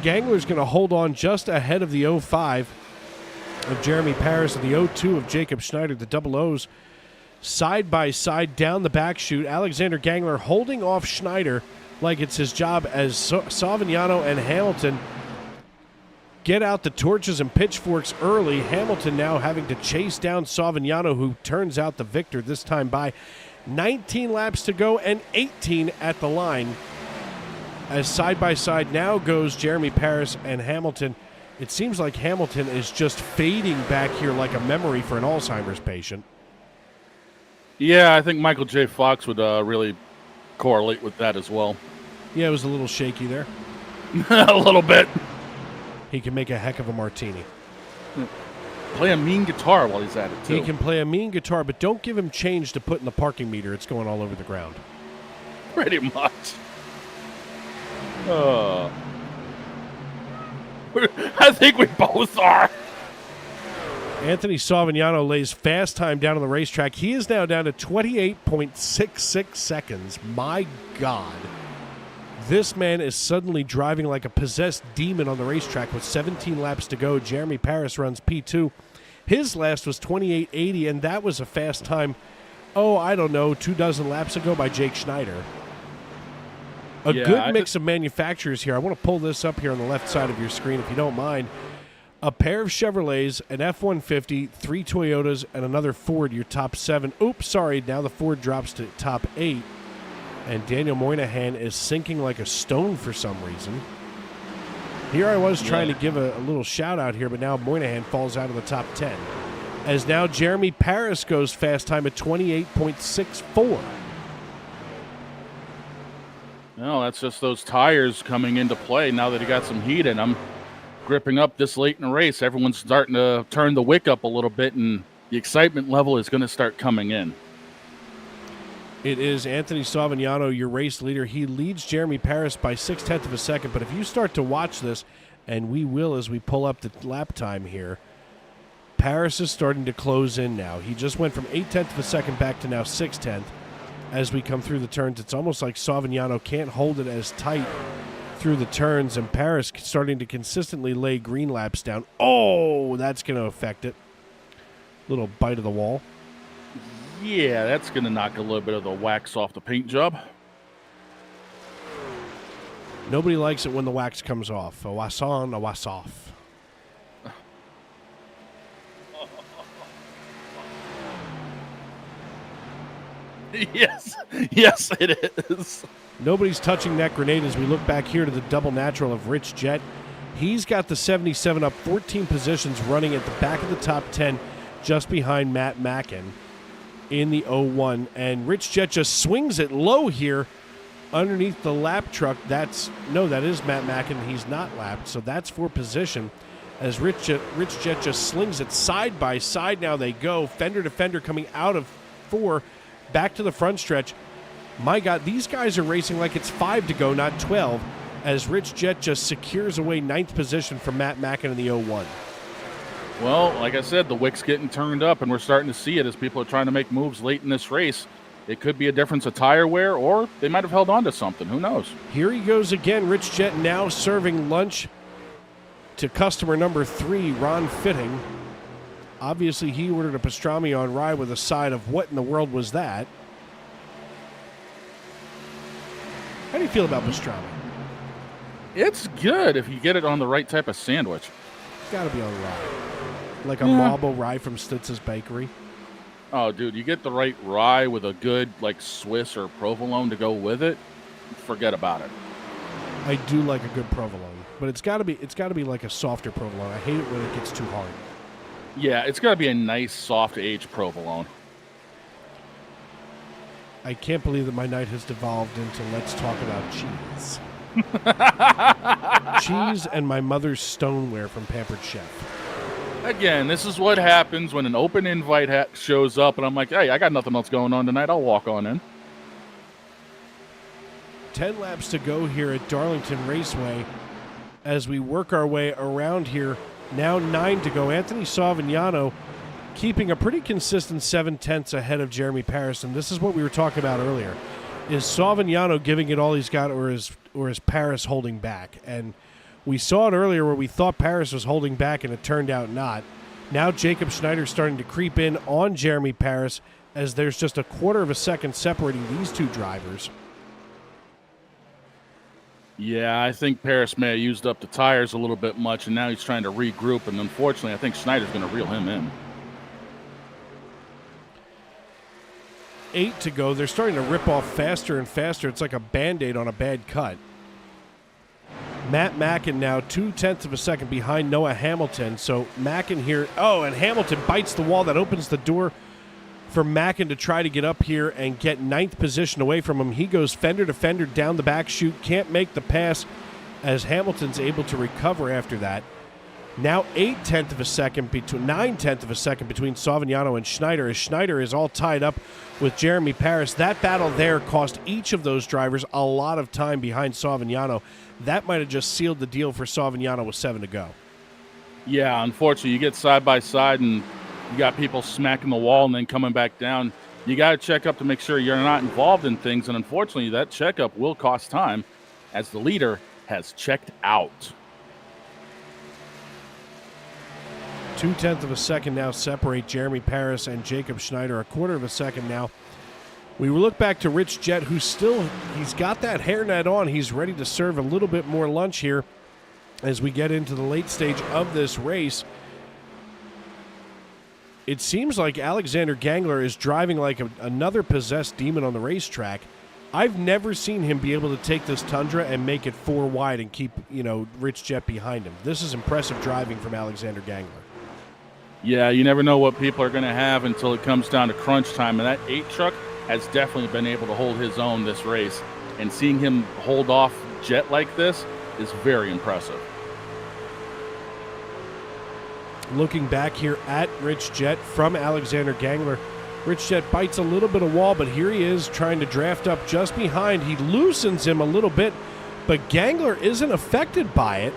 Speaker 2: Gangler's going to hold on just ahead of the 05 of Jeremy Paris and the 02 of Jacob Schneider, the double O's. Side by side down the back chute. Alexander Gangler holding off Schneider like it's his job, as Savignano and Hamilton get out the torches and pitchforks early. Hamilton now having to chase down Savignano, who turns out the victor this time by 19 laps to go and 18 at the line. As side by side now goes Jeremy Paris and Hamilton. It seems like Hamilton is just fading back here like a memory for an Alzheimer's patient.
Speaker 14: Yeah, I think Michael J. Fox would really correlate with that as well.
Speaker 2: Yeah, it was a little shaky there.
Speaker 14: A little bit.
Speaker 2: He can make a heck of a martini.
Speaker 14: Play a mean guitar while he's at it, too.
Speaker 2: He can play a mean guitar, but don't give him change to put in the parking meter. It's going all over the ground.
Speaker 14: Pretty much. I think we both are.
Speaker 2: Anthony Savignano lays fast time down on the racetrack. He is now down to 28.66 seconds. My God. This man is suddenly driving like a possessed demon on the racetrack with 17 laps to go. Jeremy Paris runs P2. His last was 28.80, and that was a fast time, 24 laps ago by Jake Schneider. A good mix of manufacturers here. I want to pull this up here on the left side of your screen, if you don't mind. A pair of Chevrolets, an F-150, 3 Toyotas, and another Ford, your top 7. Oops, sorry, now the Ford drops to top 8. And Daniel Moynihan is sinking like a stone for some reason. Here I was trying to give a little shout-out here, but now Moynihan falls out of the top 10. As now Jeremy Paris goes fast time at 28.64.
Speaker 14: No, that's just those tires coming into play now that he got some heat in them. Gripping up this late in the race, everyone's starting to turn the wick up a little bit, and the excitement level is going to start coming in.
Speaker 2: It is Anthony Savignano, your race leader. He leads Jeremy Paris by 0.6 of a second, but if you start to watch this, and we will as we pull up the lap time here, Paris is starting to close in now. He just went from 0.8 of a second back to now 0.6. As we come through the turns, it's almost like Savignano can't hold it as tight through the turns, and Paris starting to consistently lay green laps down. Oh, that's going to affect it. Little bite of the wall.
Speaker 14: Yeah, that's going to knock a little bit of the wax off the paint job.
Speaker 2: Nobody likes it when the wax comes off. A wax on, a wax off.
Speaker 14: Yes, it is.
Speaker 2: Nobody's touching that grenade as we look back here to the double natural of Rich Jett. He's got the 77 up 14 positions, running at the back of the top 10, just behind Matt Mackin in the 01. And Rich Jett just swings it low here underneath the lap truck. That is Matt Mackin. He's not lapped, so that's for position. as Rich Jet just slings it side by side. Now they go fender to fender coming out of 4 back to the front stretch. My God, these guys are racing like it's 5 to go, not 12, as Rich Jet just secures away 9th position from Matt Mackin in the 01.
Speaker 14: Well, like I said, the wick's getting turned up, and we're starting to see it as people are trying to make moves late in this race. It could be a difference of tire wear, or they might have held on to something. Who knows?
Speaker 2: Here he goes again. Rich Jet now serving lunch to customer number 3, Ron Fitting. Obviously, he ordered a pastrami on rye with a side of what in the world was that? How do you feel about pastrami?
Speaker 14: It's good if you get it on the right type of sandwich.
Speaker 2: It's got to be on rye. Like a marble rye from Stutz's Bakery.
Speaker 14: Oh, dude, you get the right rye with a good, like, Swiss or provolone to go with it, forget about it.
Speaker 2: I do like a good provolone, but it's got to be like a softer provolone. I hate it when it gets too hard.
Speaker 14: Yeah, it's got to be a nice, soft-aged provolone.
Speaker 2: I can't believe that my night has devolved into let's talk about cheese. Cheese and my mother's stoneware from Pampered Chef.
Speaker 14: Again, this is what happens when an open invite shows up, and I'm like, hey, I got nothing else going on tonight. I'll walk on in.
Speaker 2: 10 laps to go here at Darlington Raceway as we work our way around here. Now 9 to go. Anthony Savignano keeping a pretty consistent 7/10 ahead of Jeremy Paris, and this is what we were talking about earlier. Is Savignano giving it all he's got, or is Paris holding back? And we saw it earlier where we thought Paris was holding back, and it turned out not. Now Jacob Schneider's starting to creep in on Jeremy Paris as there's just a quarter of a second separating these two drivers.
Speaker 14: Yeah, I think Paris may have used up the tires a little bit much, and now he's trying to regroup, and unfortunately, I think Schneider's going to reel him in.
Speaker 2: 8 to go. They're starting to rip off faster and faster. It's like a Band-Aid on a bad cut. Matt Mackin now 0.2 of a second behind Noah Hamilton. So Mackin here. Oh, and Hamilton bites the wall. That opens the door for Mackin to try to get up here and get 9th position away from him. He goes fender to fender down the back chute. Can't make the pass as Hamilton's able to recover after that. Now 9/10 of a second between Savignano and Schneider, as Schneider is all tied up with Jeremy Paris. That battle there cost each of those drivers a lot of time behind Savignano. That might have just sealed the deal for Savignano with 7 to go.
Speaker 14: Yeah, unfortunately, you get side by side and you got people smacking the wall and then coming back down. You got to check up to make sure you're not involved in things, and unfortunately, that checkup will cost time as the leader has checked out.
Speaker 2: 0.2 of a second now separate Jeremy Paris and Jacob Schneider. A quarter of a second now. We look back to Rich Jet, who's he's got that hairnet on. He's ready to serve a little bit more lunch here as we get into the late stage of this race. It seems like Alexander Gangler is driving like another possessed demon on the racetrack. I've never seen him be able to take this Tundra and make it 4 wide and keep, Rich Jet behind him. This is impressive driving from Alexander Gangler.
Speaker 14: Yeah, you never know what people are going to have until it comes down to crunch time. And that 8 truck has definitely been able to hold his own this race. And seeing him hold off Jet like this is very impressive.
Speaker 2: Looking back here at Rich Jet from Alexander Gangler. Rich Jet bites a little bit of wall, but here he is trying to draft up just behind. He loosens him a little bit, but Gangler isn't affected by it.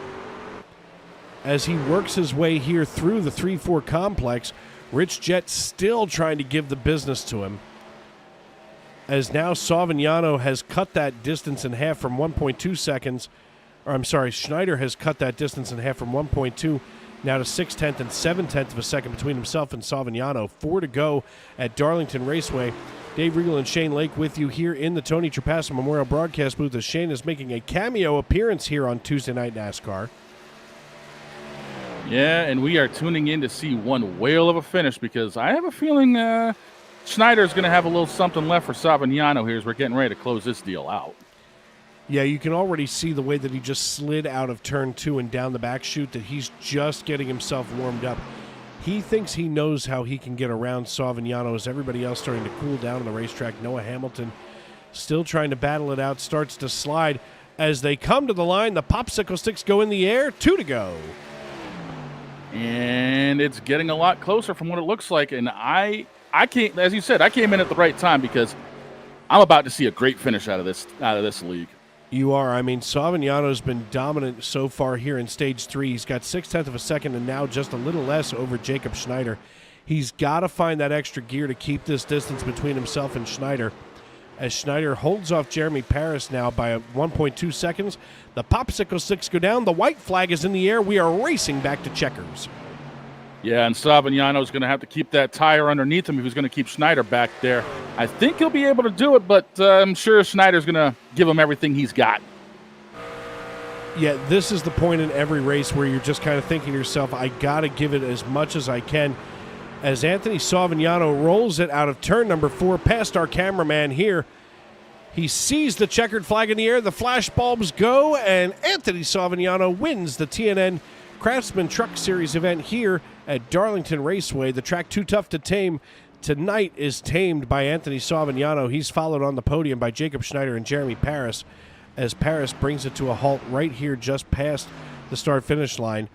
Speaker 2: As he works his way here through the 3-4 complex, Rich Jet still trying to give the business to him. As now Savignano has cut that distance in half from 1.2 seconds. Or I'm sorry, Schneider has cut that distance in half from 1.2 now to 6/10 and 7/10 of a second between himself and Savignano. 4 to go at Darlington Raceway. Dave Regal and Shane Lake with you here in the Tony Trapasso Memorial Broadcast booth as Shane is making a cameo appearance here on Tuesday Night NASCAR.
Speaker 14: Yeah, and we are tuning in to see one whale of a finish because I have a feeling Schneider's going to have a little something left for Savignano here as we're getting ready to close this deal out.
Speaker 2: Yeah, you can already see the way that he just slid out of turn 2 and down the back chute, that he's just getting himself warmed up. He thinks he knows how he can get around Savignano as everybody else starting to cool down on the racetrack. Noah Hamilton still trying to battle it out, starts to slide. As they come to the line, the popsicle sticks go in the air. 2 to go.
Speaker 14: And it's getting a lot closer from what it looks like. And I came, as you said, I came in at the right time because I'm about to see a great finish out of this league.
Speaker 2: You are. I mean, Savignano's been dominant so far here in Stage 3. He's got 0.6 of a second and now just a little less over Jacob Schneider. He's got to find that extra gear to keep this distance between himself and Schneider. As Schneider holds off Jeremy Paris now by 1.2 seconds. The popsicle sticks go down. The white flag is in the air. We are racing back to checkers.
Speaker 14: Yeah, and Savignano's going to have to keep that tire underneath him if he's going to keep Schneider back there. I think he'll be able to do it, but I'm sure Schneider's going to give him everything he's got.
Speaker 2: Yeah, this is the point in every race where you're just kind of thinking to yourself, I got to give it as much as I can. As Anthony Savignano rolls it out of turn number 4 past our cameraman here. He sees the checkered flag in the air, the flash bulbs go, and Anthony Savignano wins the TNN Craftsman Truck Series event here at Darlington Raceway. The track too tough to tame tonight is tamed by Anthony Savignano. He's followed on the podium by Jacob Schneider and Jeremy Paris as Paris brings it to a halt right here just past the start-finish line.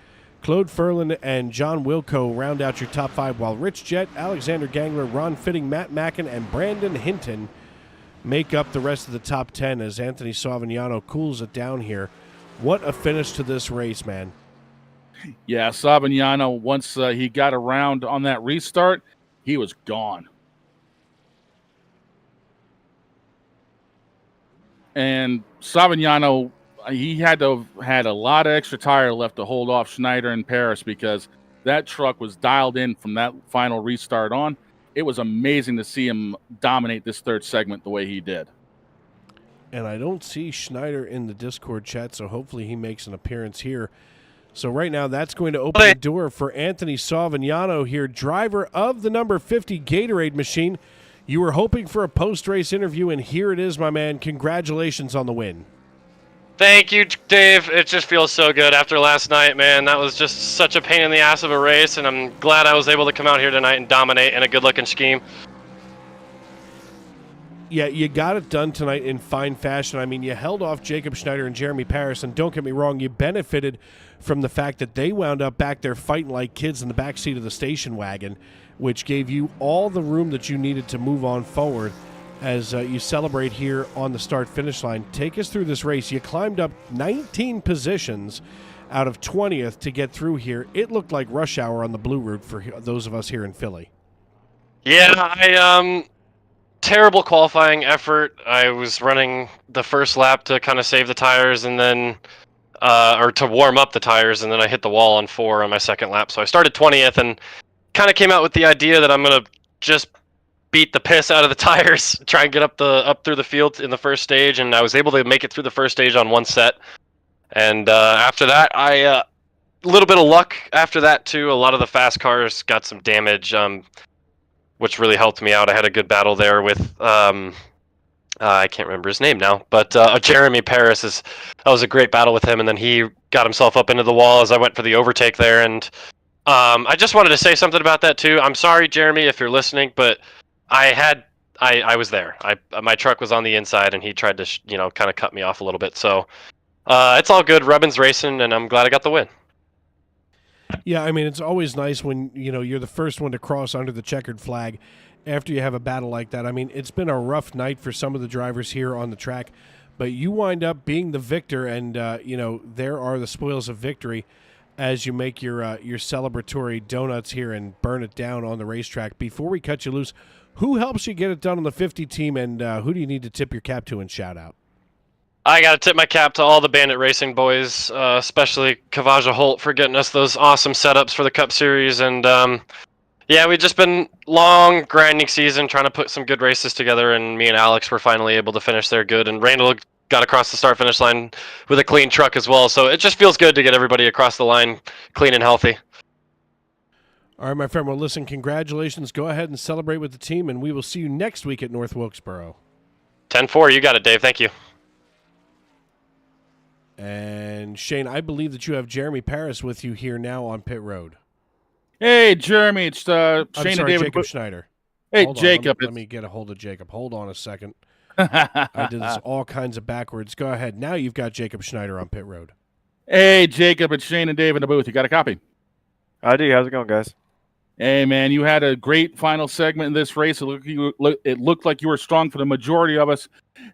Speaker 2: Claude Ferlin and John Wilco round out your top 5, while Rich Jett, Alexander Gangler, Ron Fitting, Matt Mackin, and Brandon Hinton make up the rest of the top 10 as Anthony Savignano cools it down here. What a finish to this race, man.
Speaker 14: Yeah, Savignano, once he got around on that restart, he was gone. And Savignano, he had to have had a lot of extra tire left to hold off Schneider and Paris because that truck was dialed in from that final restart on. It was amazing to see him dominate this third segment the way he did.
Speaker 2: And I don't see Schneider in the Discord chat, so hopefully he makes an appearance here. So right now, that's going to open the door for Anthony Savignano here, driver of the number 50 Gatorade machine. You were hoping for a post-race interview, and here it is, my man. Congratulations on the win.
Speaker 15: Thank you, Dave. It just feels so good after last night, man. That was just such a pain in the ass of a race, and I'm glad I was able to come out here tonight and dominate in a good-looking scheme.
Speaker 2: Yeah, you got it done tonight in fine fashion. I mean, you held off Jacob Schneider and Jeremy Paris, and don't get me wrong, you benefited from the fact that they wound up back there fighting like kids in the backseat of the station wagon, which gave you all the room that you needed to move on forward as you celebrate here on the start-finish line. Take us through this race. You climbed up 19 positions out of 20th to get through here. It looked like rush hour on the blue route for those of us here in Philly.
Speaker 15: Yeah, terrible qualifying effort. I was running the first lap to kind of save the tires and then or to warm up the tires, and then I hit the wall on 4 on my second lap. So I started 20th and kind of came out with the idea that I'm going to just beat the piss out of the tires, try and get up through the field in the first stage, and I was able to make it through the first stage on one set. And after that, a little bit of luck after that too. A lot of the fast cars got some damage, which really helped me out. I had a good battle there with I can't remember his name now, but Jeremy Paris. That was a great battle with him, and then he got himself up into the wall as I went for the overtake there. And I just wanted to say something about that too. I'm sorry, Jeremy, if you're listening, but I was there. My truck was on the inside, and he tried to kind of cut me off a little bit. So it's all good. Rubbin's racing, and I'm glad I got the win.
Speaker 2: Yeah, I mean, it's always nice when you're the first one to cross under the checkered flag after you have a battle like that. I mean, it's been a rough night for some of the drivers here on the track, but you wind up being the victor, and there are the spoils of victory as you make your celebratory donuts here and burn it down on the racetrack. Before we cut you loose, who helps you get it done on the 50 team, and who do you need to tip your cap to and shout out?
Speaker 15: I got to tip my cap to all the Bandit Racing boys, especially Kavaja Holt for getting us those awesome setups for the Cup Series. And yeah, we've just been long grinding season trying to put some good races together, and me and Alex were finally able to finish there good. And Randall got across the start-finish line with a clean truck as well. So it just feels good to get everybody across the line clean and healthy.
Speaker 2: All right, my friend. Well, listen, congratulations. Go ahead and celebrate with the team, and we will see you next week at North Wilkesboro.
Speaker 15: 10-4, you got it, Dave. Thank you.
Speaker 2: And Shane, I believe that you have Jeremy Paris with you here now on pit road.
Speaker 14: Hey, Jeremy, it's Shane
Speaker 2: I'm
Speaker 14: and
Speaker 2: sorry,
Speaker 14: David.
Speaker 2: Jacob Schneider.
Speaker 14: Hey,
Speaker 2: Hold on,
Speaker 14: Jacob.
Speaker 2: Let me get a hold of Jacob. Hold on a second. I did this all kinds of backwards. Go ahead. Now you've got Jacob Schneider on pit road.
Speaker 14: Hey, Jacob, it's Shane and Dave in the booth. You got a copy?
Speaker 16: I do. How's it going, guys?
Speaker 14: Hey, man, you had a great final segment in this race. It looked like you were strong for the majority of us.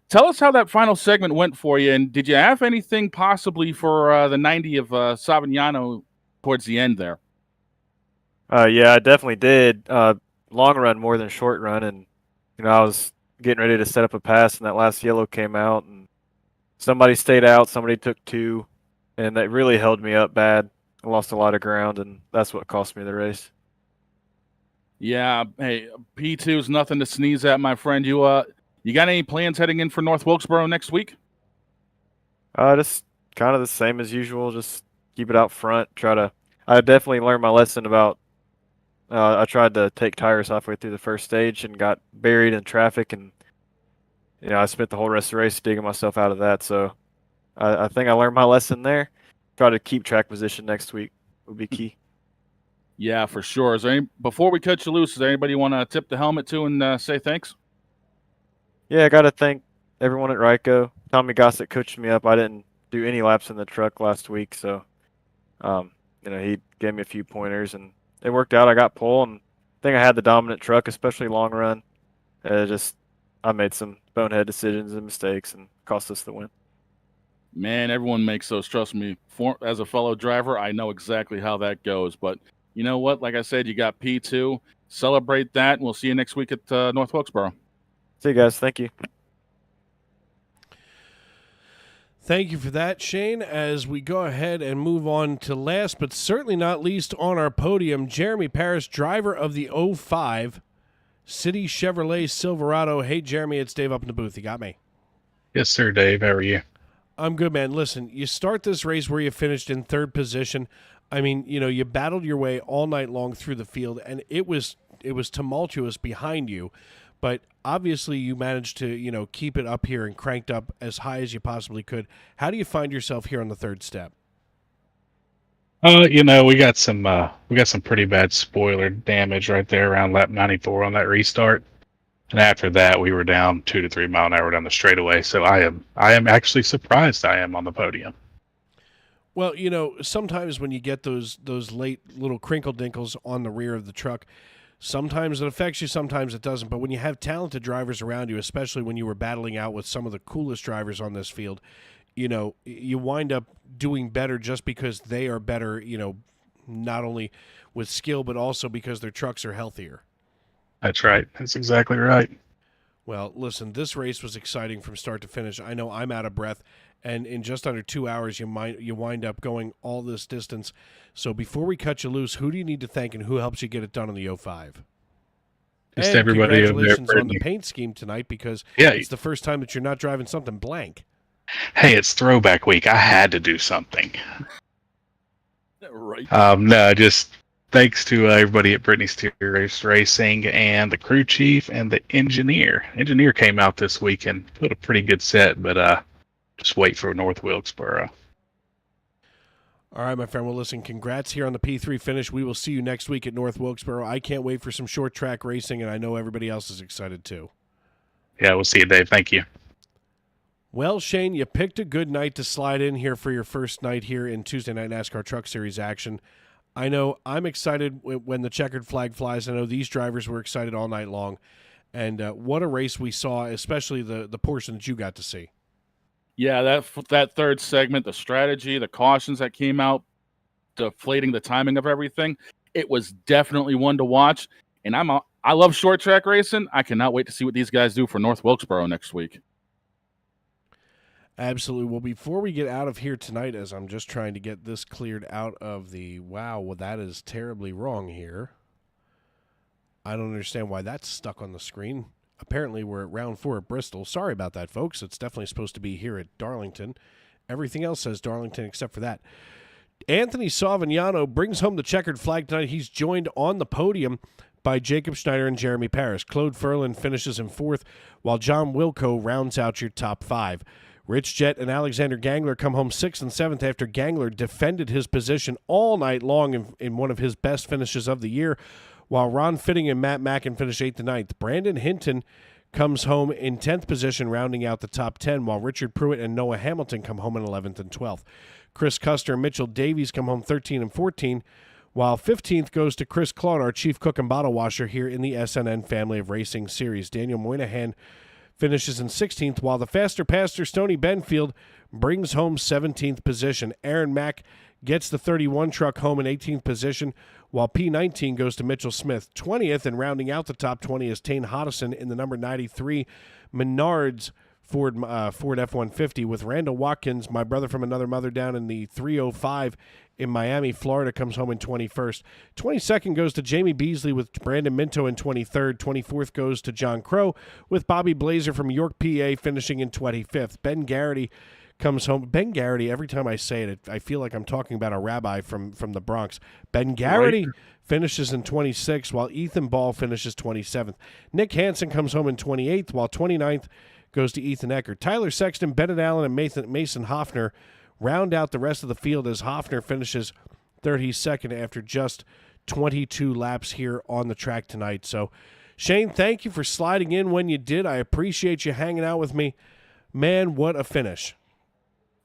Speaker 14: Tell us how that final segment went for you, and did you have anything possibly for the 90 of Savignano towards the end there?
Speaker 16: Yeah, I definitely did. Long run more than short run, and I was getting ready to set up a pass, and that last yellow came out, and somebody stayed out, somebody took 2, and that really held me up bad. I lost a lot of ground, and that's what cost me the race.
Speaker 14: Yeah, hey, P2 is nothing to sneeze at, my friend. You got any plans heading in for North Wilkesboro next week?
Speaker 16: Just kind of the same as usual. Just keep it out front. I definitely learned my lesson about. I tried to take tires halfway through the first stage and got buried in traffic, and I spent the whole rest of the race digging myself out of that. So I think I learned my lesson there. Try to keep track position next week would be key.
Speaker 14: Yeah, for sure. Before we cut you loose, is there anybody you want to tip the helmet to and say thanks?
Speaker 16: Yeah, I got to thank everyone at Ryko. Tommy Gossett coached me up. I didn't do any laps in the truck last week, so he gave me a few pointers, and it worked out. I got pole, and I think I had the dominant truck, especially long run. I made some bonehead decisions and mistakes, and cost us the win.
Speaker 14: Man, everyone makes those. Trust me. As a fellow driver, I know exactly how that goes. But you know what? Like I said, you got P2. Celebrate that, and we'll see you next week at North Wilkesboro.
Speaker 16: See you guys. Thank you.
Speaker 2: Thank you for that, Shane. As we go ahead and move on to last, but certainly not least on our podium, Jeremy Paris, driver of the 05 City Chevrolet Silverado. Hey, Jeremy, it's Dave up in the booth. You got me?
Speaker 17: Yes, sir, Dave. How are you?
Speaker 2: I'm good, man. Listen, you start this race where you finished in third position. I mean, you battled your way all night long through the field, and it was tumultuous behind you. But obviously you managed to, keep it up here and cranked up as high as you possibly could. How do you find yourself here on the third step?
Speaker 17: We got some pretty bad spoiler damage right there around lap 94 on that restart. And after that, we were down 2 to 3 mile an hour down the straightaway. So I am actually surprised I am on the podium.
Speaker 2: Well, sometimes when you get those late little crinkle dinkles on the rear of the truck, sometimes it affects you, sometimes it doesn't. But when you have talented drivers around you, especially when you were battling out with some of the coolest drivers on this field, you wind up doing better just because they are better, not only with skill, but also because their trucks are healthier.
Speaker 17: That's right. That's exactly right.
Speaker 2: Well, listen, this race was exciting from start to finish. I know I'm out of breath, and in just under 2 hours, you wind up going all this distance. So before we cut you loose, who do you need to thank, and who helps you get it done on the 05?
Speaker 17: Just
Speaker 2: and
Speaker 17: everybody over there.
Speaker 2: Congratulations on the paint scheme tonight, because it's the first time that you're not driving something blank.
Speaker 17: Hey, it's throwback week. I had to do something.
Speaker 14: Right.
Speaker 17: No, just thanks to everybody at Brittany's Race Racing and the crew chief and the engineer. Engineer came out this week and put a pretty good set, but just wait for North Wilkesboro.
Speaker 2: All right, my friend. Well, listen, congrats here on the P3 finish. We will see you next week at North Wilkesboro. I can't wait for some short track racing, and I know everybody else is excited too.
Speaker 17: Yeah, we'll see you, Dave. Thank you.
Speaker 2: Well, Shane, you picked a good night to slide in here for your first night here in Tuesday Night NASCAR Truck Series action. I know I'm excited when the checkered flag flies. I know these drivers were excited all night long. And what a race we saw, especially the portion that you got to see.
Speaker 14: Yeah, that third segment, the strategy, the cautions that came out, deflating the timing of everything, it was definitely one to watch. And I love short track racing. I cannot wait to see what these guys do for North Wilkesboro next week.
Speaker 2: Absolutely. Well, before we get out of here tonight, as I'm just trying to get this cleared out of the, well, that is terribly wrong here. I don't understand why that's stuck on the screen. Apparently, we're at round 4 at Bristol. Sorry about that, folks. It's definitely supposed to be here at Darlington. Everything else says Darlington except for that. Anthony Savignano brings home the checkered flag tonight. He's joined on the podium by Jacob Schneider and Jeremy Paris. Claude Ferlin finishes in 4th, while John Wilco rounds out your top 5. Rich Jett and Alexander Gangler come home 6th and 7th after Gangler defended his position all night long in one of his best finishes of the year, while Ron Fitting and Matt Mackin finish 8th and 9th. Brandon Hinton comes home in 10th position, rounding out the top 10, while Richard Pruitt and Noah Hamilton come home in 11th and 12th. Chris Custer and Mitchell Davies come home 13 and 14, while 15th goes to Chris Clawn, our chief cook and bottle washer here in the SNN family of racing series. Daniel Moynihan finishes in 16th, while the faster pastor Stoney Benfield brings home 17th position. Aaron Mack gets the 31 truck home in 18th position, while P19 goes to Mitchell Smith. 20th, and rounding out the top 20 is Tane Hodison in the number 93 Menards Ford F-150, with Randall Watkins, my brother from another mother, down in the 305 in Miami, Florida, comes home in 21st. 22nd goes to Jamie Beasley with Brandon Minto in 23rd. 24th goes to John Crow with Bobby Blazer from York, PA, finishing in 25th. Ben Garrity comes home. Ben Garrity, every time I say it, I feel like I'm talking about a rabbi from the Bronx. Ben Garrity finishes in 26th, while Ethan Ball finishes 27th. Nick Hansen comes home in 28th, while 29th goes to Ethan Eckert. Tyler Sexton, Bennett Allen, and Mason Hoffner round out the rest of the field as Hoffner finishes 32nd after just 22 laps here on the track tonight. So, Shane, thank you for sliding in when you did. I appreciate you hanging out with me. Man, what a finish.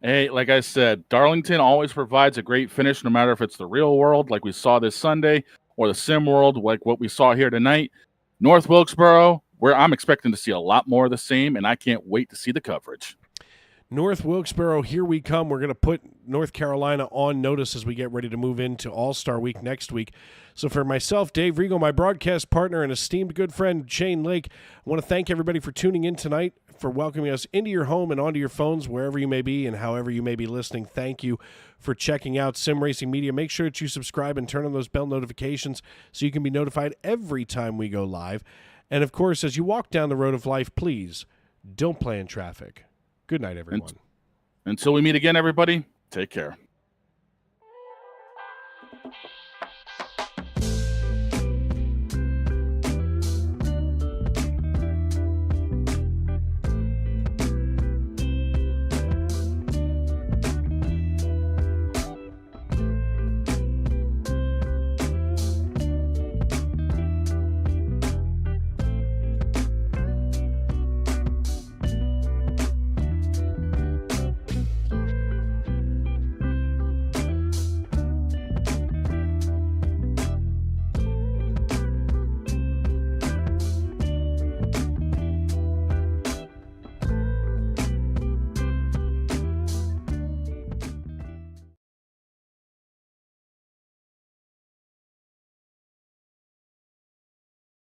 Speaker 14: Hey, like I said, Darlington always provides a great finish, no matter if it's the real world, like we saw this Sunday, or the sim world, like what we saw here tonight. North Wilkesboro, where I'm expecting to see a lot more of the same, and I can't wait to see the coverage.
Speaker 2: North Wilkesboro, here we come. We're going to put North Carolina on notice as we get ready to move into All-Star Week next week. So for myself, Dave Rigo, my broadcast partner, and esteemed good friend, Shane Lake, I want to thank everybody for tuning in tonight, for welcoming us into your home and onto your phones, wherever you may be and however you may be listening. Thank you for checking out Sim Racing Media. Make sure that you subscribe and turn on those bell notifications so you can be notified every time we go live. And, of course, as you walk down the road of life, please don't play in traffic. Good night, everyone.
Speaker 14: Until we meet again, everybody, take care.